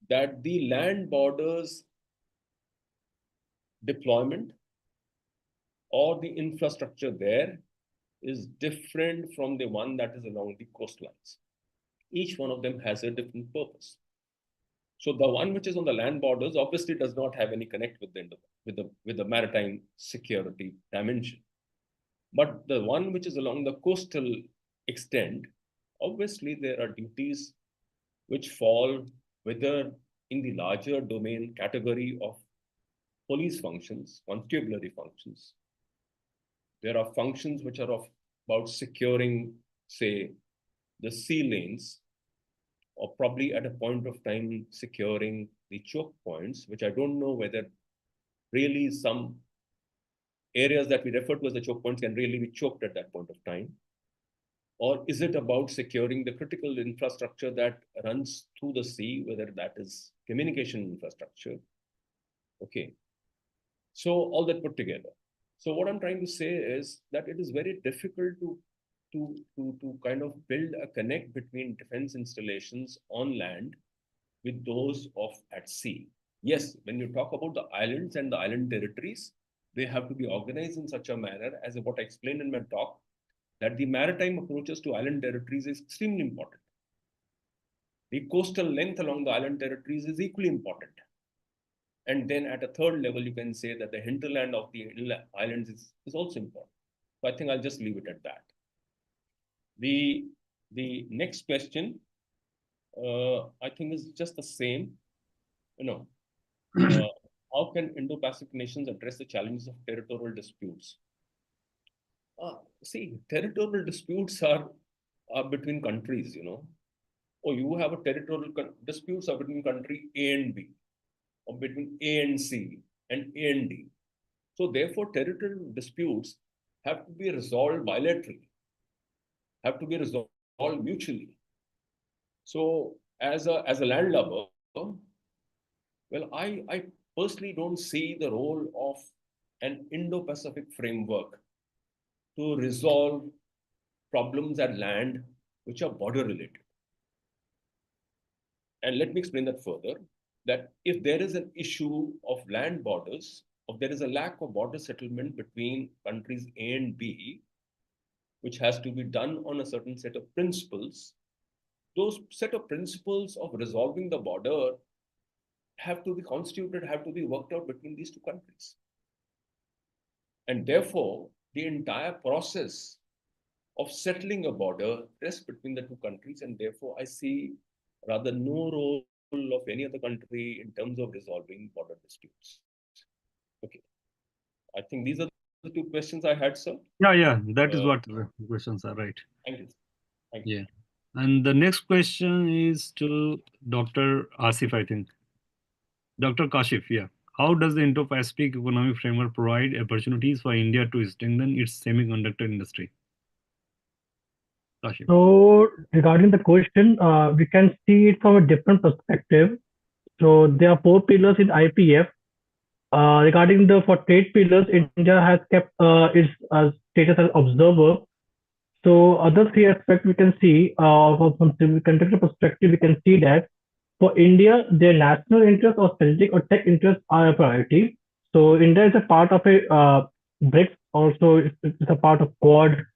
that the land borders deployment or the infrastructure there is different from the one that is along the coastlines. Each one of them has a different purpose. So the one which is on the land borders obviously does not have any connect with the maritime security dimension. But the one which is along the coastal extent, obviously there are duties which fall whether in the larger domain category of police functions, constabulary functions. There are functions which are about securing, say, the sea lanes, or probably at a point of time securing the choke points, which I don't know whether really some areas that we refer to as the choke points can really be choked at that point of time. Or is it about securing the critical infrastructure that runs through the sea, whether that is communication infrastructure? Okay. So all that put together. So what I'm trying to say is that it is very difficult to kind of build a connect between defense installations on land with those of at sea. Yes, when you talk about the islands and the island territories, they have to be organized in such a manner, as what I explained in my talk, that the maritime approaches to island territories is extremely important. The coastal length along the island territories is equally important. And then at a third level, you can say that the hinterland of the islands is also important. So I think I'll just leave it at that. The next question, I think is just the same. How can Indo-Pacific nations address the challenges of territorial disputes? See, territorial disputes are are between countries, or you have a territorial disputes are between country A and B, or between A and C and A and D. So therefore, territorial disputes have to be resolved bilaterally, have to be resolved mutually. So as a landlubber, well, I personally don't see the role of an Indo-Pacific framework to resolve problems at land which are border related. And let me explain that further, that if there is an issue of land borders, or there is a lack of border settlement between countries A and B, which has to be done on a certain set of principles, those set of principles of resolving the border have to be constituted, have to be worked out between these two countries. And therefore, the entire process of settling a border rests between the two countries, and therefore I see rather no role of any other country in terms of resolving border disputes. Okay. I think these are the two questions I had, sir. Yeah, that is what the questions are, right? Thank you. Thank you. Yeah. And the next question is to Dr. Asif, I think. Dr. Kashif, yeah. How does the Indo-Pacific Economic Framework provide opportunities for India to strengthen its semiconductor industry? Kashif. So regarding the question, we can see it from a different perspective. So there are 4 pillars in IPF. Regarding the for trade pillars, India has kept its status as observer. So other 3 aspects we can see from semiconductor perspective, we can see that for India, their national interest or strategic or tech interests are a priority. So India is a part of a BRICS, also it's a part of Quad.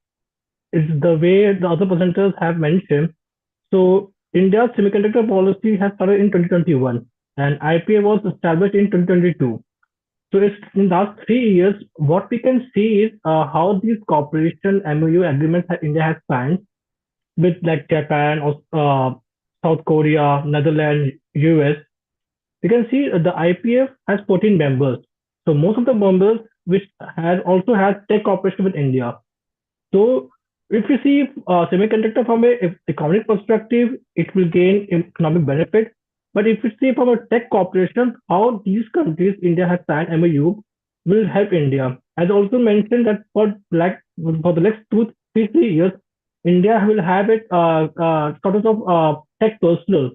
It's the way the other presenters have mentioned. So India's semiconductor policy has started in 2021 and IPA was established in 2022. So it's in the last 3 years, what we can see is how these cooperation MOU agreements that India has signed with like Japan or South Korea, Netherlands, US. You can see the IPF has 14 members. So most of the members which also has tech cooperation with India. So if you see semiconductor from a economic perspective, it will gain economic benefit. But if you see from a tech cooperation, how these countries India has signed MOU will help India. As also mentioned that for the next 2, 3 years, India will have it sort of tech personnel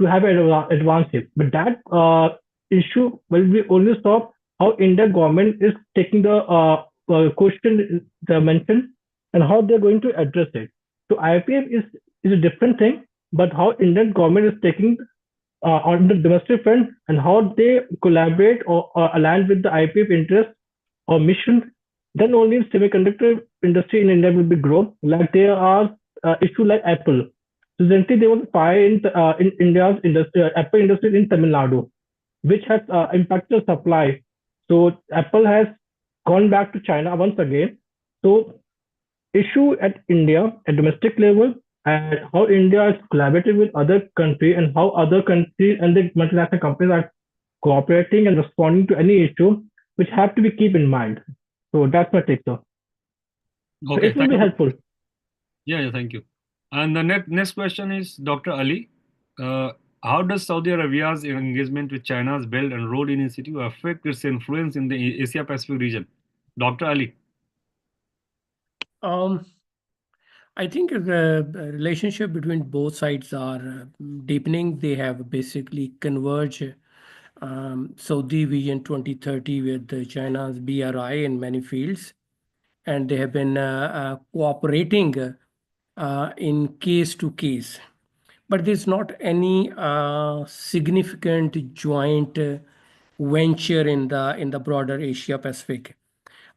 to have an advantage. But that issue will be only solved how India government is taking the question mentioned and how they're going to address it. So IPF is a different thing, but how Indian government is taking on the domestic front and how they collaborate or align with the IPF interest or mission, then only semiconductor industry in India will be grown. Like there are issues like Apple. Recently, there was a fire in India's industry, Apple industry in Tamil Nadu, which has impacted supply. So Apple has gone back to China once again. So issue at India at domestic level and how India is collaborating with other countries and how other countries and the multinational companies are cooperating and responding to any issue, which have to be keep in mind. So that's my take, sir. So Okay, it will be helpful. Yeah, thank you. And the next question is Dr. Ali. How does Saudi Arabia's engagement with China's Belt and Road Initiative affect its influence in the Asia Pacific region? Dr. Ali. I think the relationship between both sides are deepening. They have basically converged. Saudi Vision 2030 with China's BRI in many fields, and they have been cooperating in case to case. But there's not any significant joint venture in the broader Asia Pacific.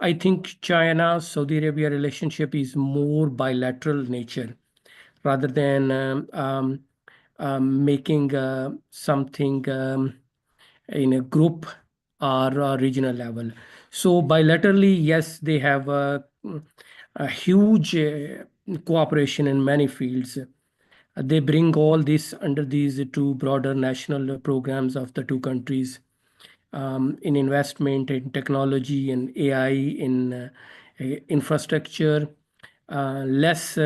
I think China-Saudi Arabia relationship is more bilateral nature rather than making something in a group or regional level. So bilaterally, yes, they have a huge cooperation in many fields. They bring all this under these 2 broader national programs of the 2 countries. In investment in technology and AI in infrastructure, less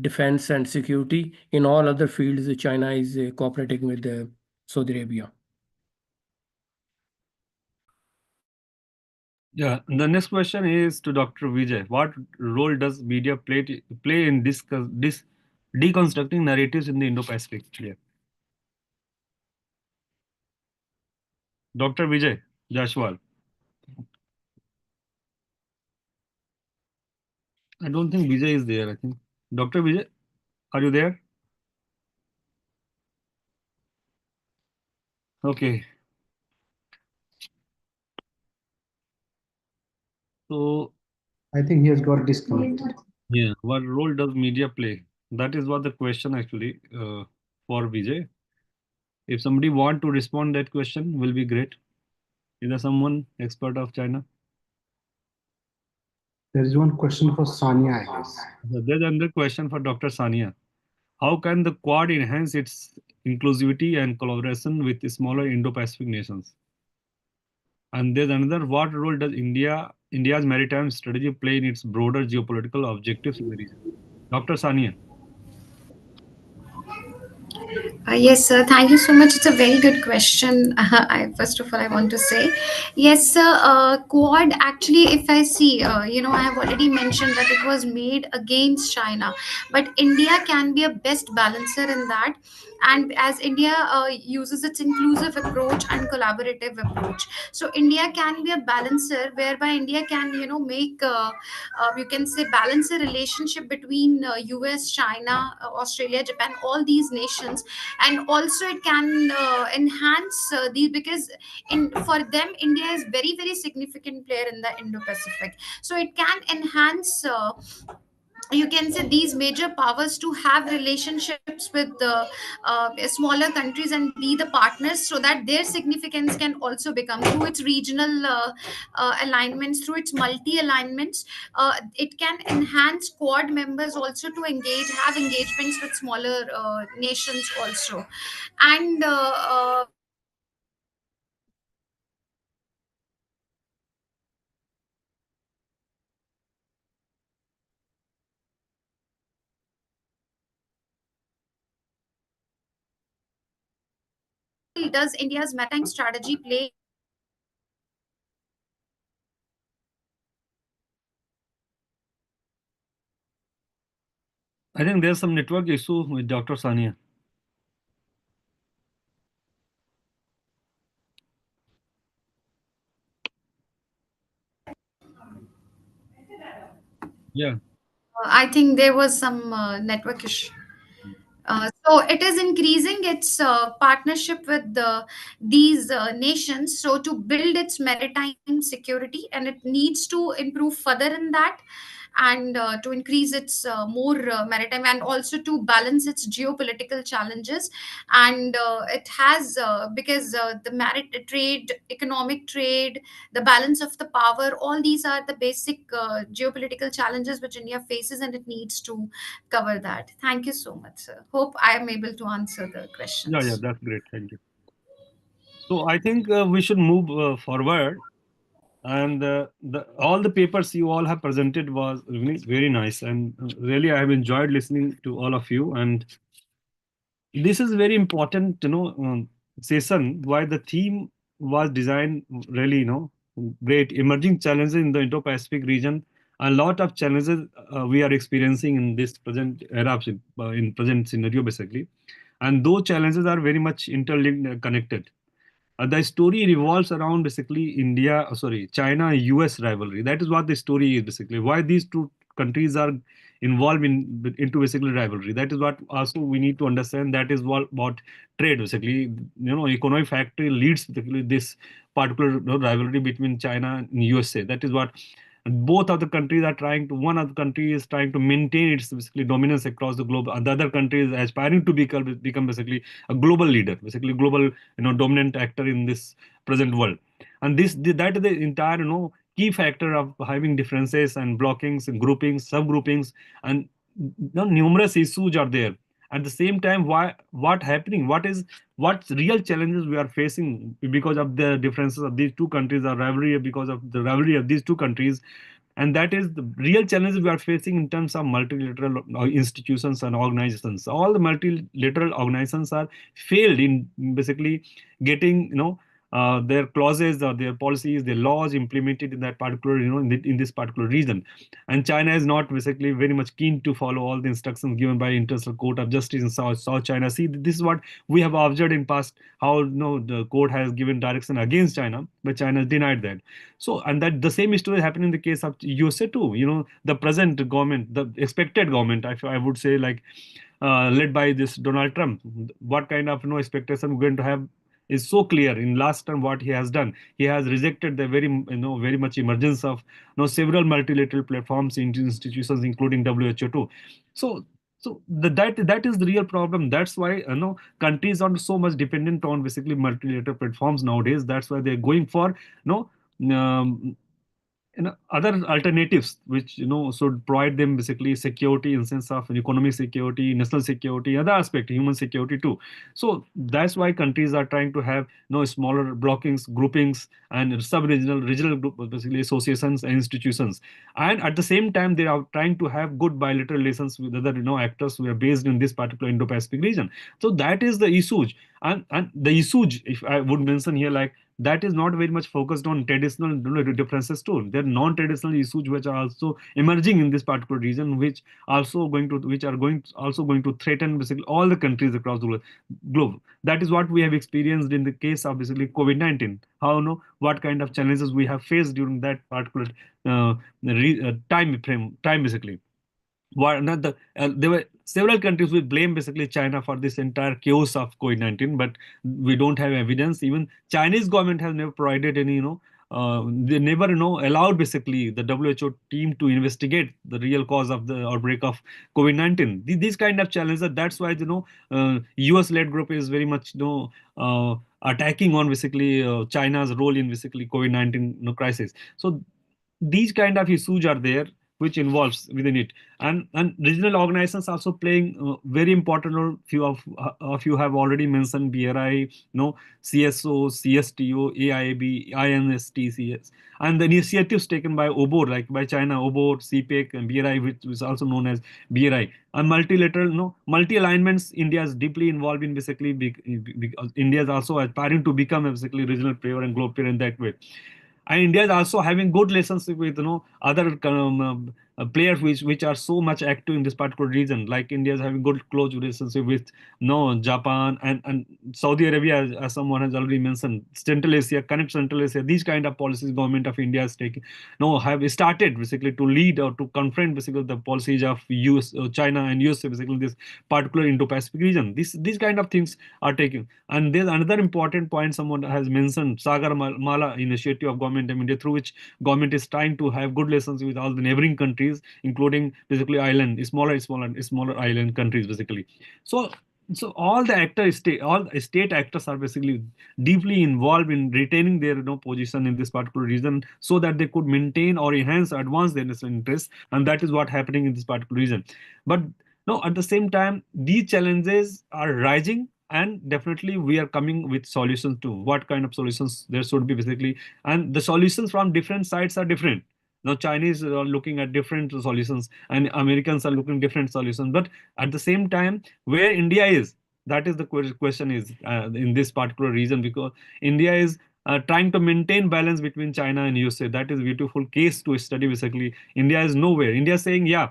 defense and security. In all other fields, China is cooperating with Saudi Arabia. Yeah, the next question is to Dr. Vijay. What role does media play in deconstructing narratives in the Indo-Pacific? Yeah. Dr. Vijay Jashwal. I don't think Vijay is there. I think Dr. Vijay, are you there? Okay. So I think he has got disconnected. yeah, what role does media play? That is what the question actually for Vijay. If somebody want to respond that question, will be great. Is there someone expert of China? There is one question for Sania, I guess. There's another question for Dr. Sania. How can the Quad enhance its inclusivity and collaboration with the smaller Indo-Pacific nations? And there's another, what role does India's maritime strategy play in its broader geopolitical objectives in the region? Dr. Sania. Yes, sir. Thank you so much. It's a very good question. First of all, I want to say, yes, sir. Quad actually, if I see, I have already mentioned that it was made against China, but India can be a best balancer in that. And as India uses its inclusive approach and collaborative approach, so India can be a balancer whereby India can, make you can say balance a relationship between US, China, Australia, Japan, all these nations, and also it can enhance these, because in for them India is very significant player in the Indo-Pacific, so it can enhance you can say these major powers to have relationships with the smaller countries and be the partners, so that their significance can also become through its regional alignments, through its multi alignments. It can enhance Quad members also to have engagements with smaller nations also. And does India's maritime strategy play? I think there's some network issue with Dr. Sania. Yeah. I think there was some network issue. So it is increasing its partnership with these nations, so to build its maritime security, and it needs to improve further in that, and to increase its more maritime, and also to balance its geopolitical challenges. And it has because the trade, economic trade, the balance of the power, all these are the basic geopolitical challenges which India faces, and it needs to cover that. Thank you so much, sir. Hope I am able to answer the Yeah, questions. that's great. Thank you. So I think we should move forward. And all the papers you all have presented was really very nice, and really I have enjoyed listening to all of you. And this is very important, session. Why the theme was designed really, great emerging challenges in the Indo-Pacific region. A lot of challenges we are experiencing in this present era, in present scenario, basically, and those challenges are very much interlinked, connected. The story revolves around basically China US rivalry. That is what the story is basically. Why these two countries are involved into basically rivalry. That is what also we need to understand. That is what about trade basically. Economic factor leads basically this particular rivalry between China and USA. That is what both of the countries are trying to. One of the country is trying to maintain its basically dominance across the globe, and the other country is aspiring to become basically a global leader, basically global dominant actor in this present world. And that is the entire key factor of having differences and blockings and groupings, subgroupings, and numerous issues are there. At the same time, what happening, what's real challenges we are facing because of the differences of these two countries, or rivalry, because of the rivalry of these two countries. And that is the real challenge we are facing in terms of multilateral institutions and organizations. All the multilateral organizations are failed in basically getting, their clauses or their policies, their laws implemented in that particular, in this particular region. And China is not basically very much keen to follow all the instructions given by International Court of Justice in South China Sea. This is what we have observed in past, how the court has given direction against China, but China has denied that. So, and that the same story happened in the case of USA too. The present government, the expected government, I would say, like led by this Donald Trump, what kind of expectation we're going to have is so clear. In last term, what he has done, he has rejected the very much emergence of several multilateral platforms, institutions, including WHO too. So that is the real problem. That's why countries are so much dependent on basically multilateral platforms nowadays. That's why they're going for um, other alternatives which should provide them basically security in sense of economic security, national security, other aspect, human security too. So that's why countries are trying to have smaller blockings, groupings, and sub-regional, regional group, basically associations and institutions. And at the same time, they are trying to have good bilateral relations with other actors who are based in this particular Indo-Pacific region. So that is the issue. And the issue, if I would mention here, like that is not very much focused on traditional differences too. There are non-traditional issues which are also emerging in this particular region, which are going to threaten basically all the countries across the globe. That is what we have experienced in the case of basically COVID-19. How what kind of challenges we have faced during that particular time basically. There were several countries who blame basically China for this entire chaos of COVID-19, but we don't have evidence. Even Chinese government has never provided any, they never, allowed basically the WHO team to investigate the real cause of the outbreak of COVID-19. These kind of challenges. That's why US-led group is very much, attacking on basically China's role in basically COVID-19 crisis. So these kind of issues are there which involves within it, and regional organizations also playing very important role. Few of you have already mentioned BRI, CSO, CSTO, AIB, INSTCS, and the initiatives taken by OBOR, like by China, OBOR, CPEC, and BRI, which is also known as BRI, and multilateral, multi-alignments. India is deeply involved in basically because India is also aspiring to become a basically regional player and global player in that way. And India is also having good relationship with other players which are so much active in this particular region. Like India is having good close relationship with Japan and Saudi Arabia, as someone has already mentioned. Central Asia, connect Central Asia. These kind of policies government of India is taking, have started basically to lead or to confront basically the policies of US, China and US basically this particular Indo-Pacific region. These kind of things are taken. And there's another important point someone has mentioned, Sagar Mala initiative of government of India, through which government is trying to have good relations with all the neighboring countries, including basically smaller island countries basically. So all the all state actors are basically deeply involved in retaining their position in this particular region, so that they could maintain or enhance, advance their national interests, and that is what happening in this particular region. But no, at the same time, these challenges are rising, and definitely we are coming with solutions too. What kind of solutions there should be basically, and the solutions from different sides are different. Now Chinese are looking at different solutions, and Americans are looking different solutions. But at the same time, where India is, that is the question is in this particular region, because India is trying to maintain balance between China and USA. That is a beautiful case to study basically. India is nowhere. India is saying, yeah,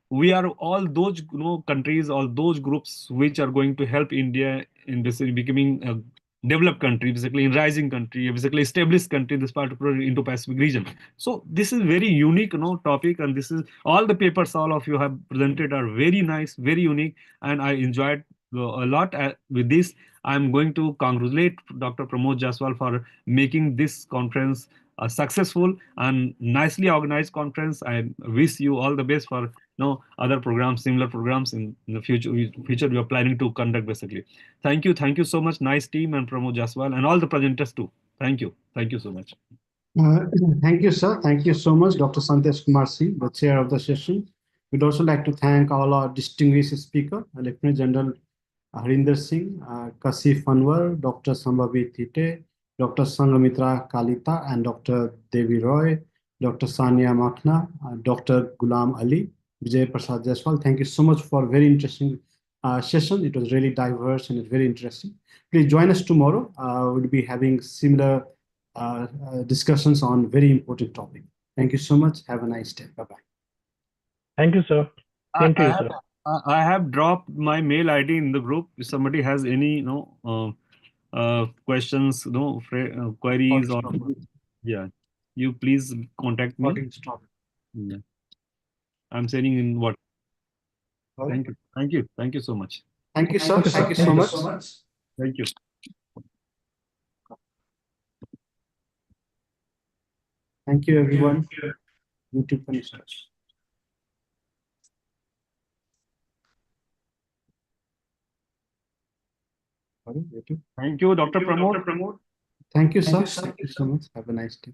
we are all those countries, all those groups which are going to help India in basically becoming a developed country, basically in rising country, basically established country in this particular Indo-Pacific region. So this is very unique topic, and this is all the papers all of you have presented are very nice, very unique, and I enjoyed a lot with this. I'm going to congratulate Dr. Pramod Jaswal for making this conference a successful and nicely organized conference. I wish you all the best for other programs, similar programs in the future we are planning to conduct basically. Thank you so much, nice team, and Pramod Jaswal and all the presenters too. Thank you so much. Uh, Thank you, sir. Thank you so much, Dr. Santesh Kumar Singh, the chair of the session. We'd also like to thank all our distinguished speakers, Lieutenant General Harinder Singh, Kasif Anwar, Dr. Sambhavi Thite, Dr. Sanghamitra Kalita, and Dr. Devi Roy, Dr. Sania Makhna, Dr. Gulam Ali, Vijay Prasad Jaiswal. Thank you so much for a very interesting session. It was really diverse and very interesting. Please join us tomorrow. We'll be having similar discussions on very important topic. Thank you so much. Have a nice day. Bye-bye. Thank you, sir. Same to you, sir. I have dropped my mail ID in the group. If somebody has any, questions, queries or yeah, you please contact me. Yeah. I'm sending in what. Thank you. Thank you. Thank you so much. Thank you, sir. Okay, sir. Thank you so much. Thank you. Thank you, everyone. YouTube finished. Thank you, Dr. Pramod. Thank you, sir. Thank you so much. Have a nice day.